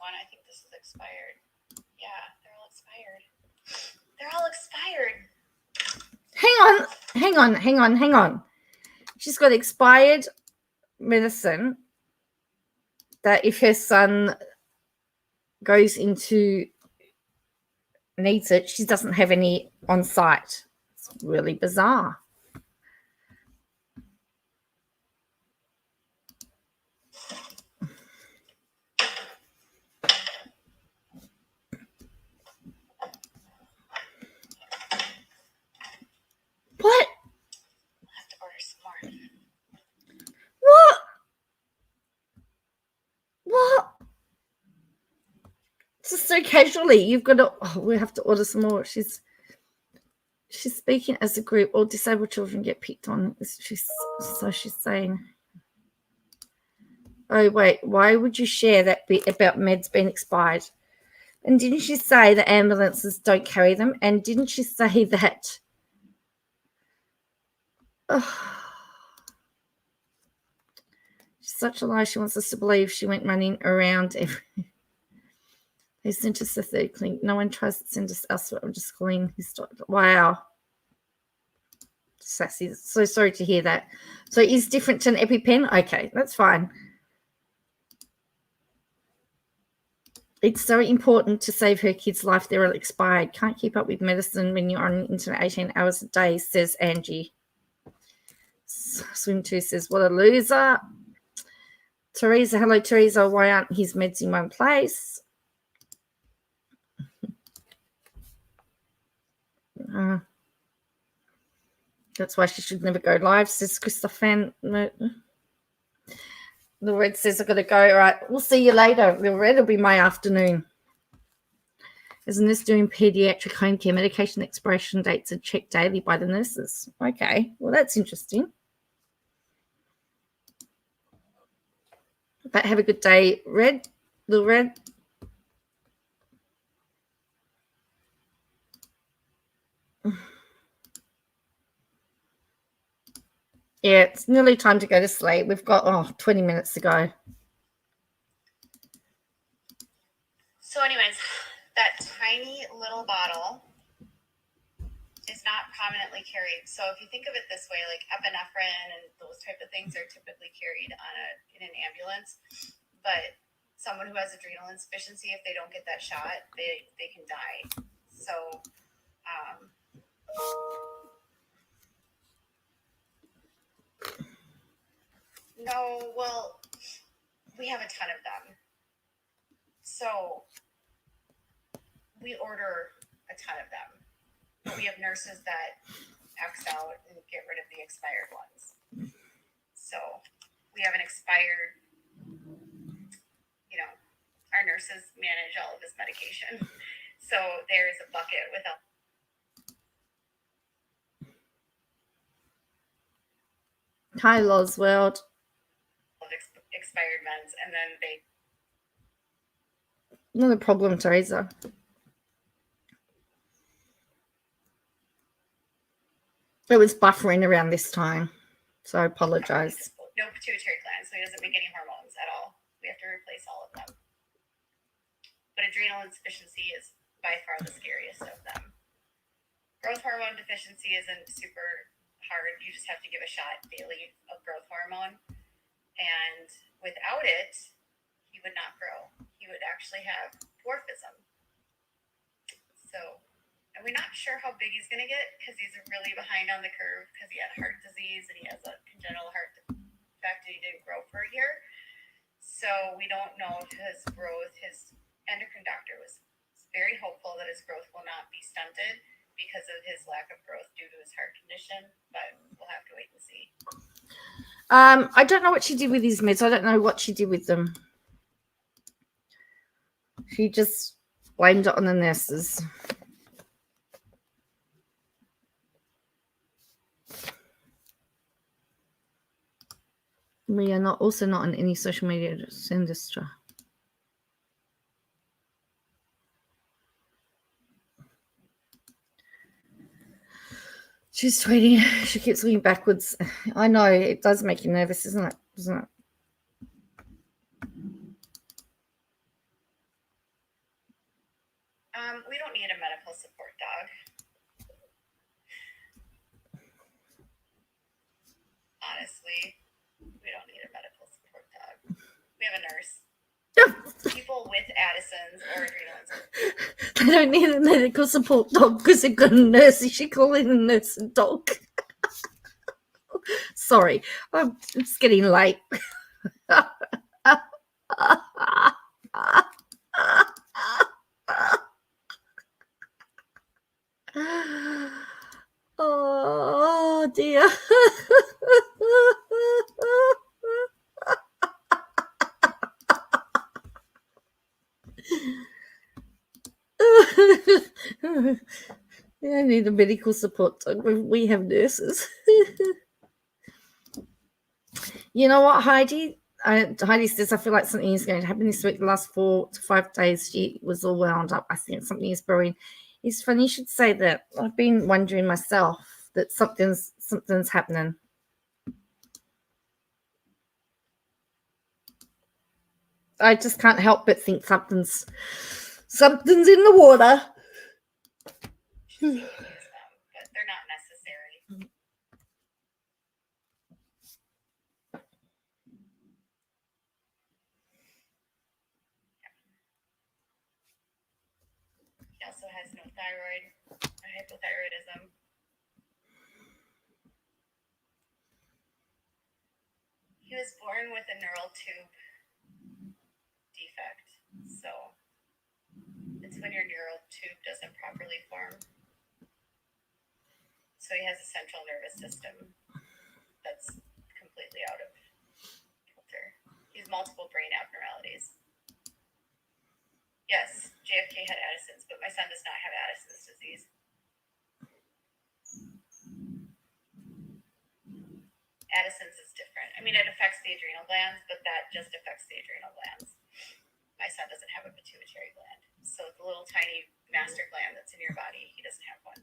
Speaker 2: I think this is expired. Yeah, they're all expired. They're all expired.
Speaker 1: Hang on. She's got expired medicine that if her son needs it, she doesn't have any on site. It's really bizarre. What?
Speaker 2: I'll have to order some more.
Speaker 1: What? Just so casually, you've got to. Oh, we have to order some more. She's speaking as a group. All disabled children get picked on. She's saying. Oh wait, why would you share that bit about meds being expired? And didn't she say that ambulances don't carry them? And didn't she say that? Oh. She's such a lie. She wants us to believe she went running around every. They sent us a third clinic. No one tries to send us elsewhere. I'm just calling his doctor. Wow. Sassy. So sorry to hear that. So it's different to an EpiPen? Okay, that's fine. It's so important to save her kid's life. They're all expired. Can't keep up with medicine when you're on the internet 18 hours a day, says Angie. Swim 2 says, what a loser. Teresa, hello, Teresa. Why aren't his meds in one place? That's why she should never go live, says Christopher. No. The Red says I've got to go. All right, we'll see you later. The Red will be my afternoon. Isn't this doing pediatric home care? Medication expiration dates are checked daily by the nurses. Okay, well, that's interesting. But have a good day, Red. Little Red. Yeah, it's nearly time to go to sleep. We've got 20 minutes to go.
Speaker 2: So anyways, that tiny little bottle is not prominently carried. So if you think of it this way, like epinephrine and those type of things are typically carried in an ambulance. But someone who has adrenal insufficiency, if they don't get that shot, they can die. So no, well, we have a ton of them. So we order a ton of them. But we have nurses that X out and get rid of the expired ones. So we have an expired, our nurses manage all of this medication. So there's a bucket with a.
Speaker 1: Hi, Losweld.
Speaker 2: expired meds, and then they.
Speaker 1: Not a problem, Teresa. It was buffering around this time, so I apologize.
Speaker 2: No pituitary gland, so he doesn't make any hormones at all. We have to replace all of them. But adrenal insufficiency is by far the scariest of them. Growth hormone deficiency isn't super hard. You just have to give a shot daily of growth hormone. And without it, he would not grow. He would actually have dwarfism. So, and we're not sure how big he's going to get because he's really behind on the curve because he had heart disease and he has a congenital heart defect and he didn't grow for a year. So we don't know if his growth, his endocrine doctor was very hopeful that his growth will not be stunted because of his lack of growth due to his heart condition, but we'll have to wait and see.
Speaker 1: I don't know what she did with his meds. I don't know what she did with them. She just blamed it on the nurses. We are also not on any social media to send this to. She's tweeting. She keeps looking backwards. I know it does make you nervous, isn't it? Doesn't it?
Speaker 2: We don't need a medical support dog. Honestly, we don't need a medical support dog. We have a nurse. People with Addison's or adrenal.
Speaker 1: They don't need a medical support dog because they've got a nurse. You should call it a nurse and dog. Sorry, it's getting late. Oh dear. I need a medical support dog. We have nurses. You know what, Heidi? Heidi says, I feel like something is going to happen this week. The last 4 to 5 days, she was all wound up. I think something is brewing. It's funny you should say that. I've been wondering myself that something's happening. I just can't help but think something's in the water.
Speaker 2: But they're not necessary. He also has no thyroid or hypothyroidism. He was born with a neural tube defect. So it's when your neural tube doesn't properly form. So he has a central nervous system that's completely out of kilter. He has multiple brain abnormalities. Yes, JFK had Addison's, but my son does not have Addison's disease. Addison's is different. I mean, it affects the adrenal glands, but that just affects the adrenal glands. My son doesn't have a pituitary gland. So the little tiny master gland that's in your body, he doesn't have one.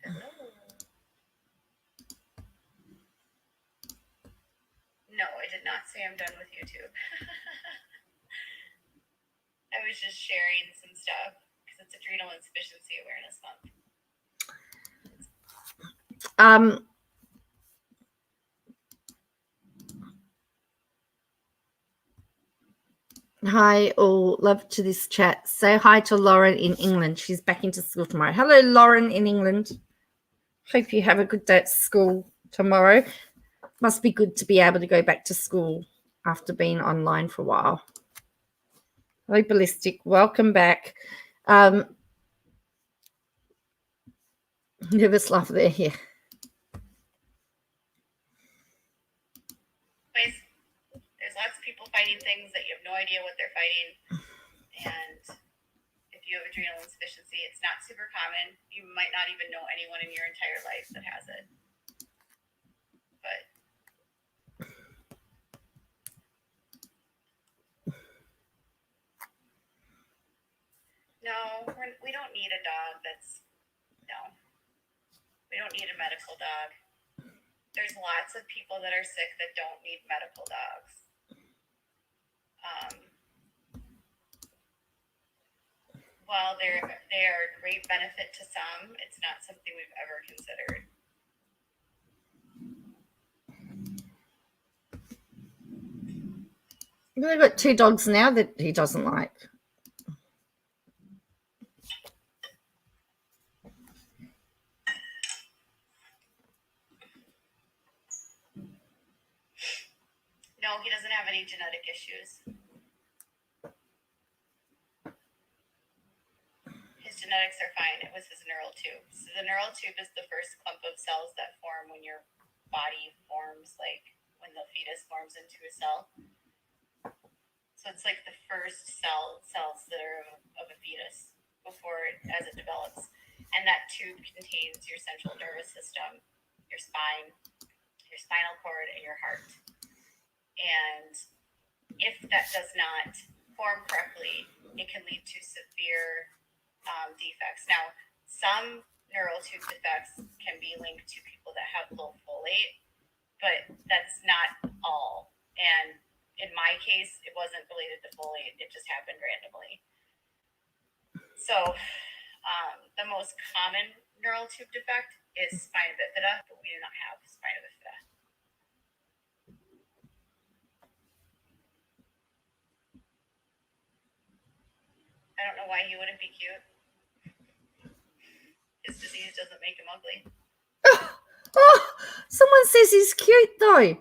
Speaker 2: Hello. No, I did not say I'm done with YouTube. I was just sharing some stuff because it's Adrenal Insufficiency Awareness Month.
Speaker 1: Hi, all. Love to this chat. Say hi to Lauren in England. She's back into school tomorrow. Hello, Lauren in England. Hope you have a good day at school tomorrow. Must be good to be able to go back to school after being online for a while. Hello, Ballistic. Welcome back. Nervous laugh there here.
Speaker 2: There's lots of people fighting things that you have no idea what they're fighting. And if you have adrenal insufficiency. It's not super common. You might not even know anyone in your entire life that has it. But no, we don't need a dog we don't need a medical dog. There's lots of people that are sick that don't need medical dogs. While they are a great benefit to some, it's not something we've ever considered.
Speaker 1: We've got 2 dogs now that he doesn't like.
Speaker 2: No, he doesn't have any genetic issues. His genetics are fine. It was his neural tube. So the neural tube is the first clump of cells that form when your body forms, like when the fetus forms into a cell. So it's like the first cells that are of a fetus before as it develops. And that tube contains your central nervous system, your spine, your spinal cord, and your heart. And if that does not form correctly, it can lead to severe defects. Now, some neural tube defects can be linked to people that have low folate, but that's not all. And in my case, it wasn't related to folate. It just happened randomly. So the most common neural tube defect is spina bifida, but we do not have spina bifida. I don't know why he wouldn't be cute. His disease doesn't make him ugly.
Speaker 1: Oh, someone says he's cute though.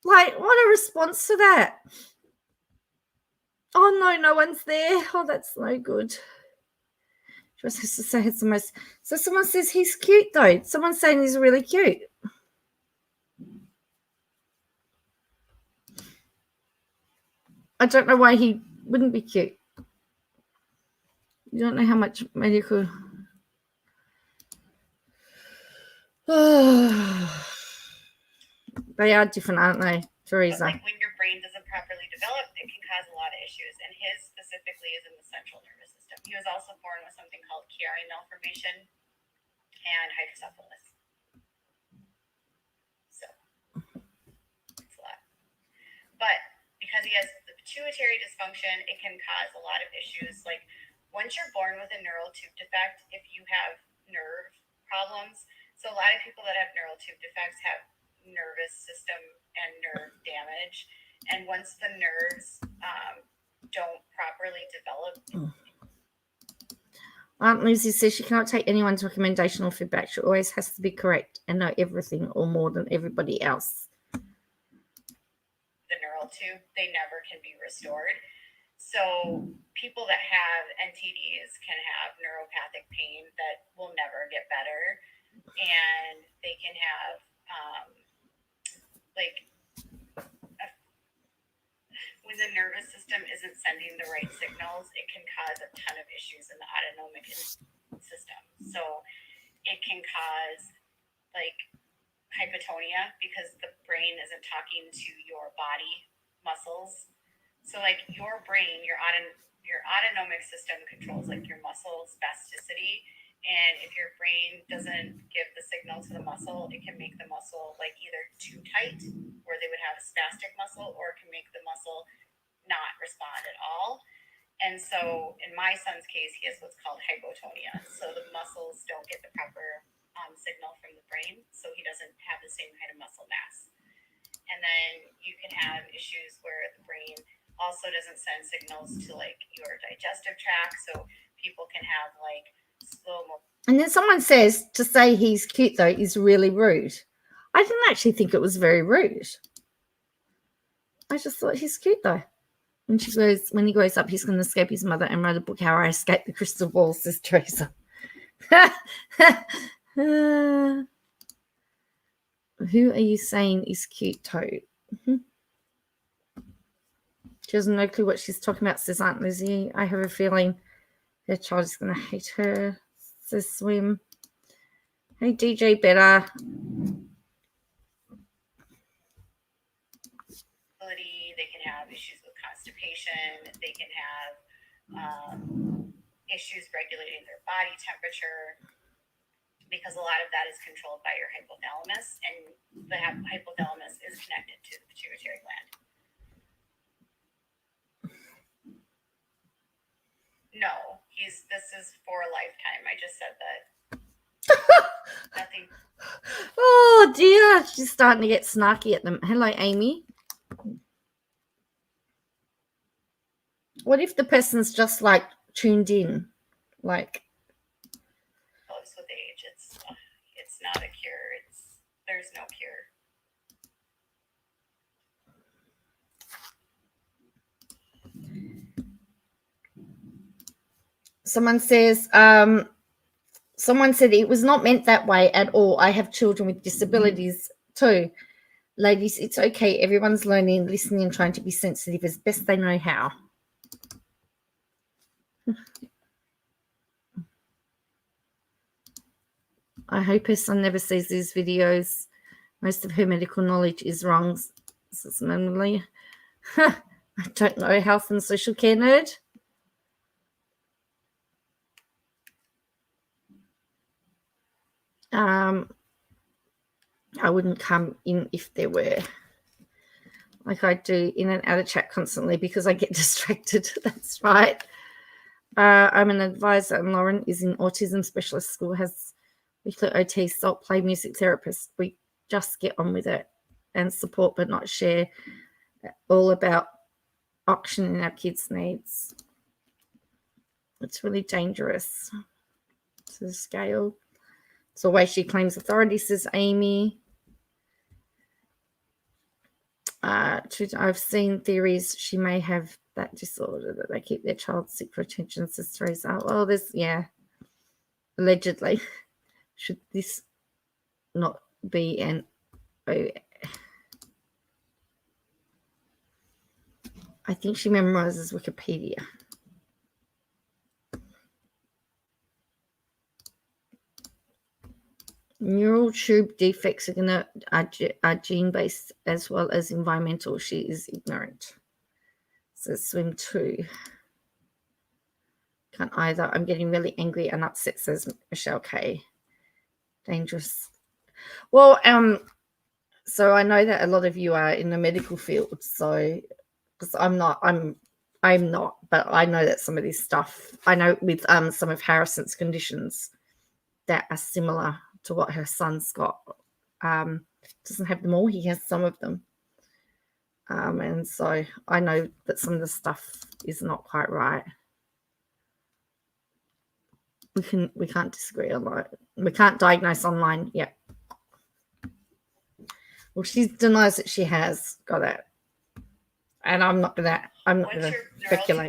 Speaker 1: Like, what a response to that. Oh no, no one's there. Oh, that's no good. She was supposed to say it's the most. So someone says he's cute though. Someone's saying he's really cute. I don't know why he wouldn't be cute. You don't know how much medical. They are different, aren't they, Teresa?
Speaker 2: But like when your brain doesn't properly develop, it can cause a lot of issues. And his specifically is in the central nervous system. He was also born with something called Chiari malformation and hydrocephalus. So it's a lot. But because he has the pituitary dysfunction, it can cause a lot of issues. Like once you're born with a neural tube defect, if you have nerve problems, so a lot of people that have neural tube defects have nervous system and nerve damage. And once the nerves don't properly develop.
Speaker 1: Aunt Lucy says she can't take anyone's recommendation or feedback. She always has to be correct and know everything or more than everybody else.
Speaker 2: The neural tube, they never can be restored. So people that have NTDs can have neuropathic pain that will never get better. And they can have when the nervous system isn't sending the right signals, it can cause a ton of issues in the autonomic system. So it can cause like hypotonia because the brain isn't talking to your body muscles. So like your brain, your autonomic system controls like your muscle spasticity. And if your brain doesn't give the signal to the muscle, it can make the muscle like either too tight, where they would have a spastic muscle, or it can make the muscle not respond at all. And so in my son's case, he has what's called hypotonia. So the muscles don't get the proper signal from the brain, so he doesn't have the same kind of muscle mass. And then you can have issues where the brain also doesn't send signals to like your digestive tract. So people can have like
Speaker 1: and then someone says to say he's cute though is really rude. I didn't actually think it was very rude. I just thought he's cute though. And she goes, when he grows up, he's going to escape his mother and write a book, How I Escaped the Crystal Ball, says Teresa. Who are you saying is cute, Toad? She has no clue what she's talking about, says Aunt Lizzie. I have a feeling her child is going to hate her, says Swim. Hey, DJ Better.
Speaker 2: They can have issues with constipation. They can have issues regulating their body temperature, because a lot of that is controlled by your hypothalamus, and the hypothalamus is connected to the pituitary gland. No, this is for a lifetime. I just said that. Nothing.
Speaker 1: Oh dear, she's starting to get snarky at them. Hello, Amy. What if the person's just like tuned in, like?
Speaker 2: Goes with age. It's not a cure. There's no cure.
Speaker 1: Someone said it was not meant that way at all. I have children with disabilities too. Ladies, it's okay. Everyone's learning, listening, and trying to be sensitive as best they know how. I hope her son never sees these videos. Most of her medical knowledge is wrong. This is normally. I don't know. Health and social care nerd. I wouldn't come in if there were. Like I do in and out of chat constantly because I get distracted. That's right. I'm an advisor, and Lauren is in autism specialist school, has weekly OT, Saltz, play music therapist. We just get on with it and support but not share, all about auctioning our kids' needs. It's really dangerous to the scale. It's the way she claims authority, says Amy. I've seen theories she may have that disorder that they keep their child sick for attention, says Teresa. Well, allegedly. Should this not be an I think she memorizes Wikipedia. Neural tube defects are gene-based as well as environmental. She is ignorant. Says Swim 2. Can't either. I'm getting really angry and upset, says Michelle K. Dangerous. Well, so I know that a lot of you are in the medical field, so because I'm not, but I know that some of this stuff, I know with some of Harrison's conditions that are similar to what her son's got. Doesn't have them all, he has some of them. And so I know that some of the stuff is not quite right. We can't disagree on that. We can't diagnose online yet. Well, she denies that she has got it. And I'm not gonna speculate.
Speaker 2: Once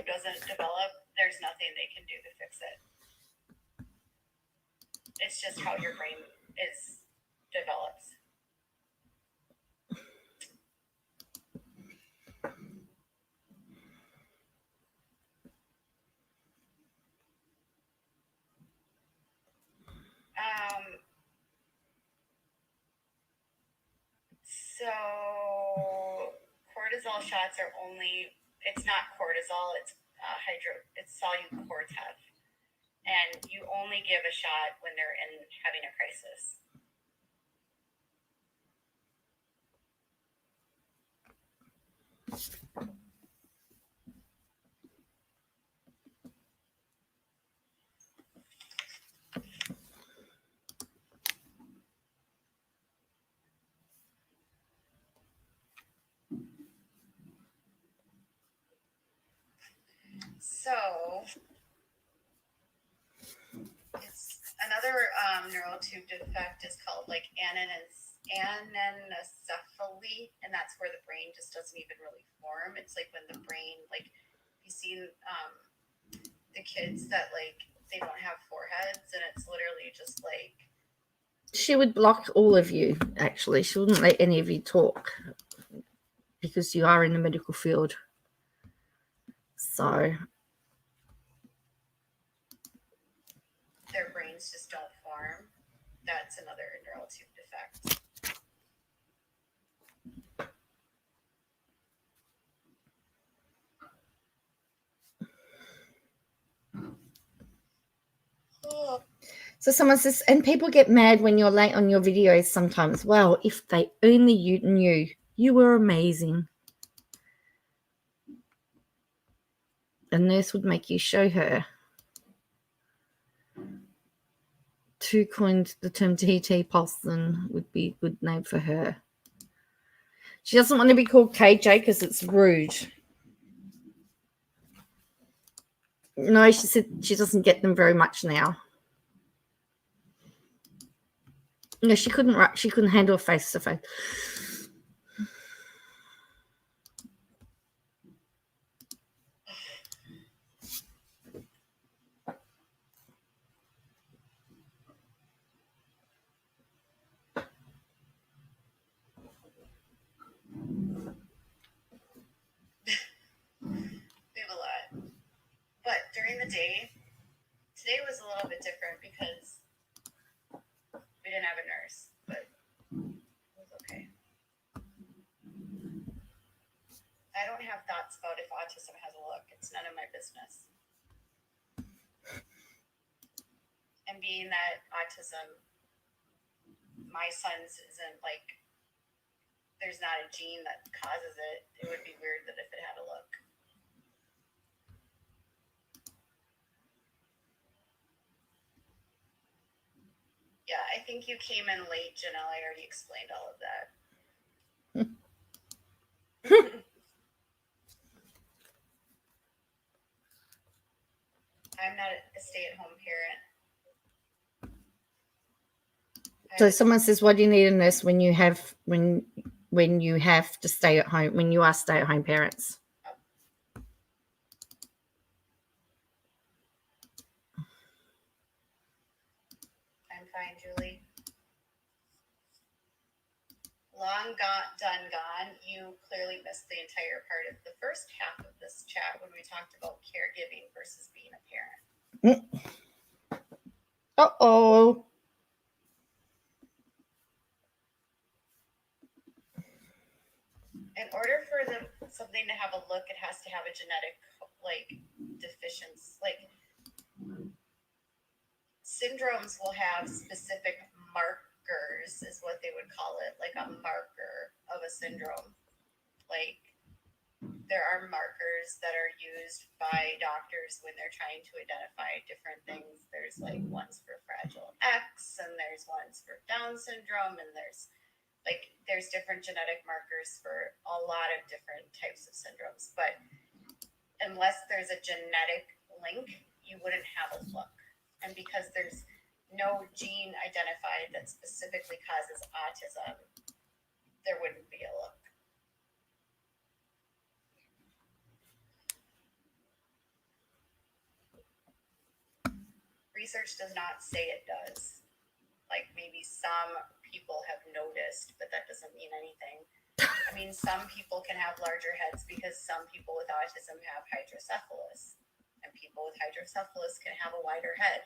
Speaker 2: your doesn't develop, there's nothing they can do to fix it. It's just how your brain develops. So cortisol shots are it's not cortisol, it's Solu-Cortef. And you only give a shot when they're having a crisis. So it's another neural tube defect is called like anencephaly, and that's where the brain just doesn't even really form. It's like when the brain, like you've seen the kids that like they don't have foreheads, and it's literally just like.
Speaker 1: She would block all of you, actually. She wouldn't let any of you talk because you are in the medical field. So
Speaker 2: their brains just don't form. That's another neural tube defect.
Speaker 1: So someone says, and people get mad when you're late on your videos sometimes. Well, if they only knew you were amazing. A nurse would make you show her. Who coined the term TT Paulson would be a good name for her. She doesn't want to be called KJ because it's rude. No, she said she doesn't get them very much now. No, she couldn't write. She couldn't handle face to face.
Speaker 2: We have a lot. But during the day, today was a little bit different because we didn't have a nurse, but it was okay. I don't have thoughts about if autism has a look. It's none of my business. And being that autism, my son's isn't like, there's not a gene that causes it. It would be weird that if it had a look. Yeah, I think you came in late, Janelle. I already explained all of that. I'm not a stay-at-home parent.
Speaker 1: So someone says, why do you need a nurse when you have to stay at home, when you are stay-at-home parents?
Speaker 2: I'm fine, Julie. Long gone, done, gone. You clearly missed the entire part of the first half of this chat when we talked about caregiving versus being a parent.
Speaker 1: Uh-oh.
Speaker 2: In order for something to have a look, it has to have a genetic deficiency. Syndromes will have specific markers, is what they would call it, like a marker of a syndrome. Like there are markers that are used by doctors when they're trying to identify different things. There's like ones for Fragile X, and there's ones for Down syndrome, and there's different genetic markers for a lot of different types of syndromes. But unless there's a genetic link, you wouldn't have a look. And because there's no gene identified that specifically causes autism, there wouldn't be a look. Research does not say it does. Like maybe some people have noticed, but that doesn't mean anything. I mean, some people can have larger heads because some people with autism have hydrocephalus, and people with hydrocephalus can have a wider head.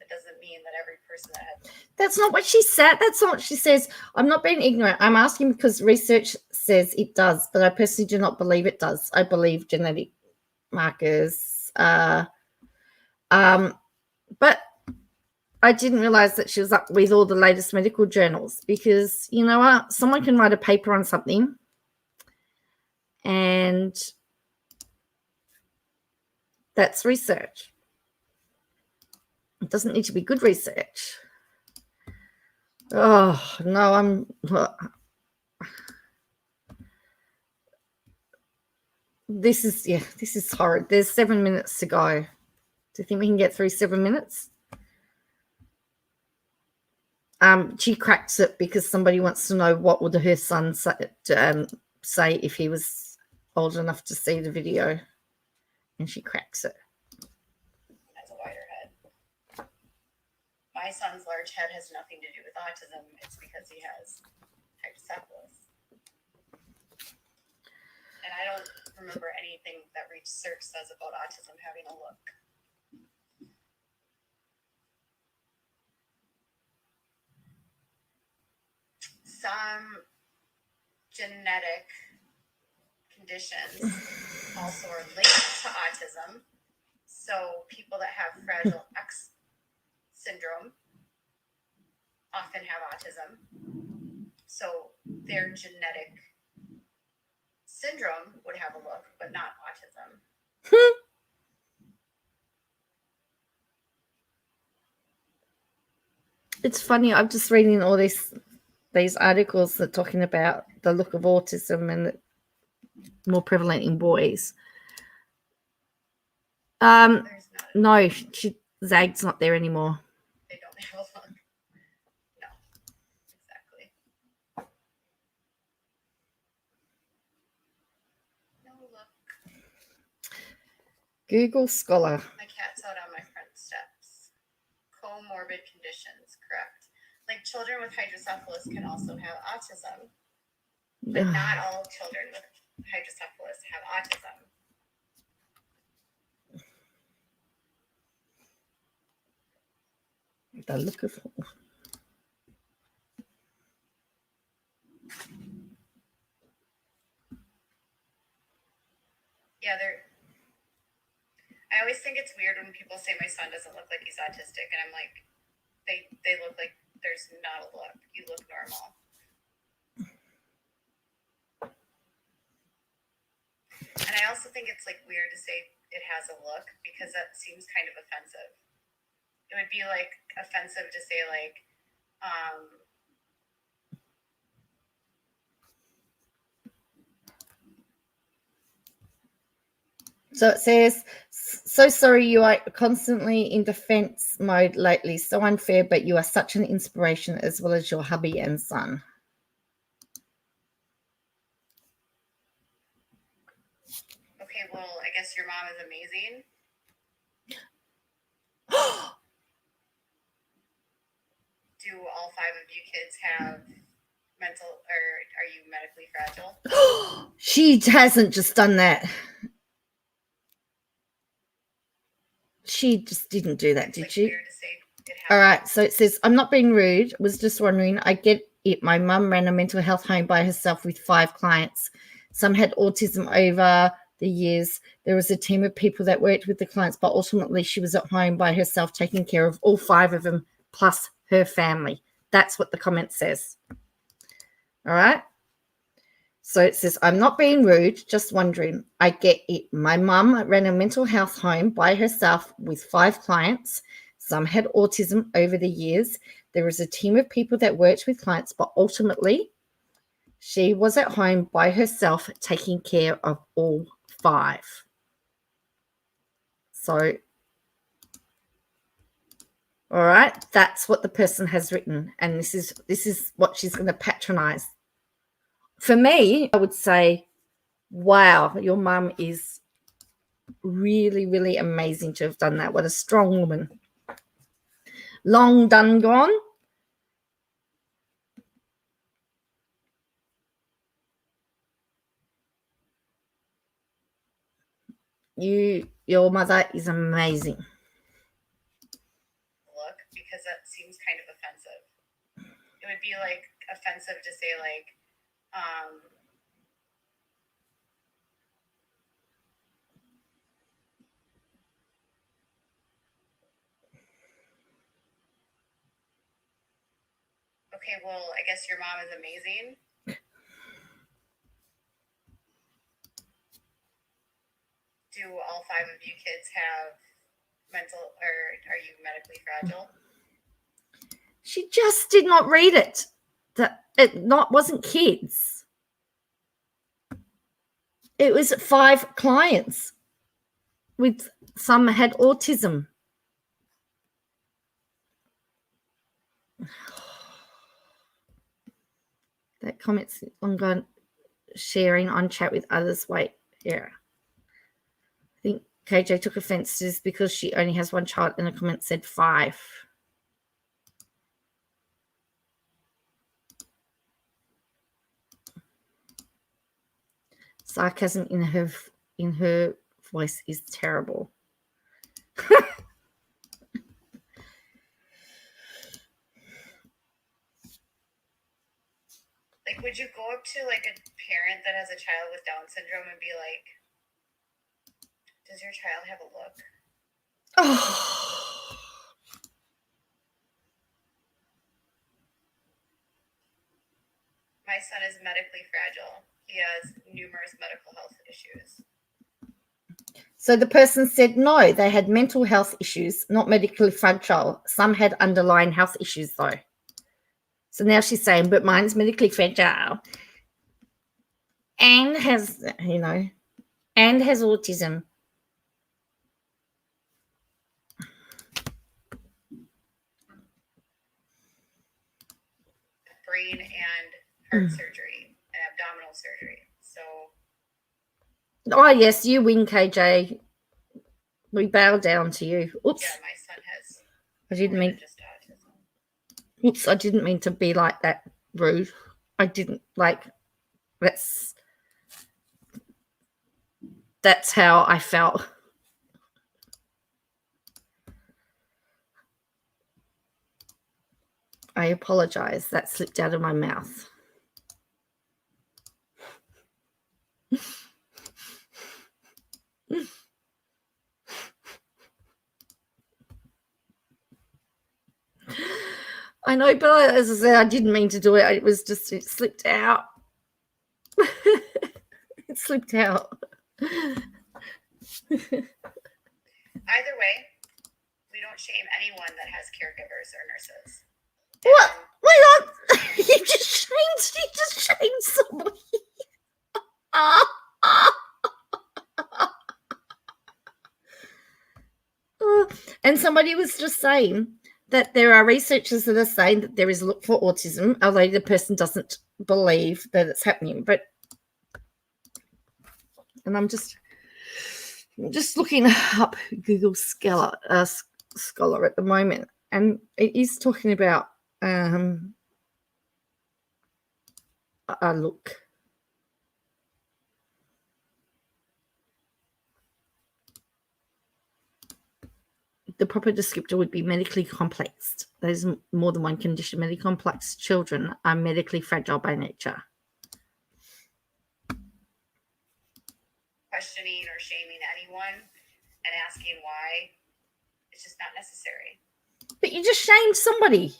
Speaker 2: It doesn't mean that every person that has.
Speaker 1: That's not what she said. That's not what she says. I'm not being ignorant. I'm asking because research says it does, but I personally do not believe it does. I believe genetic markers. But I didn't realize that she was up with all the latest medical journals because, you know what, someone can write a paper on something and that's research. It doesn't need to be good research. Oh, no, this is horrid. There's 7 minutes to go. Do you think we can get through 7 minutes? She cracks it because somebody wants to know what would her son say if he was old enough to see the video, and she cracks it.
Speaker 2: Has a wider head. My son's large head has nothing to do with autism. It's because he has hydrocephalus. And I don't remember anything that research says about autism having a look. some genetic conditions also are linked to autism. So people that have Fragile X syndrome often have autism. So their genetic syndrome would have a look, but not autism.
Speaker 1: It's funny. I'm just reading all these articles that are talking about the look of autism and more prevalent in boys. No, Zag's not there anymore.
Speaker 2: They don't have a look. No, exactly. No look.
Speaker 1: Google Scholar.
Speaker 2: My cat's out on my front steps. Comorbid conditions, correct. Like children with hydrocephalus can also have autism, but not all children with hydrocephalus have autism.
Speaker 1: The look of
Speaker 2: Yeah, I always think it's weird when people say my son doesn't look like he's autistic, and I'm like, they look like there's not a look. You look normal. And I also think it's like weird to say it has a look because that seems kind of offensive. It would be like offensive to say like,
Speaker 1: So it says, so sorry you are constantly in defense mode lately. So unfair, but you are such an inspiration as well as your hubby and son.
Speaker 2: okay, well, I guess your mom is amazing. Do all 5 of you kids have mental, or are you medically fragile?
Speaker 1: She hasn't just done that. She just didn't do that, did she? All right, so it says, I'm not being rude. Was just wondering. I get it. My mum ran a mental health home by herself with 5 clients. Some had autism over the years. There was a team of people that worked with the clients, but ultimately she was at home by herself taking care of all 5 of them, plus her family. That's what the comment says. All right. So it says, I'm not being rude, just wondering. I get it. My mum ran a mental health home by herself with 5 clients. Some had autism over the years. There was a team of people that worked with clients, but ultimately she was at home by herself taking care of all 5. So, all right, that's what the person has written. And this is what she's going to patronize. For me, I would say, wow, your mum is really, really amazing to have done that. What a strong woman. Long done gone. Your mother is amazing.
Speaker 2: Look, because that seems kind of offensive. It would be like offensive to say like, okay, well, I guess your mom is amazing. Do all 5 of you kids have mental, or are you medically fragile?
Speaker 1: She just did not read it. Wasn't kids. It was 5 clients with some had autism. That comment's ongoing, sharing on chat with others. Wait, yeah. I think KJ took offense to this because she only has 1 child, and a comment said 5. Sarcasm in her voice is terrible.
Speaker 2: Would you go up to like a parent that has a child with Down syndrome and be like, does your child have a look?
Speaker 1: Oh.
Speaker 2: My son is medically fragile. He has numerous medical health issues.
Speaker 1: So the person said no, they had mental health issues, not medically fragile. Some had underlying health issues though. So now she's saying, but mine's medically fragile and has, and has autism.
Speaker 2: Brain and heart surgery and abdominal surgery. So.
Speaker 1: Oh, yes, you win, KJ. We bow down to you. Oops.
Speaker 2: Yeah, my son has.
Speaker 1: I didn't mean.
Speaker 2: Just autism.
Speaker 1: Oops, I didn't mean to be like that rude. I didn't that's how I felt. I apologize. That slipped out of my mouth. I know, but as I said, I didn't mean to do it. It slipped out. It slipped out.
Speaker 2: Either way, we don't shame anyone that has caregivers or nurses.
Speaker 1: What? Wait on. You just shamed somebody. And somebody was just saying that there are researchers that are saying that there is a look for autism, although the person doesn't believe that it's happening. And I'm just looking up Google Scholar at the moment, and it is talking about look. The proper descriptor would be medically complex. There's more than one condition. Medically complex children are medically fragile by nature.
Speaker 2: Questioning or shaming anyone and asking why, it's just not necessary.
Speaker 1: But you just shamed somebody.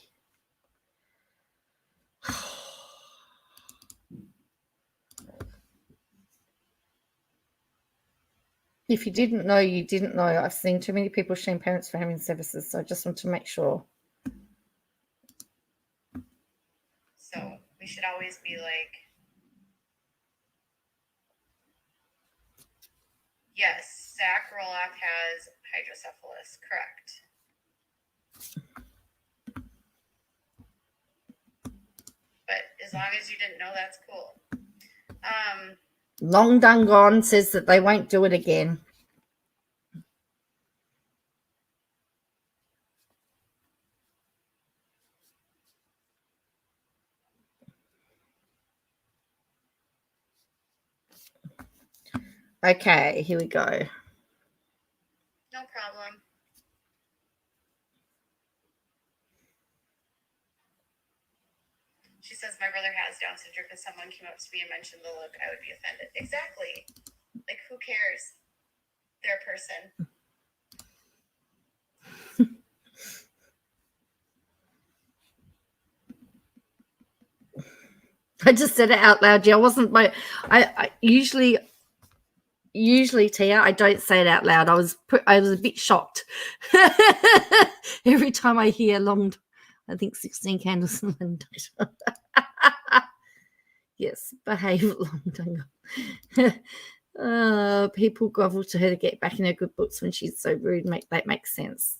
Speaker 1: If you didn't know, you didn't know. I've seen too many people shame parents for having services, so I just want to make sure.
Speaker 2: So we should always be like, yes, Zach Roloff has hydrocephalus, correct. But as long as you didn't know, that's cool.
Speaker 1: Long Done Gone says that they won't do it again. Okay, here we go.
Speaker 2: No problem. She says, my brother has Down syndrome. If someone came up to me and mentioned the look, I would be offended. Exactly. Like, who cares? They're a person.
Speaker 1: I just said it out loud. Yeah, I wasn't I usually Tia, I don't say it out loud. I was a bit shocked every time I hear I think 16 candles in one day. Yes, behave long done. People grovel to her to get back in her good books when she's so rude. That makes sense.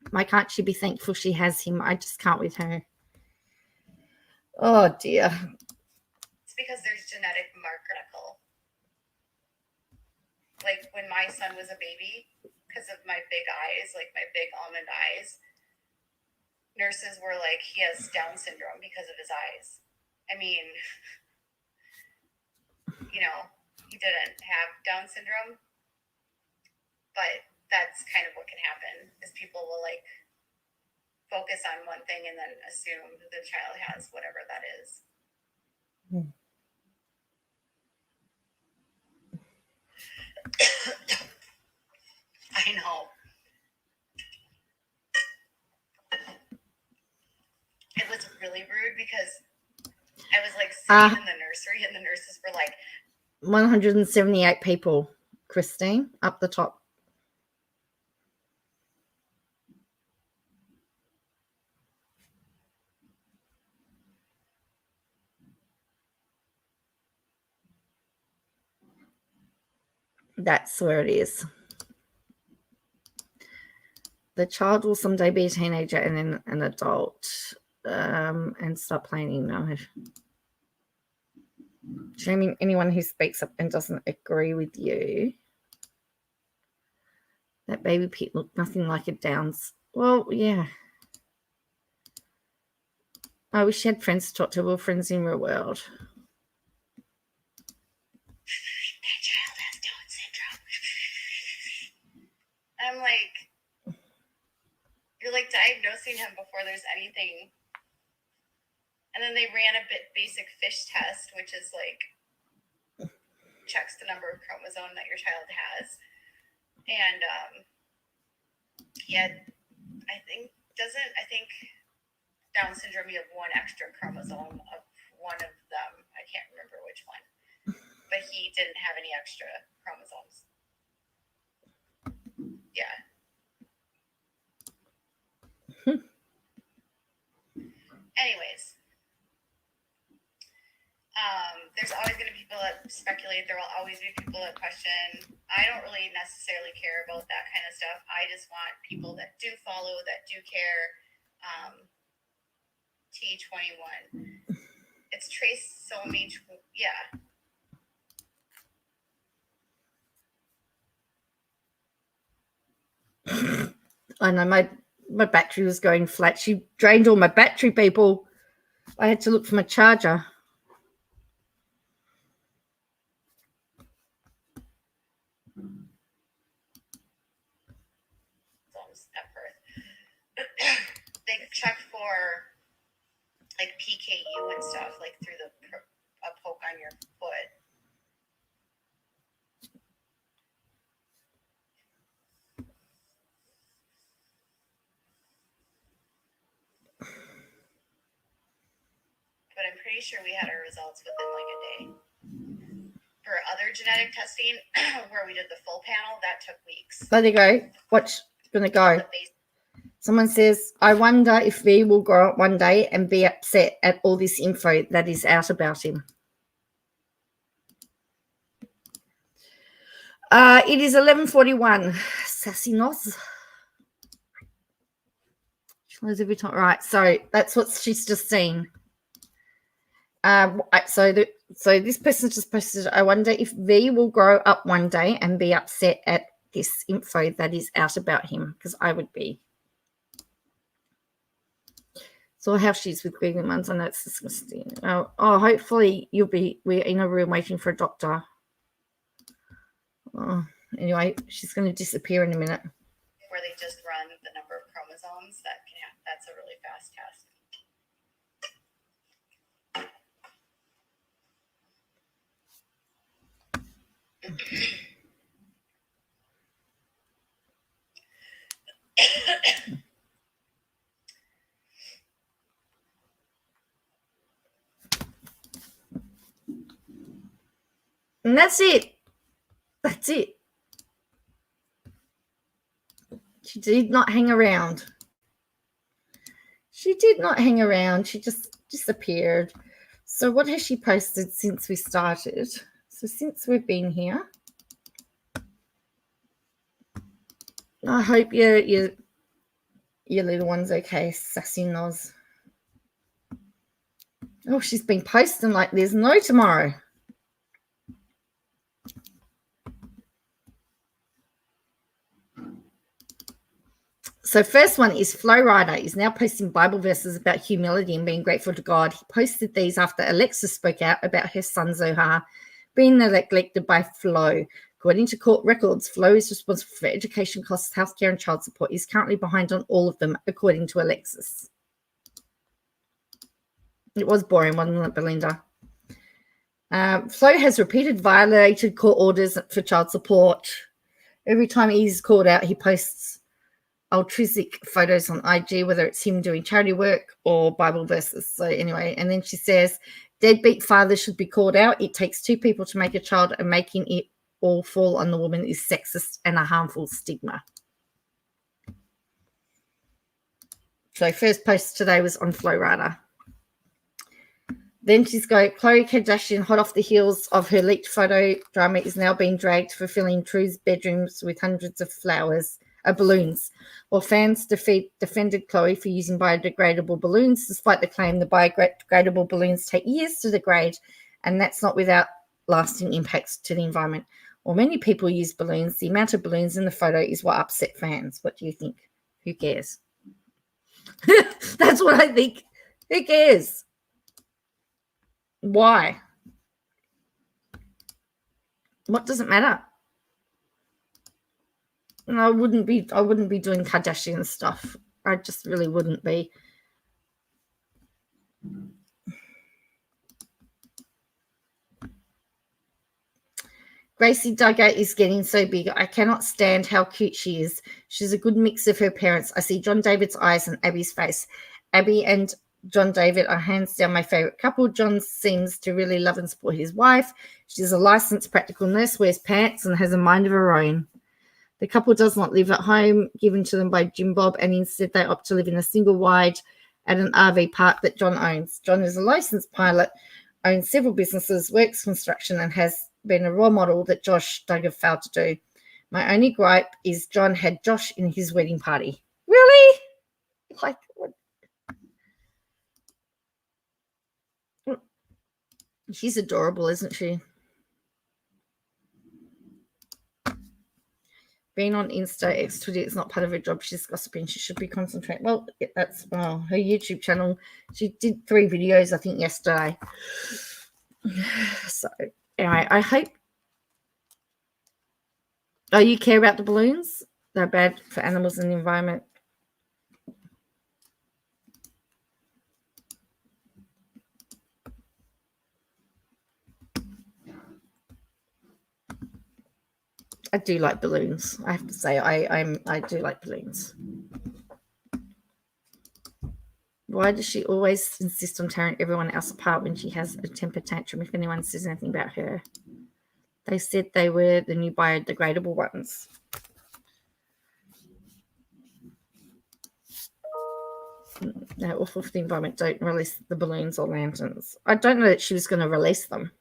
Speaker 1: Why can't she be thankful she has him? I just can't with her. Oh dear.
Speaker 2: It's because there's genetic marker. Like when my son was a baby, because of my big eyes, like my big almond eyes, nurses were like, he has Down syndrome because of his eyes. I mean, he didn't have Down syndrome, but that's kind of what can happen is people will like focus on one thing and then assume the child has whatever that is. I know. It was really rude because I was like sitting in the nursery and the nurses were like
Speaker 1: 178 people, Christine, up the top. That's where it is. The child will someday be a teenager and then an adult and start playing email. Shaming anyone who speaks up and doesn't agree with you. That baby Pete looked nothing like a Downs. Well, yeah. I wish she had friends to talk to. We're friends in real world.
Speaker 2: That child has Down syndrome. I'm like, you're like diagnosing him before there's anything. And then they ran a basic fish test, which is like checks the number of chromosome that your child has. And yeah, I think Down syndrome, you have one extra chromosome of one of them. I can't remember which one. But he didn't have any extra chromosomes. Yeah. Anyways. There's always going to be people that speculate. There will always be people that question. I don't really necessarily care about that kind of stuff. I just want people that do follow, that do care. T21. It's Trace Somi. Yeah.
Speaker 1: I know my battery was going flat. She drained all my battery, people. I had to look for my charger.
Speaker 2: At birth. They check for like PKU and stuff, like through a poke on your foot. But I'm pretty sure we had our results within like a day. For other genetic testing, where we did the full panel, that took weeks.
Speaker 1: There you go. What's gonna go? Someone says, I wonder if V will grow up one day and be upset at all this info that is out about him. It is 11:41. Sassy Nos. Every time. Right, so that's what she's just seen. So this person just posted, I wonder if V will grow up one day and be upset at this info that is out about him, because I would be. So how she's with grieving ones, I know it's disgusting. Oh, hopefully we're in a room waiting for a doctor. Oh, anyway, she's going to disappear in a minute.
Speaker 2: Where they just run the number of chromosomes, that's a really fast test.
Speaker 1: And that's it. That's it. She did not hang around. She did not hang around. She just disappeared. So what has she posted since we started? So since we've been here, I hope your little one's okay, Sassy Nos. Oh, she's been posting like there's no tomorrow. So first one is Flow Rider is now posting Bible verses about humility and being grateful to God. He posted these after Alexa spoke out about her son Zohar being neglected by Flo. According to court records, Flo is responsible for education costs, healthcare, and child support. He's currently behind on all of them, according to Alexis. It was boring, wasn't it, Belinda? Flo has repeated violated court orders for child support. Every time he's called out, he posts altruistic photos on IG, whether it's him doing charity work or Bible verses. So anyway, and then she says, deadbeat father should be called out. It takes two people to make a child, and making it all fall on the woman is sexist and a harmful stigma. So first post today was on Flo Rida. Then she's got Khloe Kardashian, hot off the heels of her leaked photo drama, is now being dragged for filling True's bedrooms with hundreds of balloons. While fans defended Khloe for using biodegradable balloons, despite the claim the biodegradable balloons take years to degrade, and that's not without lasting impacts to the environment. While many people use balloons, the amount of balloons in the photo is what upset fans. What do you think? Who cares? That's what I think. Who cares? Why? What does it matter? And I wouldn't be doing Kardashian stuff. I just really wouldn't be. Gracie Duggar is getting so big. I cannot stand how cute she is. She's a good mix of her parents. I see John David's eyes and Abby's face. Abby and John David are hands down my favorite couple. John seems to really love and support his wife. She's a licensed practical nurse, wears pants, and has a mind of her own. The couple does not live at home, given to them by Jim Bob, and instead they opt to live in a single wide at an RV park that John owns. John is a licensed pilot, owns several businesses, works construction, and has been a role model that Josh Duggar failed to do. My only gripe is John had Josh in his wedding party. Really? Like, what? She's adorable, isn't she? Being on Insta, X-Twitter is not part of her job. She's gossiping. She should be concentrating. Well, that's her YouTube channel. She did 3 videos, I think, yesterday. So, anyway, I hope. Oh, you care about the balloons? They're bad for animals and the environment. I do like balloons. I have to say, I do like balloons. Why does she always insist on tearing everyone else apart when she has a temper tantrum if anyone says anything about her? They said they were the new biodegradable ones. They're awful for the environment. Don't release the balloons or lanterns. I don't know that she was going to release them.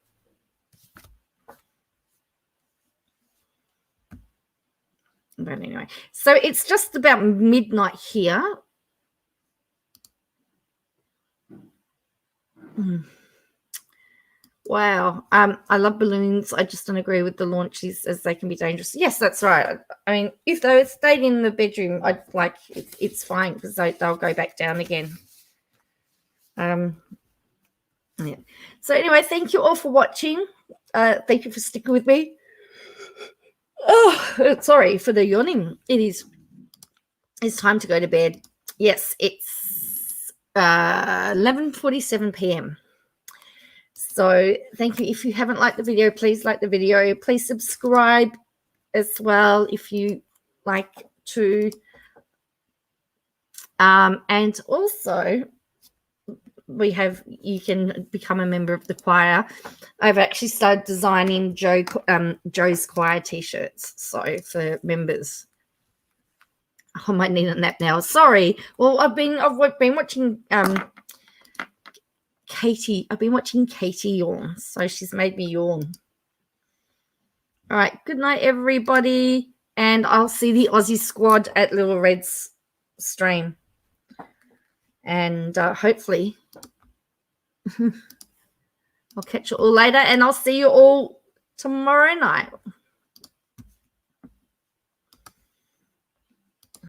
Speaker 1: But anyway, so it's just about midnight here. Wow. I love balloons. I just don't agree with the launches as they can be dangerous. Yes, that's right. I mean, if they stayed in the bedroom, I'd like it's fine because they'll go back down again. Yeah. So anyway, thank you all for watching. Thank you for sticking with me. Oh, sorry for the yawning. It's time to go to bed. Yes, it's 11:47 p.m. So thank you. If you haven't liked the video, please like the video. Please subscribe as well if you like to. And also, you can become a member of the choir. I've actually started designing Joe's choir t-shirts, so for members. I might need a nap now. Sorry. Well, I've been watching Katie. I've been watching Katie yawn, so she's made me yawn. All right. Good night, everybody, and I'll see the Aussie squad at Little Red's stream, and hopefully I'll catch you all later, and I'll see you all tomorrow night.